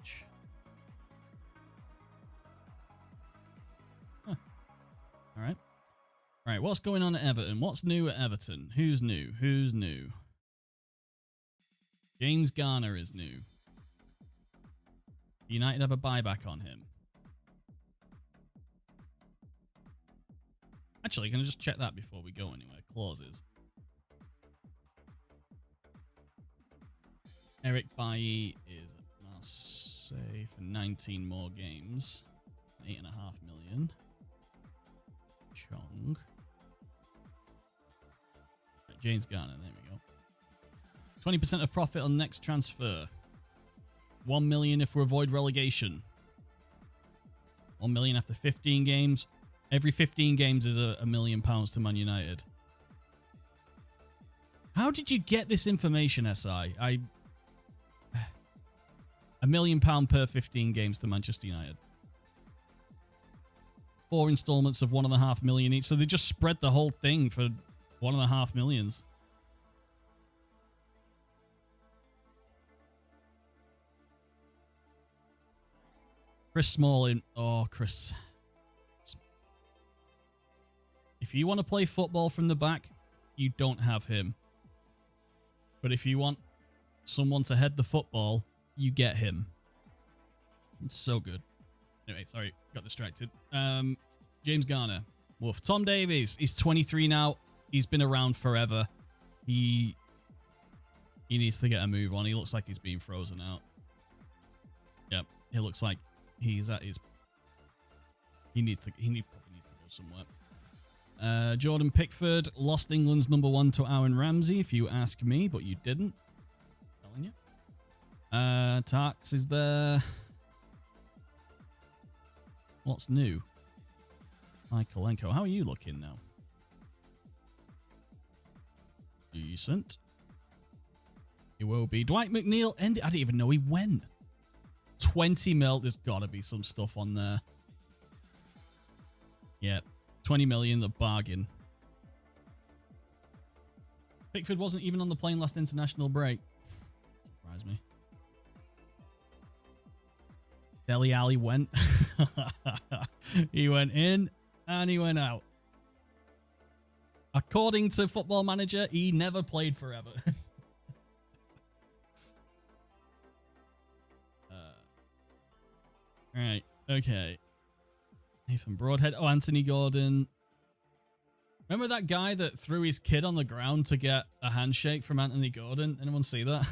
Huh. All right. All right. What's going on at Everton? What's new at Everton? Who's new? Who's new? James Garner is new. United have a buyback on him. Actually, can I just check that before we go anywhere? Clauses. Eric Bailly is at Marseille for 19 more games. 8.5 million. Chong. Right, James Garner, there we go. 20% of profit on next transfer. 1 million if we avoid relegation. 1 million after 15 games. Every 15 games is £1 million to Man United. How did you get this information, SI? £1 million per 15 games to Manchester United. 4 installments of 1.5 million each. So they just spread the whole thing for 1.5 million. Chris Smalling. Oh, Chris. If you want to play football from the back, you don't have him. But if you want someone to head the football, you get him. It's so good. Anyway, sorry, got distracted. James Garner. Woof. Tom Davies. He's 23 now. He's been around forever. He needs to get a move on. He looks like he's being frozen out. Yep. It looks like he's at his... He probably needs to go somewhere. Jordan Pickford lost England's number 1 to Aaron Ramsey, if you ask me, but you didn't. I'm telling you. Tarks is there. What's new? Michaelenko. How are you looking now? Decent. He will be. Dwight McNeil ended. I didn't even know he went. 20 mil. There's got to be some stuff on there. Yeah. 20 million, the bargain. Pickford wasn't even on the plane last international break. Surprise me. Dele Alli went. He went in and he went out. According to Football Manager, he never played forever. Right. Okay. Nathan Broadhead. Oh, Anthony Gordon. Remember that guy that threw his kid on the ground to get a handshake from Anthony Gordon? Anyone see that?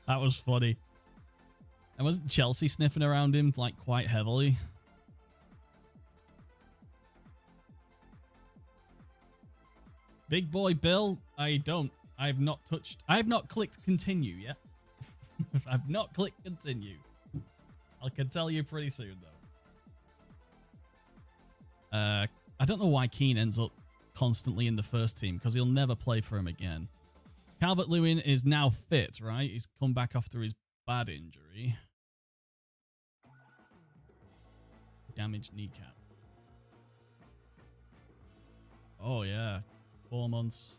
That was funny. And wasn't Chelsea sniffing around him like quite heavily? Big boy Bill, I have not clicked continue yet. I've not clicked continue. I can tell you pretty soon, though. I don't know why Keane ends up constantly in the first team, because he'll never play for him again. Calvert-Lewin is now fit, right? He's come back after his bad injury. Damaged kneecap. Oh, yeah. 4 months.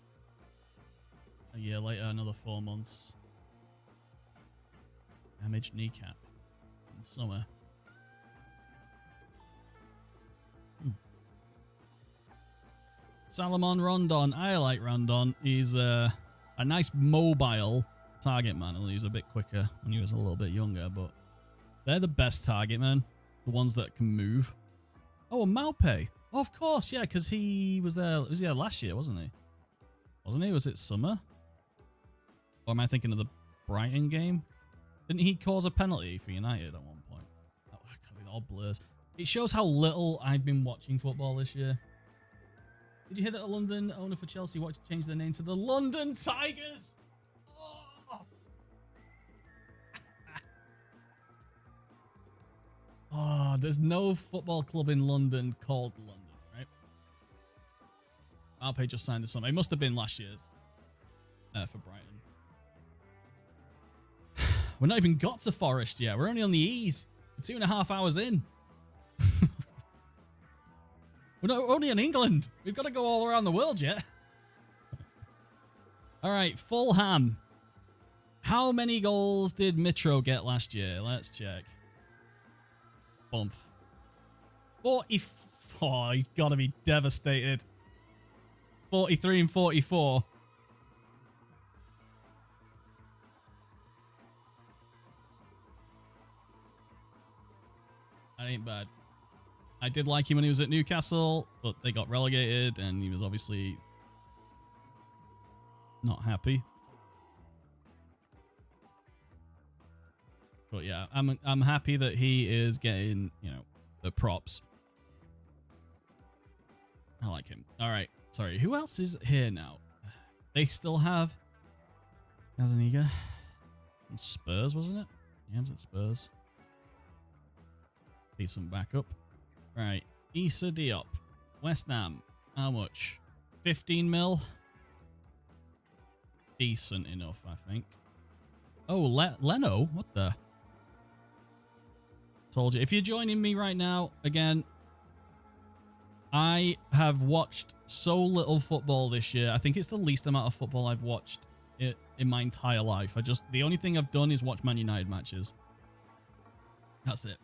A year later, another 4 months. Damaged kneecap. In summer. Salomon Rondon. I like Rondon. He's a nice mobile target man. He's a bit quicker when he was a little bit younger, but they're the best target men. The ones that can move. Oh, Maupe. Oh, of course, yeah, because he was there. Was he there last year, wasn't he? Wasn't he? Was it summer? Or am I thinking of the Brighton game? Didn't he cause a penalty for United at one point? Oh, it all blurs. It shows how little I've been watching football this year. Did you hear that a London owner for Chelsea wanted to change their name to the London Tigers? Oh. There's no football club in London called London, right? Alpay just signed this summer. It must have been last year's for Brighton. We're not even got to Forest yet. We're only on the E's. We're 2.5 hours in. We're only in England. We've got to go all around the world yet. All right, Fulham. How many goals did Mitro get last year? Let's check. Bump. 44. Oh, he's got to be devastated. 43 and 44. That ain't bad. I did like him when he was at Newcastle, but they got relegated, and he was obviously not happy. But yeah, I'm happy that he is getting, you know, the props. I like him. All right. Sorry. Who else is here now? They still have Gazaniga. Spurs, wasn't it? Yeah, was it Spurs? Decent backup. Right. Issa Diop. West Ham. How much? 15 mil? Decent enough, I think. Oh, Leno? What the? Told you. If you're joining me right now, again, I have watched so little football this year. I think it's the least amount of football I've watched in my entire life. The only thing I've done is watch Man United matches. That's it.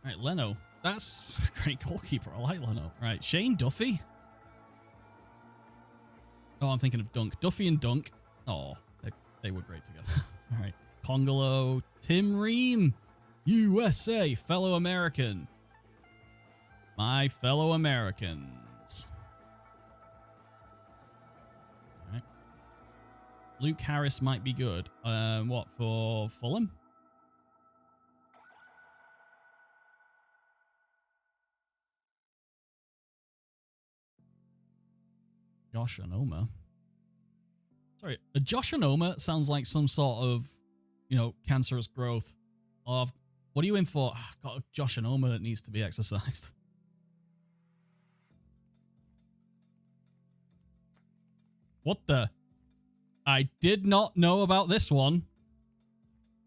All right, Leno. That's a great goalkeeper. I like Leno. Right, Shane Duffy. Oh, I'm thinking of Dunk. Duffy and Dunk. Oh, they were great together. All right. Congolo. Tim Ream. USA. Fellow American. My fellow Americans. All right. Luke Harris might be good. What, for Fulham? Josh Onoma. Sorry, a Josh Onoma sounds like some sort of, you know, cancerous growth. Of what are you in for? Got a Josh Onoma that needs to be exercised. What the? I did not know about this one.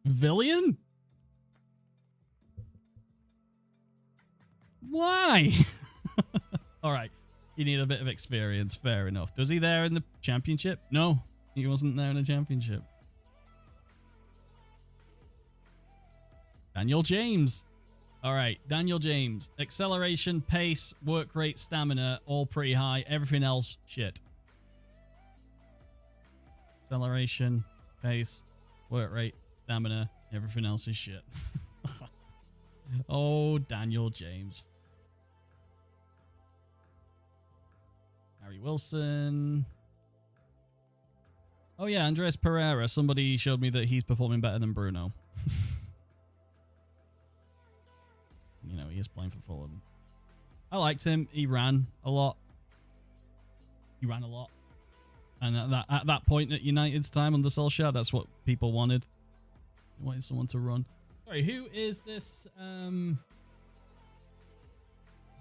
Villian? Why? All right. You need a bit of experience. Fair enough. Was he there in the championship? No, he wasn't there in the championship. Daniel James. All right, Daniel James. Acceleration, pace, work rate, stamina, all pretty high. Everything else, shit. Acceleration, pace, work rate, stamina, everything else is shit. Oh, Daniel James. Harry Wilson. Oh, yeah, Andres Pereira. Somebody showed me that he's performing better than Bruno. You know, he is playing for Fulham. I liked him. He ran a lot. And at that point at United's time under Solskjaer, that's what people wanted. They wanted someone to run. Sorry, who is this? What's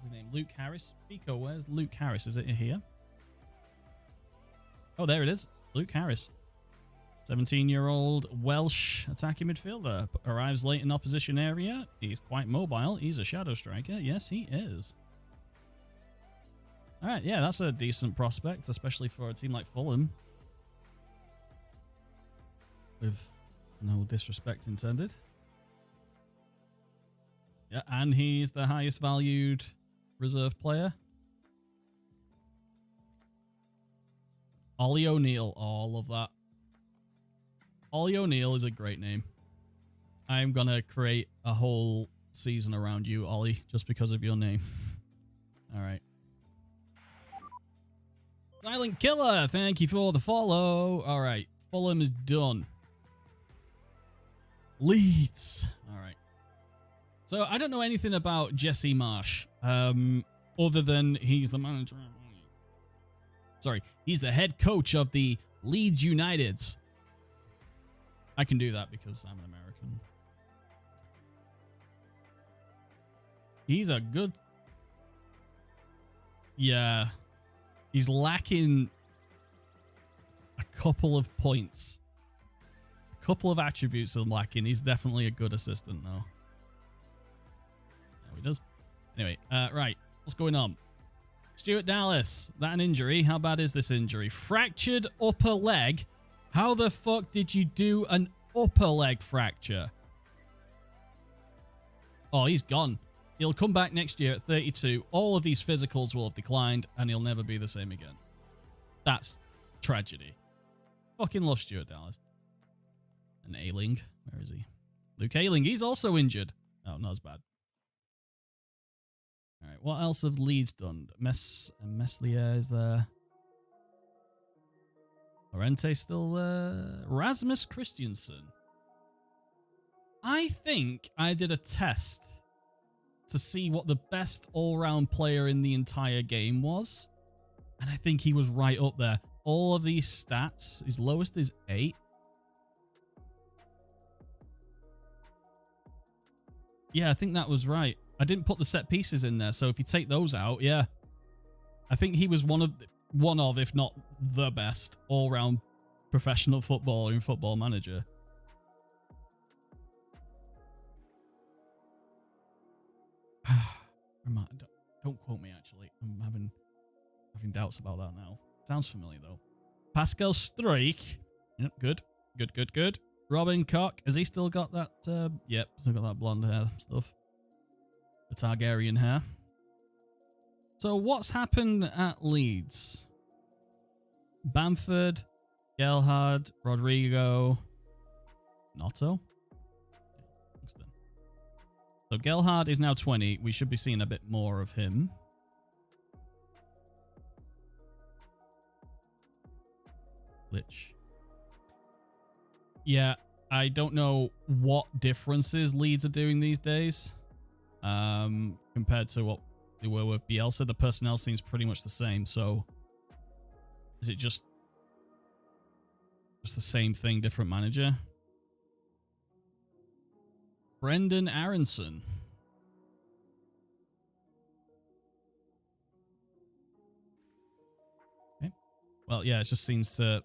his name? Luke Harris? Pico, where's Luke Harris? Is it here? Oh, there it is. Luke Harris. 17-year-old Welsh attacking midfielder. Arrives late in opposition area. He's quite mobile. He's a shadow striker. Yes, he is. All right, yeah, that's a decent prospect, especially for a team like Fulham. With no disrespect intended. Yeah, and he's the highest valued reserve player. Ollie O'Neill. Oh, I love that. Ollie O'Neill is a great name. I'm going to create a whole season around you, Ollie, just because of your name. All right. Silent Killer, thank you for the follow. All right. Fulham is done. Leeds. All right. So I don't know anything about Jesse Marsh, other than he's the manager. Sorry, he's the head coach of the Leeds Uniteds. I can do that because I'm an American. He's a good... Yeah. He's lacking a couple of points. A couple of attributes I'm lacking. He's definitely a good assistant, though. Yeah, he does. Anyway, right. What's going on? Stuart Dallas. That an injury? How bad is this injury? Fractured upper leg. How the fuck did you do an upper leg fracture? Oh, he's gone. He'll come back next year at 32. All of these physicals will have declined, and he'll never be the same again. That's tragedy. Fucking love Stuart Dallas. And Ayling. Where is he? Luke Ayling. He's also injured. Oh, not as bad. All right. What else have Leeds done? Meslier is there. Lorente still there. Rasmus Christiansen. I think I did a test to see what the best all-round player in the entire game was. And I think he was right up there. All of these stats, his lowest is 8. Yeah, I think that was right. I didn't put the set pieces in there, so if you take those out, yeah. I think he was one of, if not the best, all-round professional footballer in Football Manager. Don't quote me, actually. I'm having doubts about that now. Sounds familiar, though. Pascal Struijk. Yep, good. Good. Robin Koch. Has he still got that? Yep, still got that blonde hair stuff. The Targaryen hair. So what's happened at Leeds? Bamford, Gelhard, Rodrigo, Notto. So Gelhard is now 20. We should be seeing a bit more of him. Lich. Yeah, I don't know what differences Leeds are doing these days. Compared to what they were with Bielsa. The personnel seems pretty much the same, so is it just the same thing, different manager? Brendan Aronson. Okay. Well, yeah, it just seems to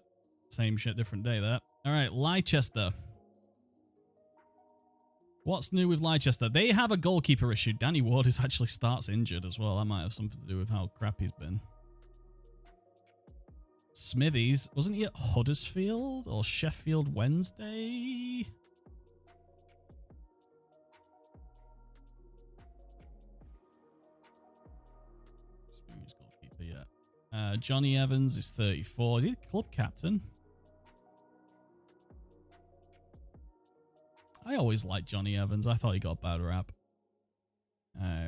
same shit, different day there. All right, Leicester. What's new with Leicester? They have a goalkeeper issue. Danny Ward actually starts injured as well. That might have something to do with how crap he's been. Smithies. Wasn't he at Huddersfield or Sheffield Wednesday? Experienced goalkeeper, yeah. Johnny Evans is 34. Is he the club captain? I always liked Johnny Evans. I thought he got a bad rap.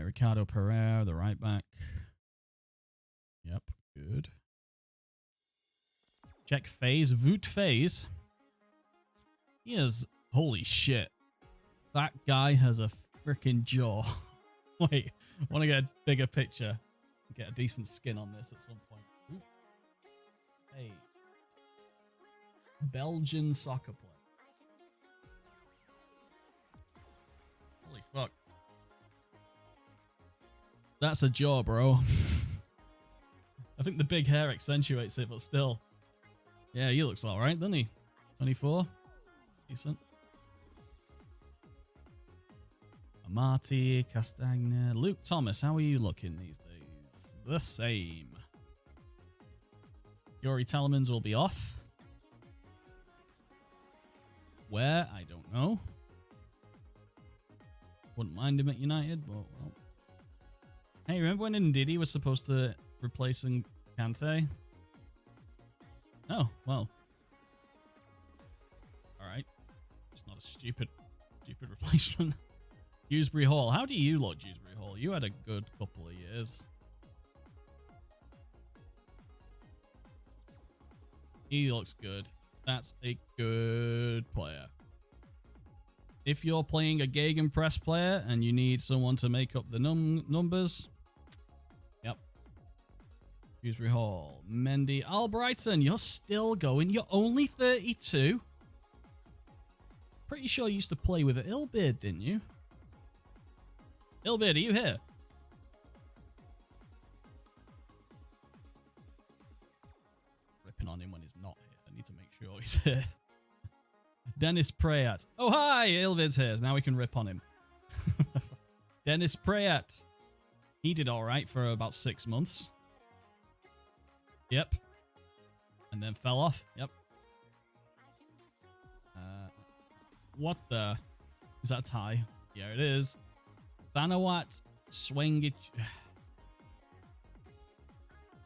Ricardo Pereira, the right back. Yep, good. Check Phase. Voot Phase. He is... Holy shit. That guy has a freaking jaw. Wait, I want to get a bigger picture. Get a decent skin on this at some point. Ooh. Hey. Belgian soccer player. Holy fuck. That's a jaw, bro. I think the big hair accentuates it, but still. Yeah, he looks alright, doesn't he? 24. Decent. Amati, Castagna. Luke Thomas, how are you looking these days? The same. Yuri Telemans will be off. Where? I don't know. Wouldn't mind him at United, but well. Hey, remember when Ndidi was supposed to replace Kante? Oh, well. Alright. It's not a stupid replacement. Dewsbury Hall. How do you look, Dewsbury Hall? You had a good couple of years. He looks good. That's a good player. If you're playing a Gegenpress player and you need someone to make up the numbers, yep. Dewsbury Hall. Mendy. Albrighton, you're still going. You're only 32. Pretty sure you used to play with Ilbeard, didn't you? Ilbeard, are you here? ripping on him when he's not here. I need to make sure he's here. Dennis Prayat. Oh, hi! Ilvid's here. Now we can rip on him. Dennis Prayat. He did all right for about 6 months. Yep. And then fell off. Yep. What the? Is that a tie? Yeah, it is. Thanawat Swengich.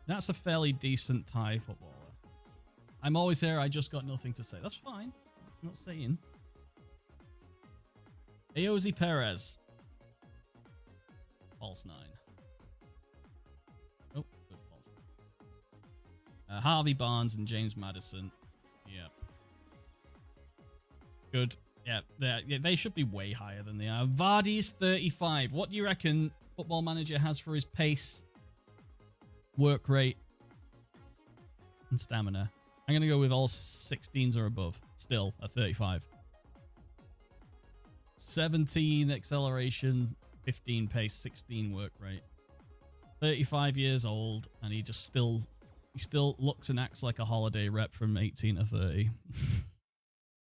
That's a fairly decent Thai footballer. I'm always here. I just got nothing to say. That's fine. I'm not saying. Aozi Perez. False 9. Oh, good false 9. Harvey Barnes and James Madison. Yep. Good. Yeah, they should be way higher than they are. Vardy's 35. What do you reckon Football Manager has for his pace, work rate, and stamina? I'm going to go with all 16s or above. Still at 35. 17 acceleration, 15 pace, 16 work rate. 35 years old, and he still looks and acts like a holiday rep from 18 to 30.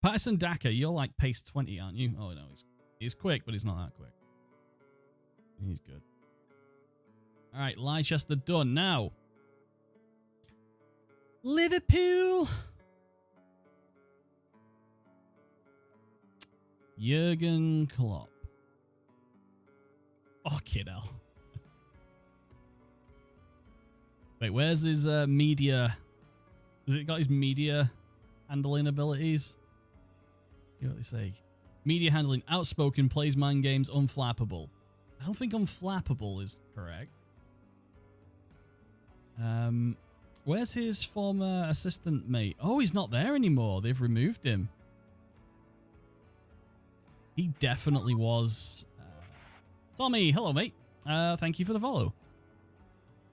Patterson Daka, you're like pace 20, aren't you? Oh no, he's quick, but he's not that quick. He's good. All right, Leicester done. Now, Liverpool. Jurgen Klopp. Fucking hell. Wait, where's his media? Has it got his media handling abilities? You know what they say? Media handling, outspoken, plays mind games, unflappable. I don't think unflappable is correct. Where's his former assistant mate? Oh, he's not there anymore. They've removed him. He definitely was. Tommy, hello, mate. Thank you for the follow.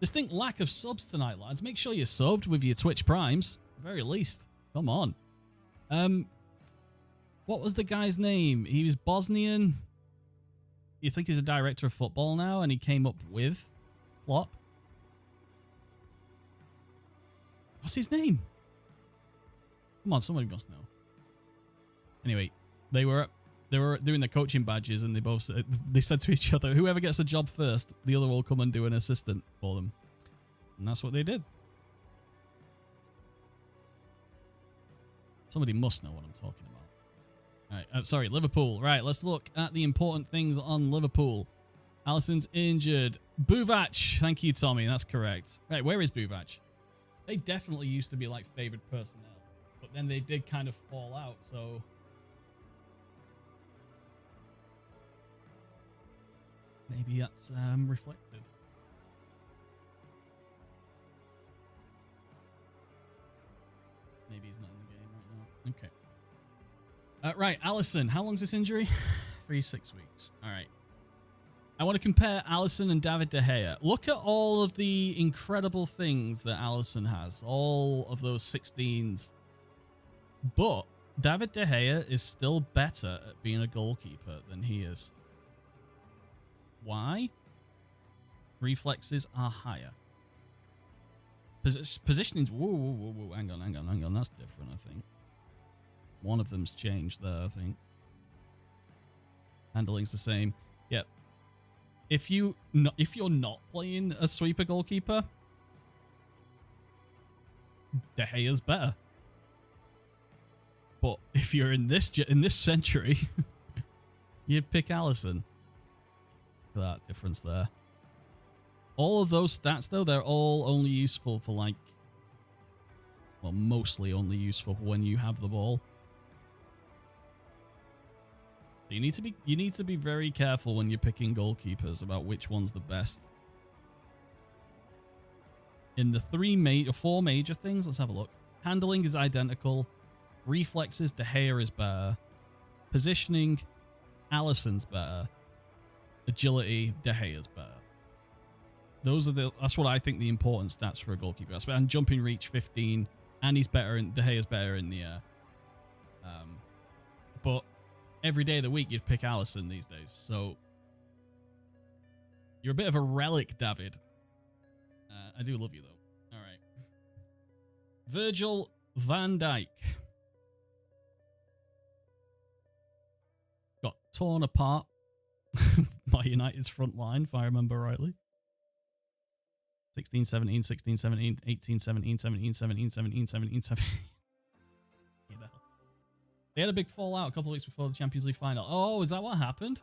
Distinct lack of subs tonight, lads. Make sure you're subbed with your Twitch Primes. At the very least. Come on. What was the guy's name? He was Bosnian. You think he's a director of football now, and he came up with Klopp? What's his name? Come on, somebody must know. Anyway, they were doing the coaching badges, and they said to each other, whoever gets a job first, the other will come and do an assistant for them. And that's what they did. Somebody must know what I'm talking about. All right, sorry, Liverpool. Right, let's look at the important things on Liverpool. Alisson's injured. Buvac. Thank you, Tommy. That's correct. Right, where is Buvac? They definitely used to be like favored personnel, but then they did kind of fall out, so... maybe that's reflected. Maybe he's not in the game right now. Okay. Right, Alisson. How long's this injury? 3-6 weeks. All right. I want to compare Alisson and David De Gea. Look at all of the incredible things that Alisson has. All of those 16s. But David De Gea is still better at being a goalkeeper than he is. Why? Reflexes are higher. Positioning's... Whoa. Hang on. That's different, I think. One of them's changed there, I think. Handling's the same. Yep. If you're not playing a sweeper goalkeeper, De Gea's better. But if you're in this century, you'd pick Alisson. Look at that difference there. All of those stats, though, they're all only useful for like... well, mostly only useful for when you have the ball. You need to be very careful when you're picking goalkeepers about which one's the best. In the four major things, let's have a look. Handling is identical. Reflexes, De Gea is better. Positioning, Alisson's better. Agility, De Gea's better. That's what I think the important stats for a goalkeeper. And jumping reach 15, and he's better, and De Gea's better in the air. But every day of the week, you'd pick Alisson these days. So you're a bit of a relic, David. I do love you, though. All right. Virgil van Dijk. Got torn apart by United's front line, if I remember rightly. 16, 17, 16, 17, 18, 17, 17, 17, 17, 17, 17. You know. They had a big fallout a couple of weeks before the Champions League final. Oh, is that what happened?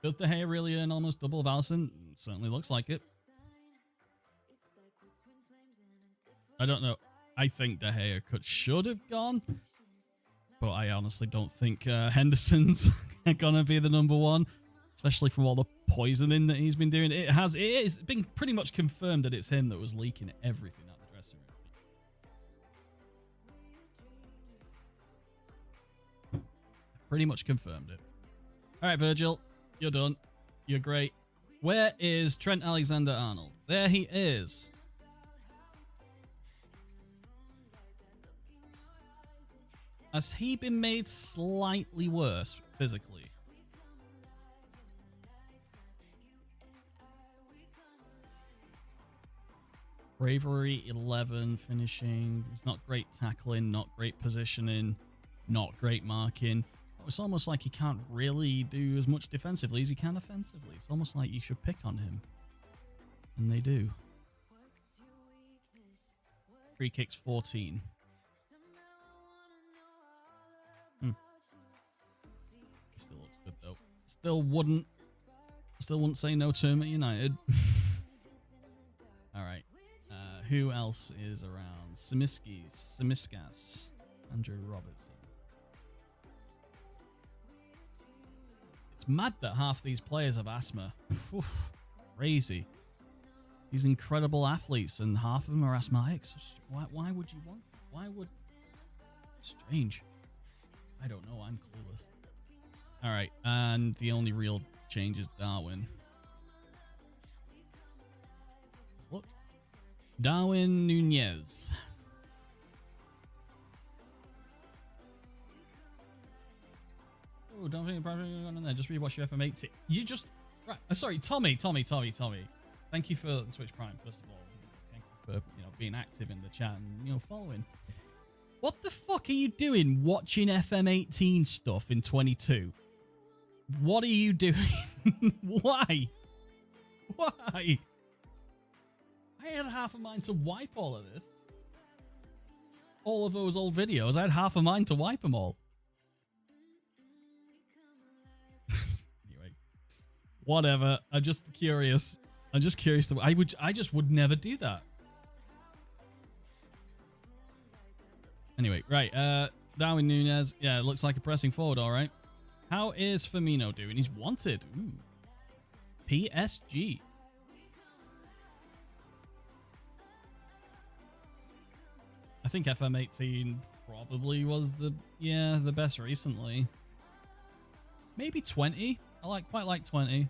Does De Gea really earn almost double of Alisson? Certainly looks like it. I don't know. I think De Gea should have gone. But I honestly don't think Henderson's going to be the number one. Especially from all the poisoning that he's been doing. It's been pretty much confirmed that it's him that was leaking everything out the dressing room. Pretty much confirmed it. All right, Virgil. You're done. You're great. Where is Trent Alexander-Arnold? There he is. Has he been made slightly worse physically? Bravery 11, finishing. It's not great tackling, not great positioning, not great marking. It's almost like he can't really do as much defensively as he can offensively. It's almost like you should pick on him. And they do. Free kicks 14. He still looks good though. Still wouldn't say no to him at United. All right. Who else is around? Simiskas, Andrew Robertson. It's mad that half these players have asthma. Oof, crazy. These incredible athletes, and half of them are asthmatics. Why would you want that? Why would... Strange. I don't know. I'm clueless. All right, and the only real change is Darwin. Let's look. Darwin Nunez. Oh, don't think about on there. Just rewatch your FM23. You just right. Sorry, Tommy. Thank you for the Twitch Prime, first of all. Thank you for being active in the chat and following. What the fuck are you doing watching FM18 stuff in 22? What are you doing? Why? Why? I had half a mind to wipe all of this. All of those old videos, I had half a mind to wipe them all. Anyway, whatever. I'm just curious. I just would never do that. Anyway, right. Darwin Nunez. Yeah, it looks like a pressing forward, all right. How is Firmino doing? He's wanted. Ooh. PSG. I think FM18 probably was the best recently. Maybe 20. I quite like 20.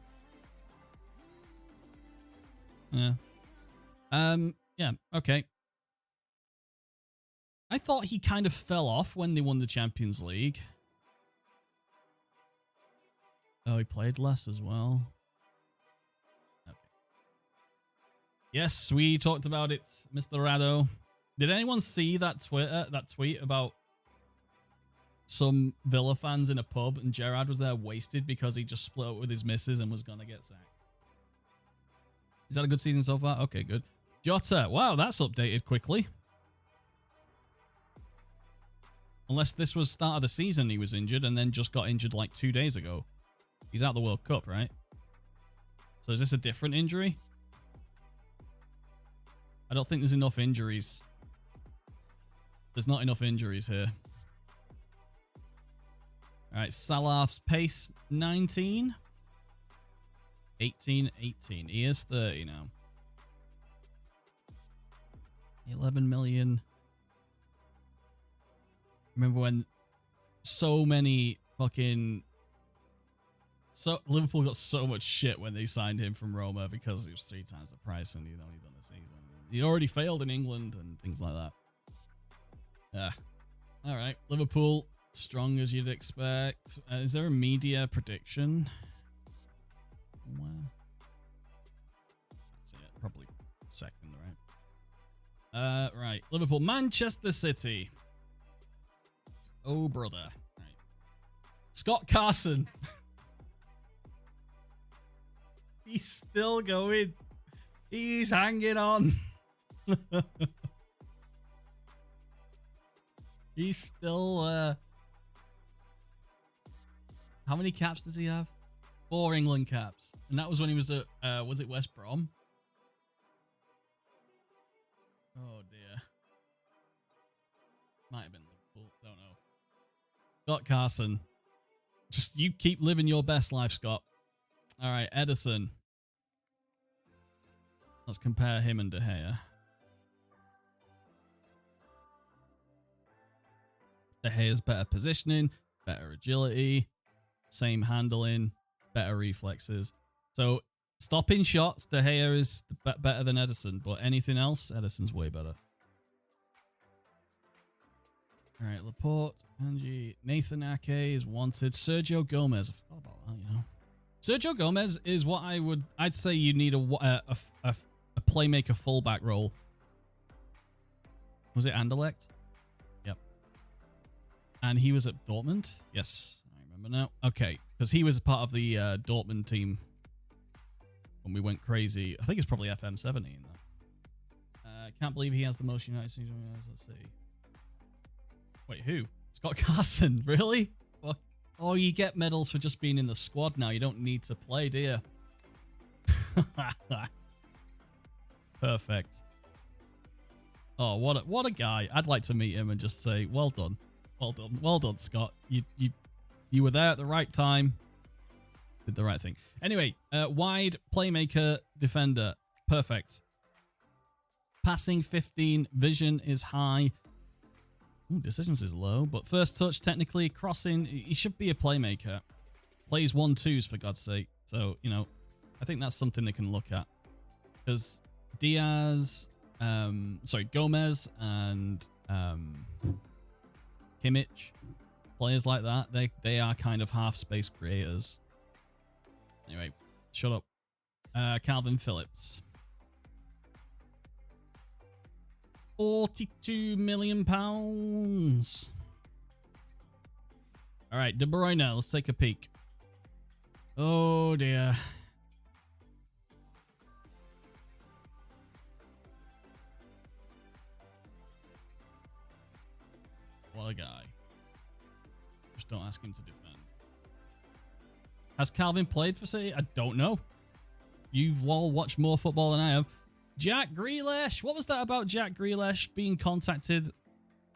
Yeah. Yeah, okay. I thought he kind of fell off when they won the Champions League. Oh, he played less as well. Okay. Yes, we talked about it, Mr. Rado. Did anyone see that tweet about some Villa fans in a pub and Gerrard was there wasted because he just split up with his missus and was going to get sacked? Is that a good season so far? Okay, good. Jota. Wow, that's updated quickly. Unless this was start of the season he was injured and then just got injured like 2 days ago. He's out of the World Cup, right? So is this a different injury? I don't think there's enough injuries. There's not enough injuries here. All right, Salah's pace 19. 18. He is 30 now. 11 million. Remember when Liverpool got so much shit when they signed him from Roma because he was 3 times the price and he'd only done the season. He already failed in England and things like that. Yeah. All right. Liverpool, strong as you'd expect. Is there a media prediction? Well, that's it. Probably second, right? Right. Liverpool, Manchester City. Oh, brother. Right. Scott Carson. He's still going. He's hanging on. He's still... How many caps does he have? 4 England caps. And that was when he was at... was it West Brom? Oh, dear. Might have been Liverpool. Don't know. Scott Carson. Just you keep living your best life, Scott. All right, Edison. Let's compare him and De Gea. De Gea's better positioning, better agility, same handling, better reflexes. So stopping shots, De Gea is better than Edison, but anything else, Edison's way better. All right, Laporte, Angie, Nathan Ake is wanted. Sergio Gomez, I forgot about that, you know. Sergio Gomez is what I'd say you need a playmaker fullback role. Was it Anderlecht? Yep. And he was at Dortmund? Yes, I remember now. Okay, because he was a part of the Dortmund team when we went crazy. I think it's probably FM23 though. Can't believe he has the most United States. Let's see. Wait, who? Scott Carson? Really? Oh, you get medals for just being in the squad now. You don't need to play, do you? Perfect. Oh, what a guy. I'd like to meet him and just say, well done. Well done. Well done, Scott. You were there at the right time. Did the right thing. Anyway, wide playmaker defender. Perfect. Passing 15. Vision is high. Ooh, decisions is low, but first touch, technically, crossing, he should be a playmaker. Plays 1-2s, for God's sake. So, you know, I think that's something they can look at. Because Gomez and Kimmich, players like that, they are kind of half-space creators. Anyway, shut up. Calvin Phillips. £42 million. All right, De Bruyne, let's take a peek. Oh, dear. What a guy. Just don't ask him to defend. Has Calvin played for City? I don't know. You've all watched more football than I have. Jack Grealish. What was that about Jack Grealish being contacted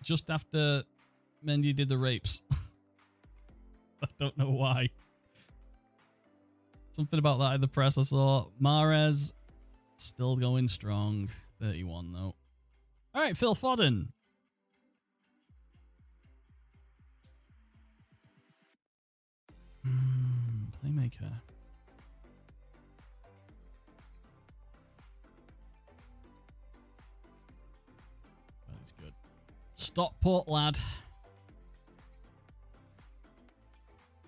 just after Mendy did the rapes? I don't know why. Something about that in the press I saw. Mahrez still going strong. 31 though. All right, Phil Foden. Playmaker. That's good. Stockport lad.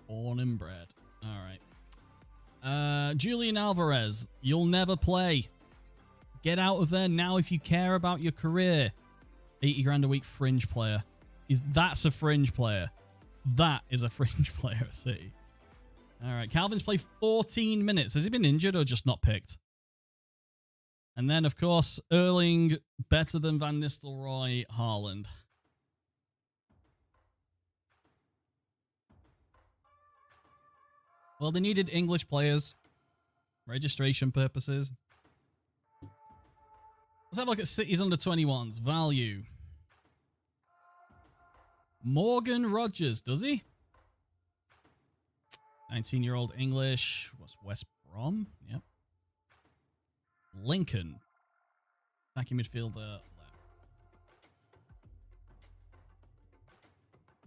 Born and bred. All right. Julian Alvarez. You'll never play. Get out of there now if you care about your career. 80 grand a week fringe player. That's a fringe player. That is a fringe player at City. All right. Calvin's played 14 minutes. Has he been injured or just not picked? And then, of course, Erling, better than Van Nistelrooy, Haaland. Well, they needed English players. Registration purposes. Let's have a look at City's under-21s. Value. Morgan Rogers, does he? 19-year-old English. What's West Brom? Yep. Lincoln. Attacking midfielder left.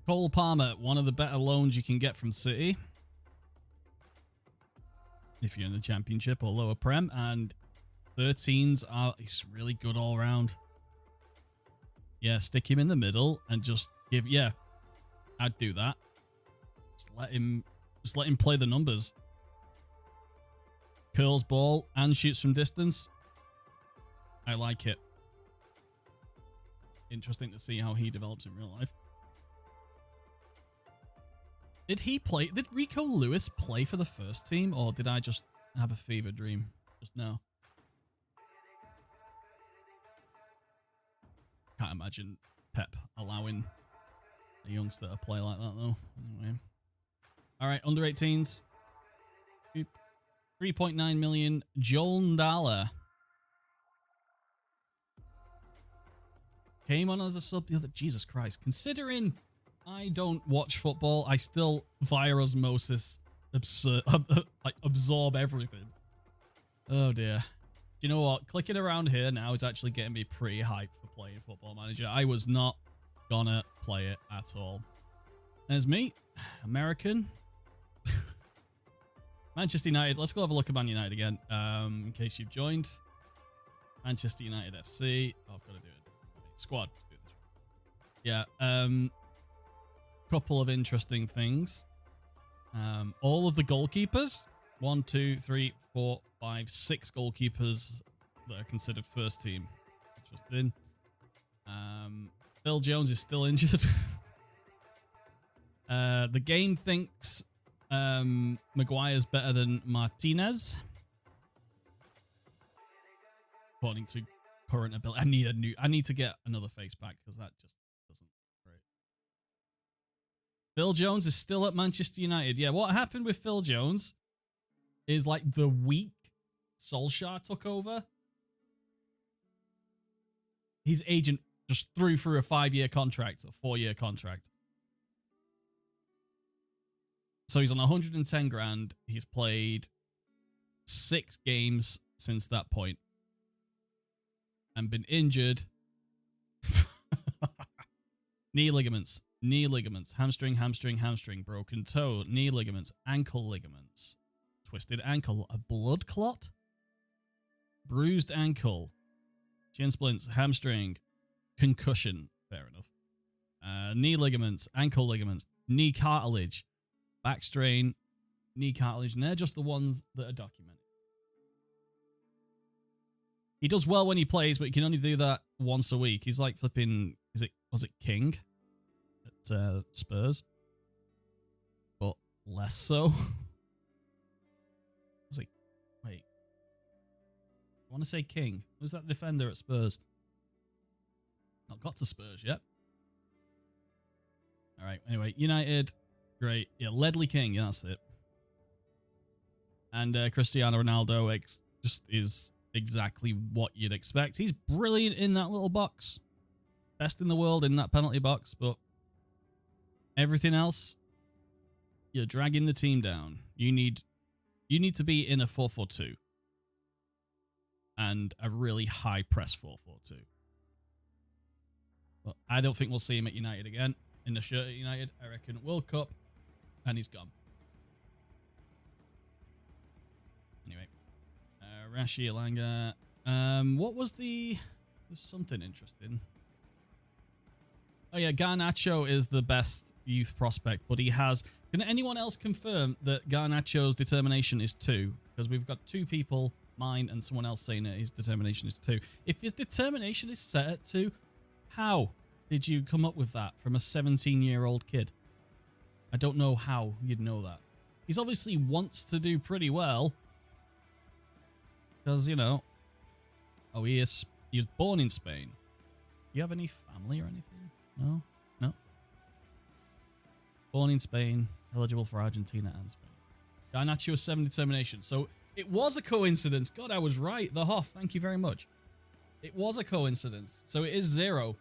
Cole Palmer, one of the better loans you can get from City. If you're in the Championship or lower Prem. And 13s are, he's really good all round. Yeah, stick him in the middle and just give, yeah, I'd do that. Just let him play the numbers. Curls ball and shoots from distance. I like it. interesting to see how he develops in real life. Did Rico Lewis play for the first team, or did I just have a fever dream just now? Can't imagine Pep allowing a youngster to play like that, though. Anyway. All right, under 18s. 3.9 million. Joel Ndala. Came on as a sub the other... Jesus Christ. Considering I don't watch football, I still, via osmosis, absorb everything. Oh, dear. You know what? Clicking around here now is actually getting me pretty hyped for playing Football Manager. I was not gonna play it at all. There's me. American. Manchester United. Let's go have a look at Man United again. In case you've joined. Manchester United FC. Oh, I've got to do it. Squad. Yeah. Couple of interesting things. All of the goalkeepers. 1, 2, 3, 4, 5, 6 goalkeepers that are considered first team. Interesting. Phil Jones is still injured. The game thinks Maguire's better than Martinez. According to current ability. I need to get another face pack because that just doesn't great. Phil Jones is still at Manchester United. Yeah, what happened with Phil Jones is like the week Solskjaer took over, his agent just threw through a 5-year contract, a 4-year contract. So he's on 110 grand. He's played 6 games since that point and been injured. Knee ligaments, hamstring, broken toe, knee ligaments, ankle ligaments, twisted ankle, a blood clot, bruised ankle, shin splints, hamstring, concussion, fair enough, knee ligaments, ankle ligaments, knee cartilage, back strain, knee cartilage, and they're just the ones that are documented. He does well when he plays, but he can only do that once a week. He's like flipping, was it King at Spurs? But less so. Wait. I want to say King. Who's that defender at Spurs? Not got to Spurs yet. All right, anyway, United, great. Yeah, Ledley King, yeah, that's it. And Cristiano Ronaldo just is exactly what you'd expect. He's brilliant in that little box. Best in the world in that penalty box, but everything else, you're dragging the team down. You need to be in a 4-4-2 and a really high press 4-4-2. But I don't think we'll see him at United again. In the shirt at United, I reckon World Cup, and he's gone. Anyway, Rashi Alanga. What was there's something interesting. Oh yeah, Garnacho is the best youth prospect, but he has... Can anyone else confirm that Garnacho's determination is 2? Because we've got 2 people, mine and someone else, saying that his determination is 2. If his determination is set at 2, how did you come up with that from a 17-year-old kid? I don't know how you'd know that. He's obviously wants to do pretty well. Because, you know... Oh, he was born in Spain. Do you have any family or anything? No? No? Born in Spain, eligible for Argentina and Spain. Garnacho 7 determination. So it was a coincidence. God, I was right. The Hoff, thank you very much. It was a coincidence. So it is 0.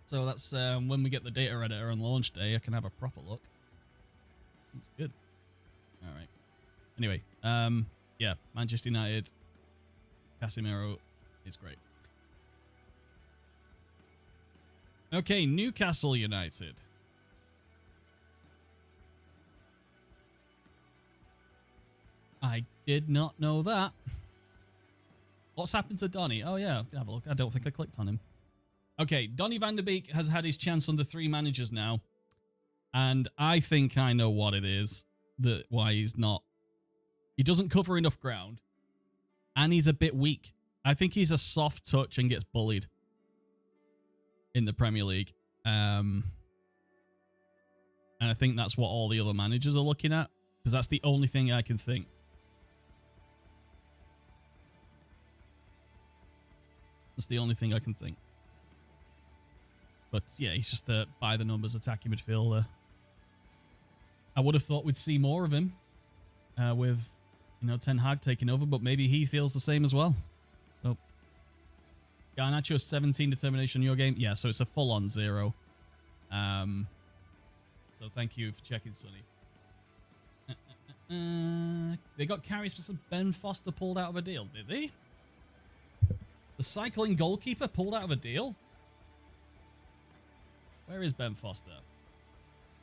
So that's when we get the data editor on launch day, I can have a proper look. That's good. All right. Anyway, yeah, Manchester United, Casemiro is great. Okay, Newcastle United. I did not know that. What's happened to Donny? Oh, yeah, I can have a look. I don't think I clicked on him. Okay, Donny van der Beek has had his chance under 3 managers now. And I think I know what it is. Why he's not... He doesn't cover enough ground. And he's a bit weak. I think he's a soft touch and gets bullied. in the Premier League. And I think that's what all the other managers are looking at, because that's the only thing I can think. That's the only thing I can think. But yeah, he's just a by-the-numbers attacking midfielder. I would have thought we'd see more of him with, you know, Ten Hag taking over, but maybe he feels the same as well. So, Garnacho 17 determination in your game. Yeah, so it's a full-on 0. So thank you for checking, Sonny. They got Karius, but Ben Foster pulled out of a deal, did they? The cycling goalkeeper pulled out of a deal? Where is Ben Foster?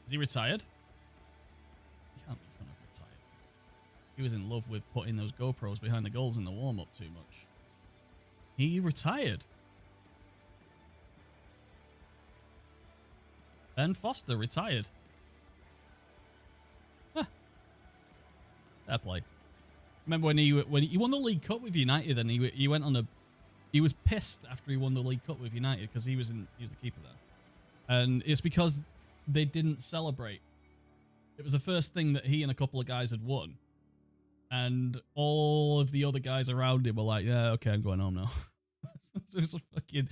Is he retired? He can't have retired. He was in love with putting those GoPros behind the goals in the warm-up too much. He retired. Ben Foster retired. Huh. Fair play. Remember when he won the League Cup with United, and he went on a... He was pissed after he won the League Cup with United because he was the keeper there. And it's because they didn't celebrate. It was the first thing that he and a couple of guys had won. And all of the other guys around him were like, yeah, okay, I'm going home now. So it was a fucking...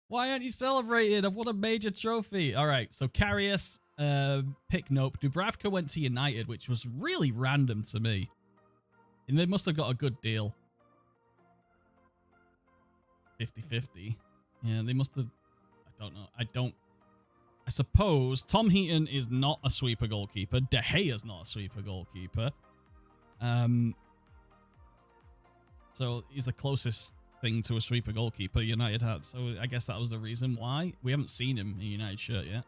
Why aren't you celebrating? I've won a major trophy. All right, so Karius, pick nope. Dubravka went to United, which was really random to me. And they must have got a good deal. 50-50. Yeah, they must have... I don't know. I suppose Tom Heaton is not a sweeper goalkeeper. De Gea's not a sweeper goalkeeper. So he's the closest thing to a sweeper goalkeeper United had. So I guess that was the reason why. We haven't seen him in a United shirt yet.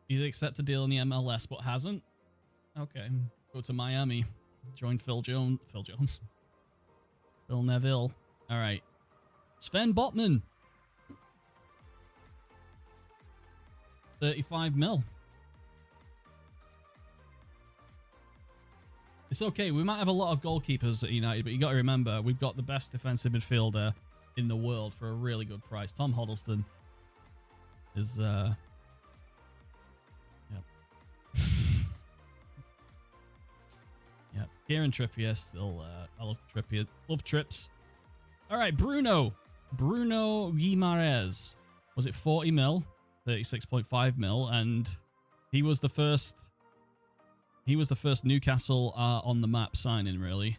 He's accepted a deal in the MLS, but hasn't. Okay. Go to Miami. Join Phil Jones. Phil Neville. All right. Sven Botman. 35 mil. It's okay. We might have a lot of goalkeepers at United, but you got to remember, we've got the best defensive midfielder in the world for a really good price. Tom Hiddleston is, yep. Yep. Kieran Trippier still, I love Trippier. Love Trips. All right, Bruno Guimaraes. Was it 40 mil? 36.5 mil, and he was the first Newcastle on the map signing, really.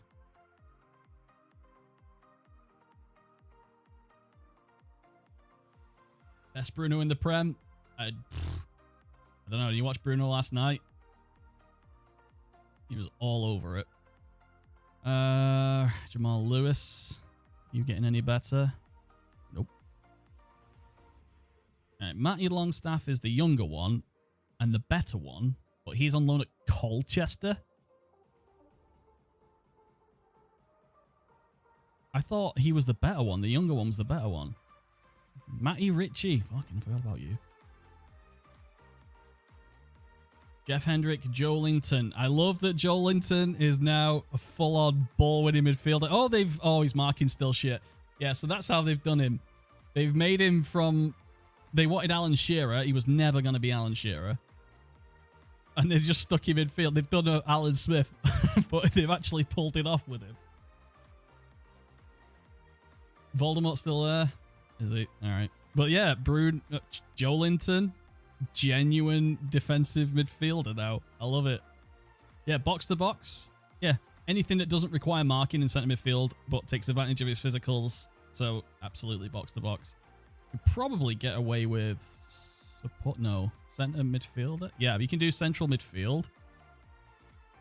Best Bruno in the Prem? I don't know. Did you watch Bruno last night? He was all over it. Jamal Lewis. You getting any better? Nope. All right, Matty Longstaff is the younger one and the better one, but he's on loan at Colchester. I thought he was the better one. The younger one was the better one. Matty Ritchie. Fucking forgot about you. Jeff Hendrick, Joe Linton. I love that Joe Linton is now a full-on ball-winning midfielder. Oh, he's marking still shit. Yeah, so that's how they've done him. They've made him from... They wanted Alan Shearer. He was never going to be Alan Shearer. And they just stuck him in midfield. They've done Alan Smith, but they've actually pulled it off with him. Voldemort's still there? Is he? All right. But yeah, Joe Linton... Genuine defensive midfielder now. I love it. Yeah, box to box. Yeah, anything that doesn't require marking in centre midfield but takes advantage of his physicals. So absolutely box to box. Could probably get away with support. No, centre midfielder. Yeah, you can do central midfield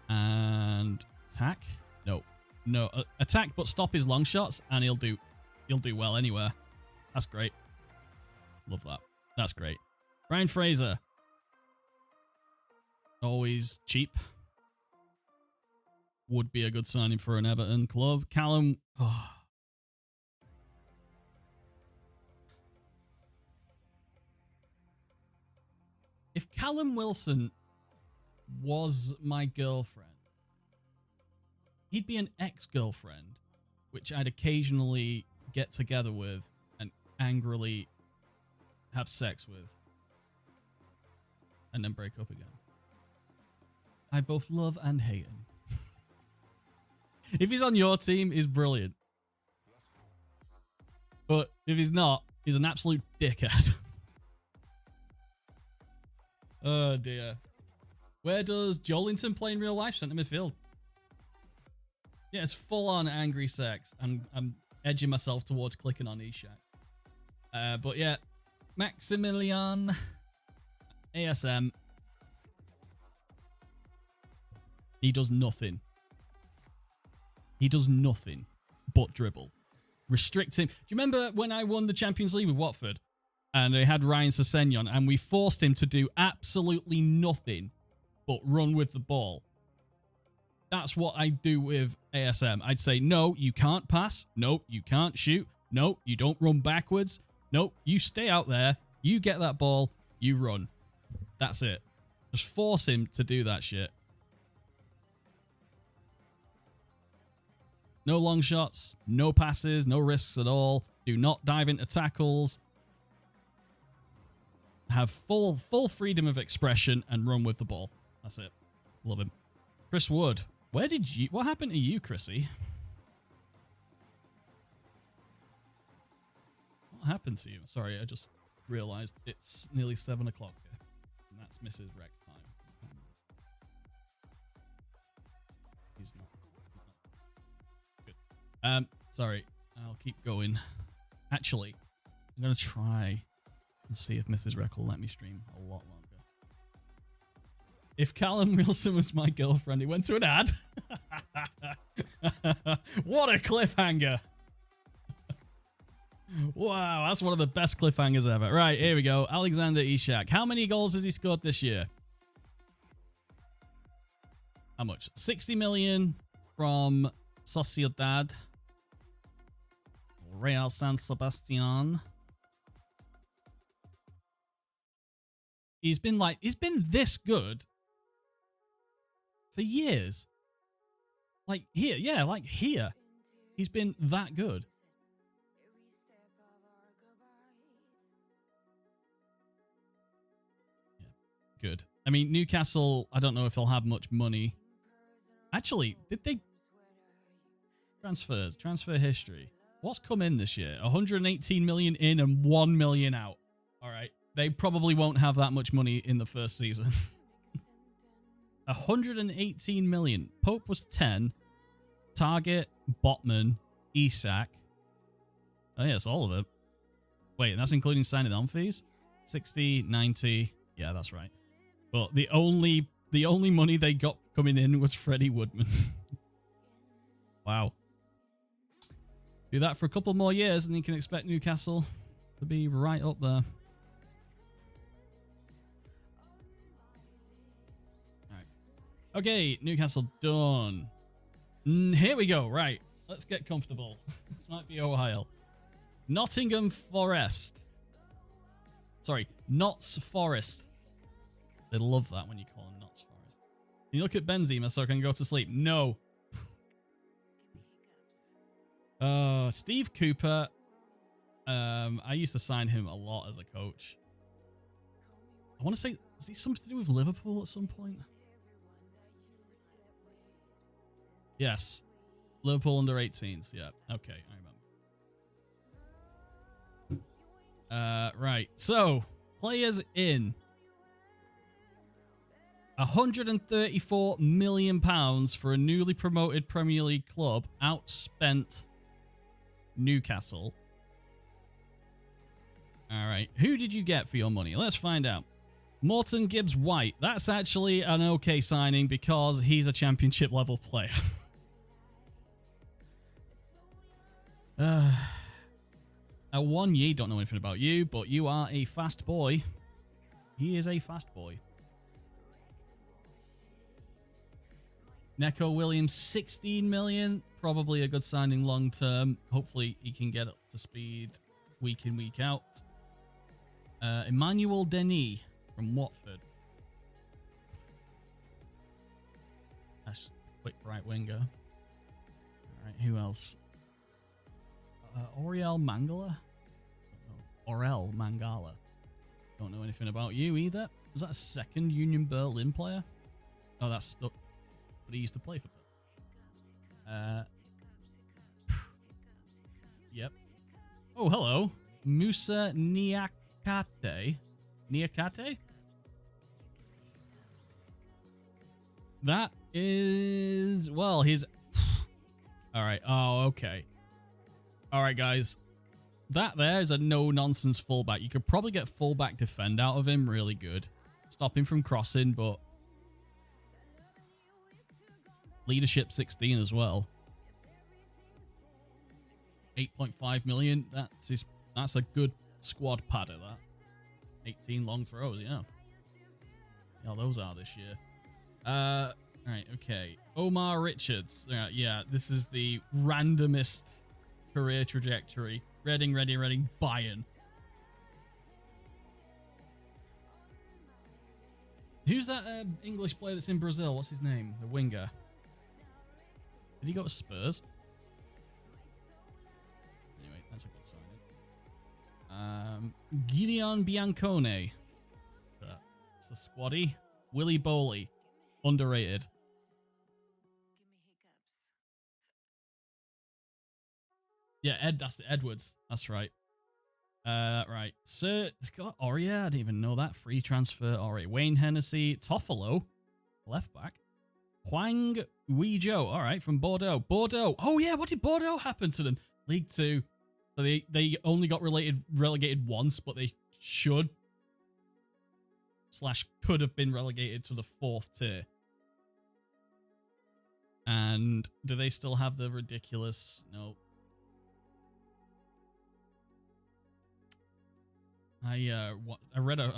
and attack. No, attack but stop his long shots and he'll do well anywhere. That's great. Love that. That's great. Ryan Fraser. Always cheap. Would be a good signing for an Everton club. Callum. Oh. If Callum Wilson was my girlfriend, he'd be an ex-girlfriend, which I'd occasionally get together with and angrily have sex with and then break up again. I both love and hate him. If he's on your team, he's brilliant. But if he's not, he's an absolute dickhead. Oh dear. Where does Jolinton play in real life? Centre midfield. Yeah, it's full on angry sex. I'm edging myself towards clicking on Ishak. But yeah, Maximilian ASM. He does nothing. He does nothing but dribble. Restrict him. Do you remember when I won the Champions League with Watford? And they had Ryan Sessegnon, and we forced him to do absolutely nothing but run with the ball. That's what I do with ASM. I'd say, no, you can't pass. No, you can't shoot. No, you don't run backwards. No, you stay out there. You get that ball. You run. That's it. Just force him to do that shit. No long shots. No passes. No risks at all. Do not dive into tackles. Have full freedom of expression and run with the ball. That's it. Love him. Chris Wood. What happened to you, Chrissy? What happened to you? Sorry, I just realized it's nearly 7 o'clock here. And that's Mrs. Rec time. He's not. Good. Sorry. I'll keep going. Actually, I'm going to try and see if Mrs. Rec will let me stream a lot longer. If Callum Wilson was my girlfriend, he went to an ad. What a cliffhanger. Wow, that's one of the best cliffhangers ever. Right, here we go. Alexander Ishak. How many goals has he scored this year? How much? 60 million from Sociedad. Real San Sebastian. He's been this good for years. Like here, yeah, like here. He's been that good. Yeah, good. I mean, Newcastle, I don't know if they'll have much money. Actually, did they... Transfer history. What's come in this year? 118 million in and 1 million out. All right. They probably won't have that much money in the first season. 118 million. Pope was 10. Target, Botman, Isak. Oh, yeah, it's all of it. Wait, that's including signing on fees? 60, 90. Yeah, that's right. But the only money they got coming in was Freddie Woodman. Wow. Do that for a couple more years and you can expect Newcastle to be right up there. Okay, Newcastle done. Here we go. Right, let's get comfortable. This might be Ohio. Nottingham Forest. Sorry, Notts Forest. They love that when you call them Notts Forest. Can you look at Benzema so I can go to sleep? No. Steve Cooper. I used to sign him a lot as a coach. I want to say, is he something to do with Liverpool at some point? Yes. Liverpool under 18s. Yeah. Okay. I remember. Right. So, players in. £134 million for a newly promoted Premier League club outspent Newcastle. All right. Who did you get for your money? Let's find out. Morton Gibbs White. That's actually an okay signing because he's a championship level player. One Ye, don't know anything about you, but you are a fast boy. He is a fast boy. Neco Williams, 16 million. Probably a good signing long term. Hopefully he can get up to speed week in, week out. Emmanuel Denis from Watford. That's a quick right winger. All right, who else? Oriel Mangala? Orel Mangala. Don't know anything about you either. Was that a second Union Berlin player? Oh, that's stuck. But he used to play for them. Yep. Oh, hello. Musa Niakate. Niakate? That is... Well, his... Alright. Oh, okay. Alright, guys. That there is a no-nonsense fullback. You could probably get fullback defend out of him really good. Stop him from crossing, but... Leadership 16 as well. 8.5 million. That's a good squad padder, that. 18 long throws, yeah. Yeah, those are this year. Alright, okay. Omar Richards. Yeah, this is the randomest career trajectory. Reading, Bayern. Who's that English player that's in Brazil? What's his name? The winger. Did he go to Spurs? Anyway, that's a good signing. Gideon Biancone. It's a squaddy. Willy Bowley. Underrated. Yeah, that's Edwards. That's right. Right. Sir, it's got Aurier. I didn't even know that. Free transfer. Aurier. Wayne Hennessy. Toffolo. Left back. Huang Weizhou. All right, from Bordeaux. Bordeaux. Oh, yeah. What did Bordeaux happen to them? League 2. So they only got relegated once, but they should / could have been relegated to the 4th tier. And do they still have the ridiculous... No. I read an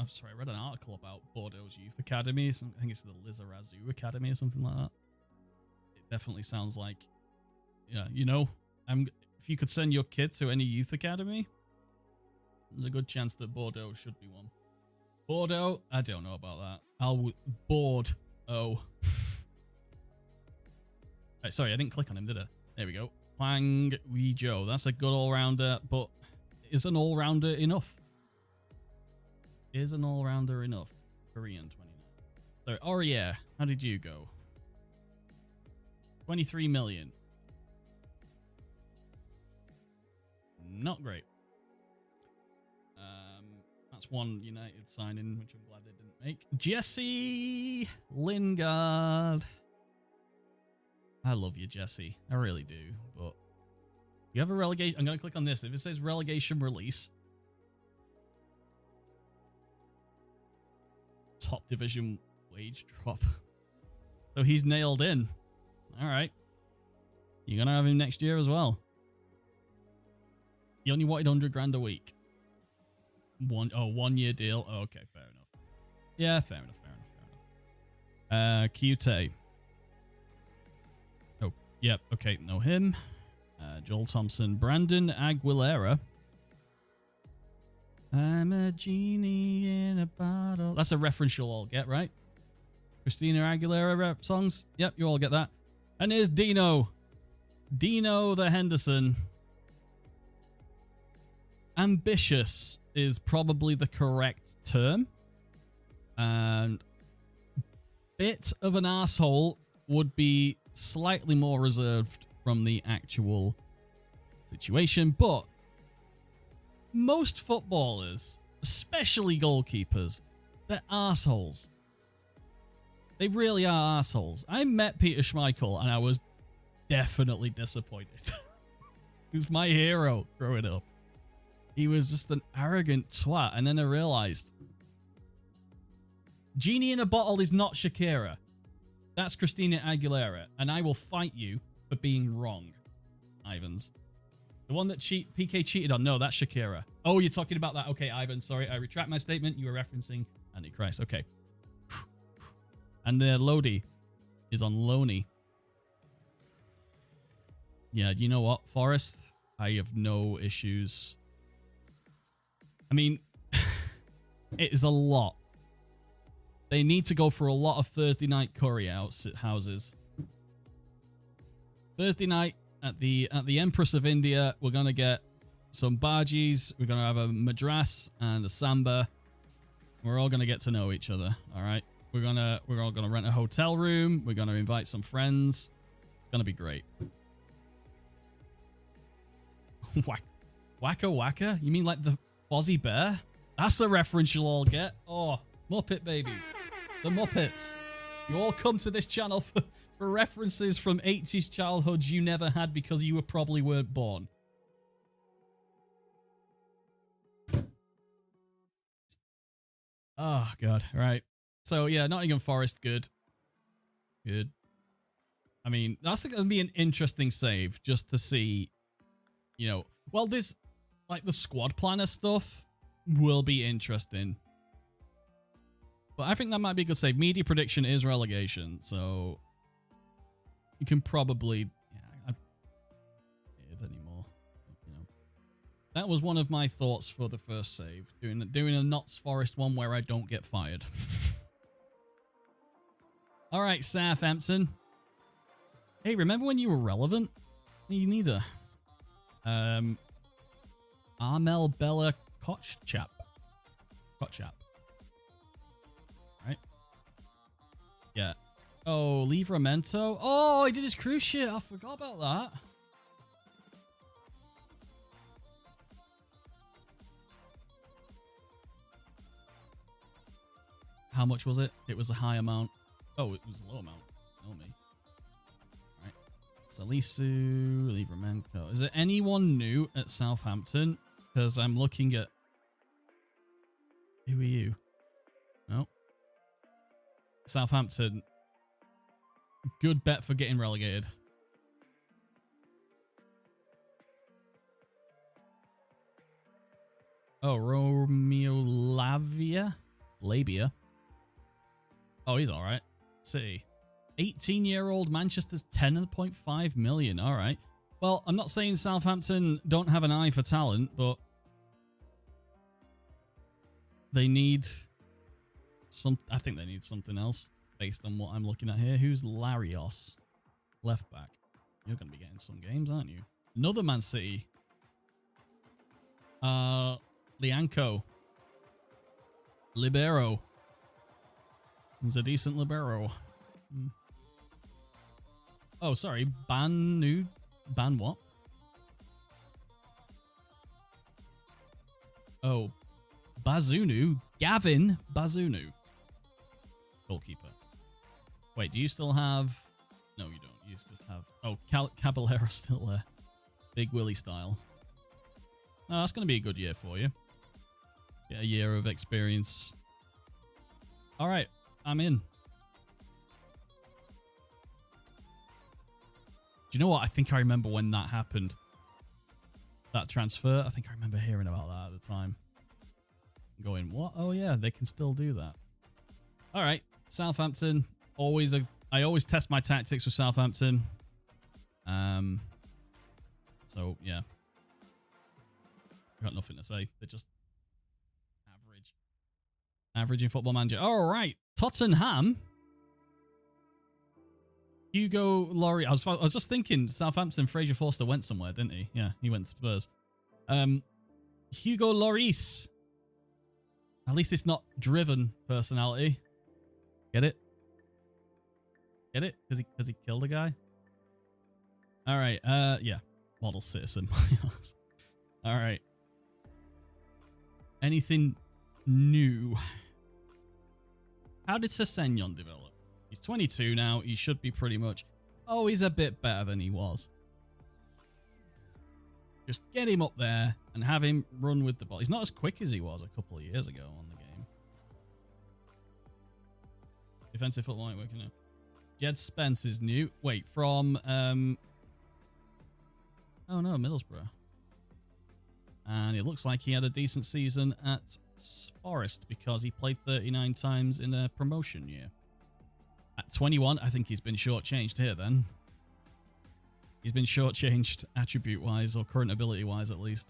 article about Bordeaux's youth academy. I think it's the Lizarazu Academy or something like that. It definitely sounds like, yeah, you know, if you could send your kid to any youth academy, there's a good chance that Bordeaux should be one. Bordeaux, I don't know about that. Bordeaux. Right, sorry, I didn't click on him, did I? There we go. Huang Weizhou. That's a good all-rounder, but is an all-rounder enough? Is an all-rounder enough? Korean 29. So, Aurier, how did you go? 23 million. Not great. That's one United signing, which I'm glad they didn't make. Jesse Lingard. I love you, Jesse. I really do. But you have a relegation. I'm going to click on this. If it says relegation release, top division wage drop. So he's nailed in. All right. You're going to have him next year as well. You only wanted 100 grand a week. 1 year deal. Oh, okay, fair enough. Yeah, fair enough. Cute. Oh, yep. Okay, know him. Joel Thompson. Brandon Aguilera. I'm a genie in a bottle. That's a reference you'll all get, right? Christina Aguilera rap songs. Yep, you all get that. And here's Dino. Dino the Henderson. Ambitious is probably the correct term. And bit of an asshole would be slightly more reserved from the actual situation. But most footballers, especially goalkeepers, they're assholes. They really are assholes. I met Peter Schmeichel and I was definitely disappointed. He was my hero growing up. He was just an arrogant twat. And then I realized, Genie in a Bottle is not Shakira. That's Christina Aguilera. And I will fight you for being wrong, Ivans. The one that PK cheated on. No, that's Shakira. Oh, you're talking about that. Okay, Ivan, sorry. I retract my statement. You were referencing Antichrist. Okay. And Lodi is on Loney. Yeah, you know what, Forrest? I have no issues. I mean, it is a lot. They need to go for a lot of Thursday night curry houses. Thursday night at the Empress of India. We're gonna get some bajis. We're gonna have a madras and a samba. We're all gonna get to know each other. All right. We're all gonna rent a hotel room. We're gonna invite some friends. It's gonna be great. Waka Waka? You mean like the Fozzie Bear? That's a reference you'll all get. Oh, Muppet babies. The Muppets. You all come to this channel for references from 80s childhoods you never had because you probably weren't born. Oh, God. Right. So, yeah, Nottingham Forest, good. Good. I mean, that's going to be an interesting save just to see, you know, well, this, like, the squad planner stuff will be interesting. But I think that might be a good save. Media prediction is relegation, so you can probably, yeah, I don't need it anymore. You know, that was one of my thoughts for the first save, doing a Notts Forest one where I don't get fired. All right, Southampton. Hey, remember when you were relevant? You neither. Armel Bella Kochchap. Right? Yeah. Oh, Livramento. Oh, he did his cruise ship. I forgot about that. How much was it? It was a high amount. Oh, it was a low amount. Tell me. All right. Salisu, Livramento. Is there anyone new at Southampton? Because I'm looking at... Who are you? No. Southampton. Good bet for getting relegated. Oh, Romeo Labia. Oh, he's all right. Let's see. 18-year-old Manchester's 10.5 million. All right. Well, I'm not saying Southampton don't have an eye for talent, but they need I think they need something else based on what I'm looking at here. Who's Larios? Left back. You're going to be getting some games, aren't you? Another Man City. Lianco. Libero. He's a decent libero. Oh, sorry. Ban what? Oh, Bazunu. Gavin Bazunu. Goalkeeper. Wait, do you still have... No, you don't. You just have... Oh, Caballero's still there. Big Willie style. Oh, that's going to be a good year for you. Get a year of experience. All right, I'm in. Do you know what? I think I remember when that happened. That transfer. I think I remember hearing about that at the time. Going, what? Oh, yeah, they can still do that. All right, Southampton. I always test my tactics with Southampton. So, yeah. Got nothing to say. They're just average. Average in Football Manager. All right, Tottenham. Hugo Lloris. I was just thinking, Southampton, Fraser Forster went somewhere, didn't he? Yeah, he went to Spurs. Hugo Lloris. At least it's not driven personality. Get it? Get it? Because he killed a guy? All right. Yeah. Model citizen. All right. Anything new? How did Sessegnon develop? He's 22 now. He should be pretty much... Oh, he's a bit better than he was. Just get him up there and have him run with the ball. He's not as quick as he was a couple of years ago on the game. Defensive football ain't working now. Jed Spence is new. Wait, from... Oh, no, Middlesbrough. And it looks like he had a decent season at Forest because he played 39 times in a promotion year. At 21, I think he's been shortchanged here then. He's been shortchanged attribute-wise or current ability-wise at least.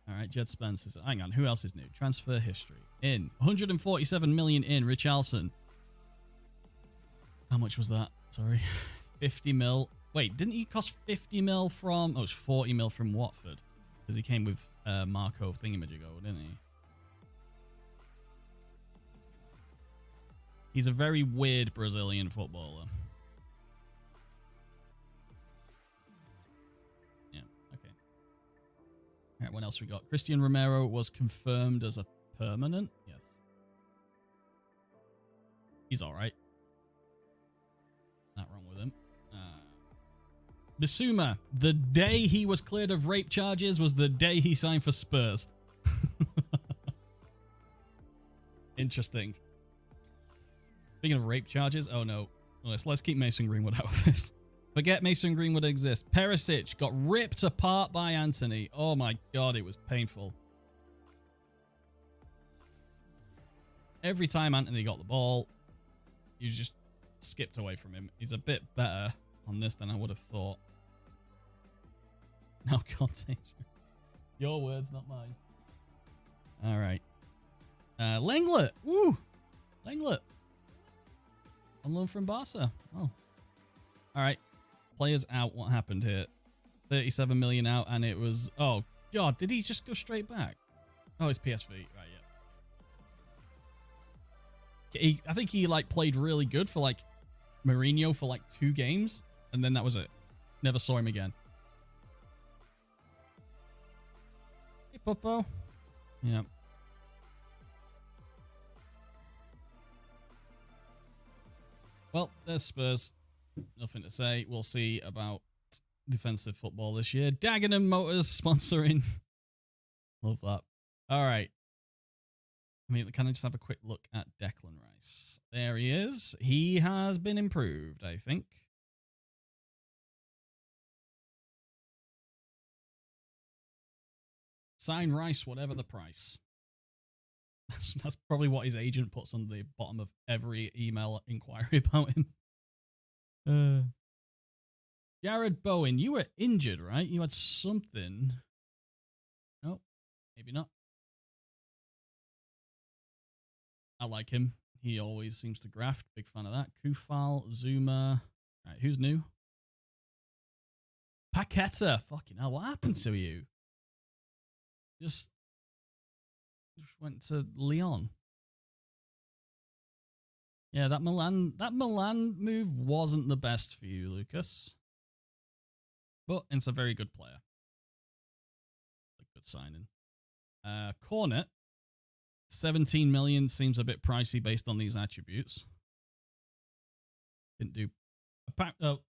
All right, Jed Spence is... Hang on, who else is new? Transfer history. In. 147 million in. Richarlison. How much was that? Sorry. 50 mil. Wait, didn't he cost 50 mil from... Oh, it's 40 mil from Watford. Because he came with Marco Thingamajigo, didn't he? He's a very weird Brazilian footballer. Yeah, okay. All right, what else we got? Christian Romero was confirmed as a permanent. Yes. He's all right. Not wrong with him. Bissouma, the day he was cleared of rape charges was the day he signed for Spurs. Interesting. Speaking of rape charges, oh no. Let's keep Mason Greenwood out of this. Forget Mason Greenwood exists. Perisic got ripped apart by Anthony. Oh my god, it was painful. Every time Anthony got the ball, he just skipped away from him. He's a bit better on this than I would have thought. No context. Your words, not mine. All right. Lenglet. Woo! Lenglet. On loan from Barca. Oh. All right. Players out. What happened here? 37 million out, and it was... Oh, God. Did he just go straight back? Oh, it's PSV. Right, yeah. I think he, like, played really good for, like, Mourinho for, like, 2 games, and then that was it. Never saw him again. Hey, Popo. Yeah. Well, there's Spurs. Nothing to say. We'll see about defensive football this year. Dagenham Motors sponsoring. Love that. All right. I mean, can I just have a quick look at Declan Rice? There he is. He has been improved, I think. Sign Rice, whatever the price. That's probably what his agent puts on the bottom of every email inquiry about him. Jared Bowen, you were injured, right? You had something. Nope, maybe not. I like him. He always seems to graft. Big fan of that. Kufal, Zuma. All right, who's new? Paqueta. Fucking hell, what happened to you? Just went to Lyon. Yeah, that Milan move wasn't the best for you, Lucas. But it's a very good player. A good signing. Cornet. 17 million seems a bit pricey based on these attributes. Didn't do...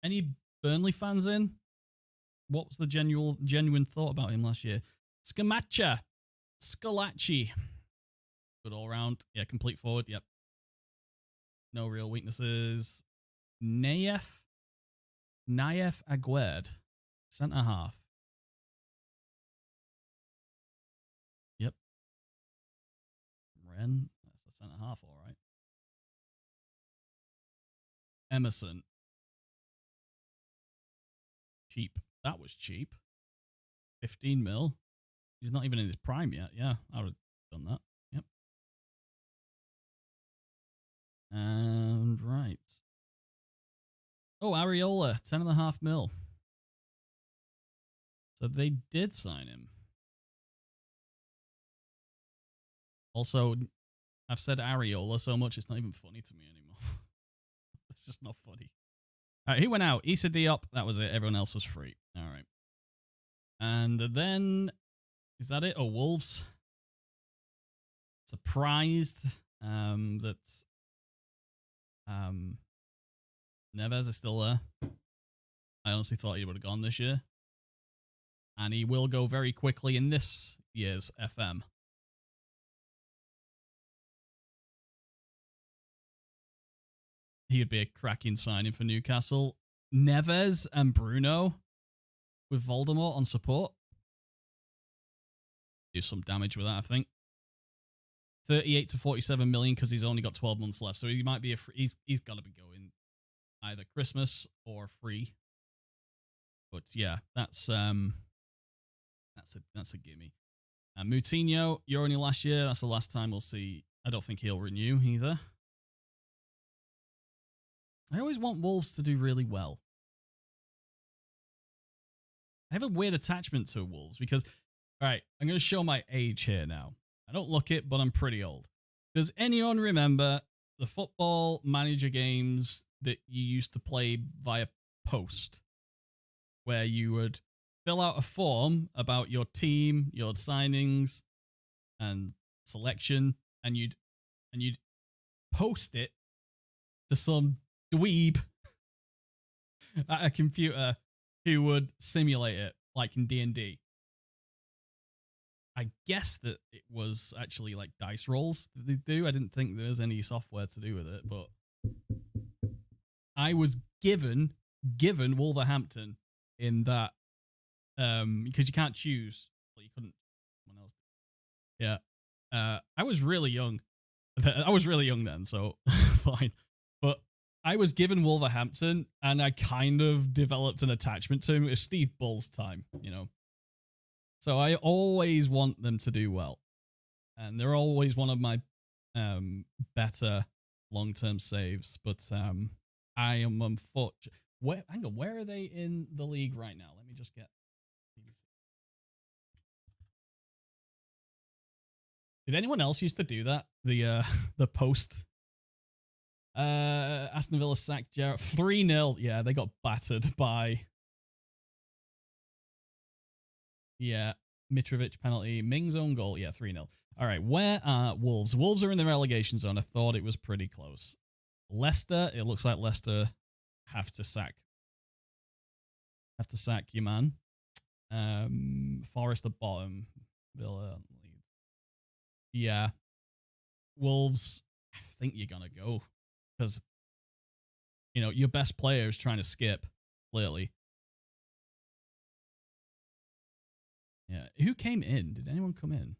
any Burnley fans in? What was the genuine thought about him last year? Scamacca. Scalacci. Good all round. Yeah, complete forward. Yep. No real weaknesses. Nayef Aguerd. Centre half. Yep. Ren. That's a centre half, all right. Emerson. Cheap. That was cheap. 15 mil. He's not even in his prime yet. Yeah, I would have done that. Yep. And right. Oh, Areola, 10.5 mil. So they did sign him. Also, I've said Areola so much it's not even funny to me anymore. It's just not funny. All right, who went out? Issa Diop. That was it. Everyone else was free. All right. And then, is that it? Oh, Wolves. Surprised that Neves is still there. I honestly thought he would have gone this year. And he will go very quickly in this year's FM. He would be a cracking signing for Newcastle. Neves and Bruno with Voldemort on support. Do some damage with that, I think. 38 to 47 million because he's only got 12 months left. So he might be he's got to be going either Christmas or free. But yeah, that's a gimme. Moutinho, you're only last year. That's the last time we'll see. I don't think he'll renew either. I always want Wolves to do really well. I have a weird attachment to Wolves because, all right, I'm going to show my age here now. I don't look it, but I'm pretty old. Does anyone remember the football manager games that you used to play via post, where you would fill out a form about your team, your signings, and selection, and you'd post it to some dweeb at a computer who would simulate it, like in D&D. I guess that it was actually like dice rolls that they do. I didn't think there was any software to do with it, but I was given Wolverhampton in that because you can't choose. Well, you couldn't. Someone else. Yeah. I was really young. I was really young then, so fine. But I was given Wolverhampton, and I kind of developed an attachment to him. It was Steve Bull's time, you know. So I always want them to do well. And they're always one of my better long-term saves. But I am unfortunate. Hang on, where are they in the league right now? Let me just get... Did anyone else used to do that? The post? Aston Villa sacked Jarrett 3-0. Yeah, they got battered by... Yeah, Mitrovic penalty. Ming's own goal. Yeah, 3-0. All right, where are Wolves? Wolves are in the relegation zone. I thought it was pretty close. Leicester, it looks like Leicester have to sack your man. Forest at bottom. Villa, Leeds. Yeah. Wolves, I think you're going to go. Because, you know, your best player is trying to skip, clearly. Yeah. Who came in? Did anyone come in?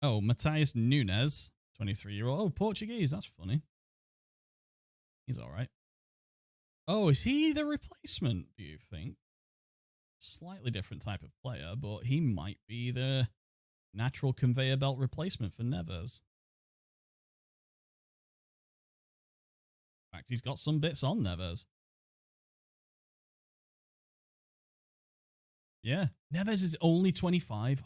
Oh, Matthias Nunes, 23-year-old. Oh, Portuguese. That's funny. He's all right. Oh, is he the replacement, do you think? Slightly different type of player, but he might be the natural conveyor belt replacement for Neves. In fact, he's got some bits on Neves. Yeah, Neves is only 25.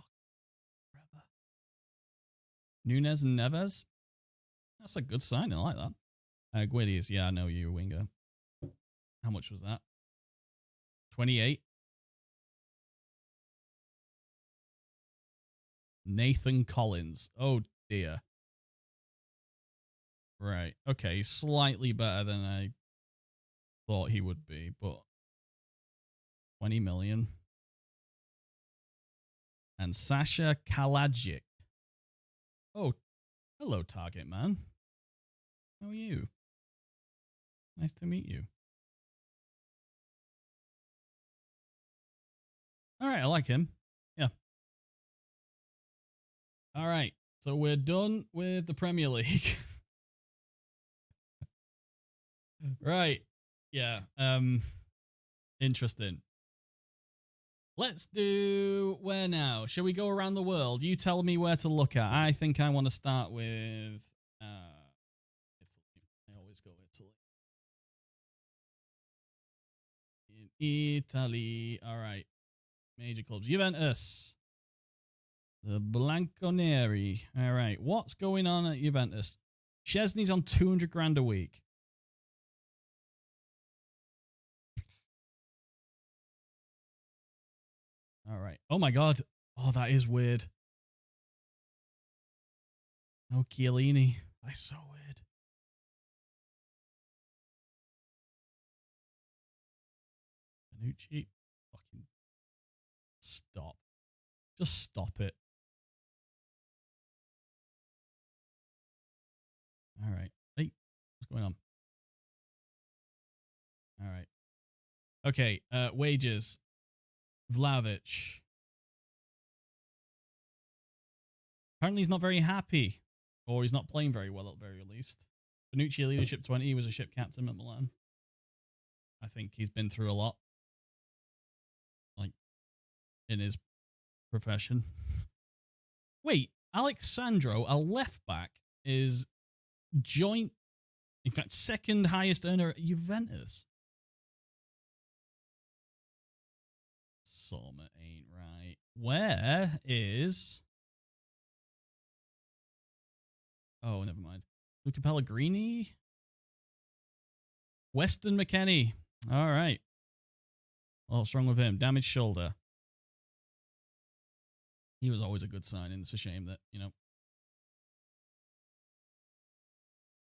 Nunes and Neves. That's a good sign. I like that. Guedes, yeah, I know you, winger. How much was that? 28. Nathan Collins. Oh, dear. Right. Okay, slightly better than I thought he would be, but 20 million. And Sasha Kalajic. Oh, hello, Target Man. How are you? Nice to meet you. All right, I like him. Yeah. All right, so we're done with the Premier League. Right. Yeah. Interesting. Let's do where now? Shall we go around the world? You tell me where to look at. I think I want to start with Italy. I always go Italy. In Italy. All right. Major clubs. Juventus. The Bianconeri. All right. What's going on at Juventus? Chesney's on 200 grand a week. All right. Oh my God. Oh, that is weird. No Chiellini. That's so weird. Panucci. Fucking stop. Just stop it. All right. Hey, what's going on? All right. Okay. Wages. Vlahovic. Apparently he's not very happy. Or he's not playing very well at the very least. Panucci leadership 20. He was a ship captain at Milan. I think he's been through a lot. Like, in his profession. Wait, Alexandro, a left back, is joint, in fact, second highest earner at Juventus. Something ain't right. Where is... Oh, never mind. Luca Pellegrini? Weston McKennie. All right. What's wrong with him? Damaged shoulder. He was always a good signing. It's a shame that,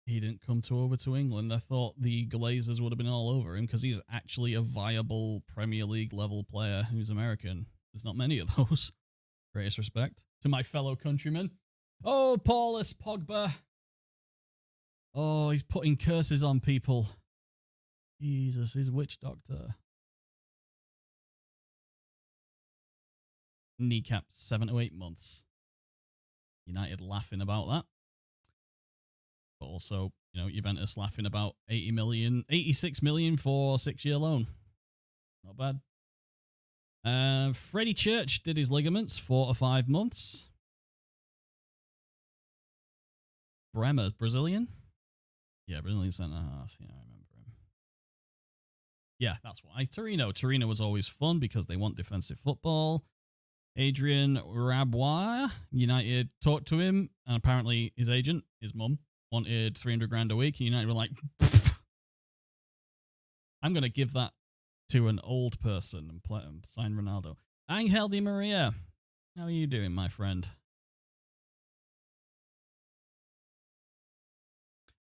he didn't come over to England. I thought the Glazers would have been all over him because he's actually a viable Premier League level player who's American. There's not many of those. Greatest respect to my fellow countrymen. Oh, Paulus Pogba. Oh, he's putting curses on people. Jesus, he's witch doctor. Kneecap 7 to 8 months. United laughing about that. But also, Juventus laughing about 86 million for 6-year loan. Not bad. Freddie Church did his ligaments 4 to 5 months. Bremer, Brazilian? Yeah, Brazilian centre half. Yeah, I remember him. Yeah, that's why. Torino was always fun because they want defensive football. Adrian Rabois, United talked to him, and apparently his agent, his mum, wanted 300 grand a week, and United were like, I'm going to give that to an old person and sign Ronaldo. Angel Di Maria, how are you doing, my friend?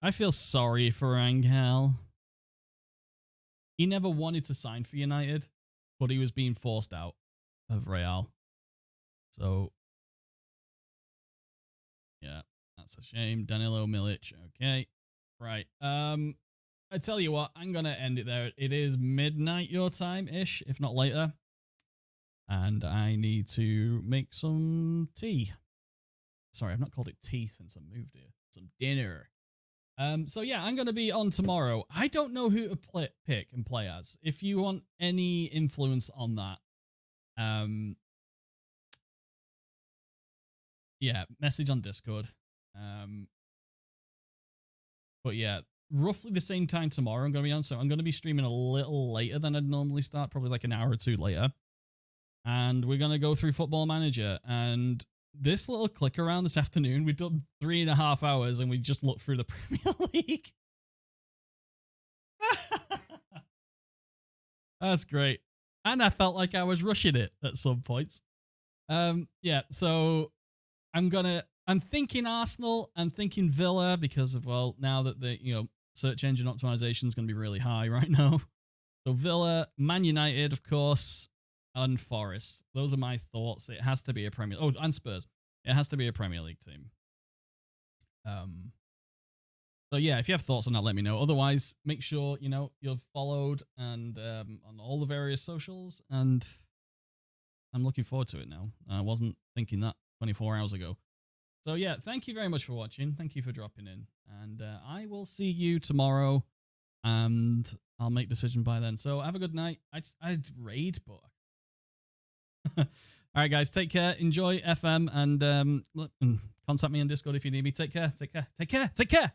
I feel sorry for Angel. He never wanted to sign for United, but he was being forced out of Real. So, yeah, that's a shame. Danilo Milic, okay. Right. I tell you what, I'm going to end it there. It is midnight your time-ish, if not later. And I need to make some tea. Sorry, I've not called it tea since I moved here. Some dinner. So yeah, I'm going to be on tomorrow. I don't know who to pick and play as. If you want any influence on that, yeah, message on Discord. But yeah, roughly the same time tomorrow I'm going to be on. So I'm going to be streaming a little later than I'd normally start, probably like an hour or two later. And we're going to go through Football Manager. And this little click around this afternoon, we've done 3.5 hours and we just looked through the Premier League. That's great. And I felt like I was rushing it at some points. Yeah, so I'm thinking Arsenal, I'm thinking Villa because of, well, now that the, search engine optimization is going to be really high right now. So Villa, Man United, of course, and Forest. Those are my thoughts. It has to be a Premier... Oh, and Spurs. It has to be a Premier League team. So yeah, if you have thoughts on that, let me know. Otherwise, make sure, you've followed and on all the various socials, and I'm looking forward to it now. I wasn't thinking that 24 hours ago. So yeah, thank you very much for watching. Thank you for dropping in. And I will see you tomorrow, and I'll make decision by then. So have a good night. I'd raid, but... All right, guys, take care. Enjoy FM, and contact me on Discord if you need me. Take care. Take care. Take care. Take care.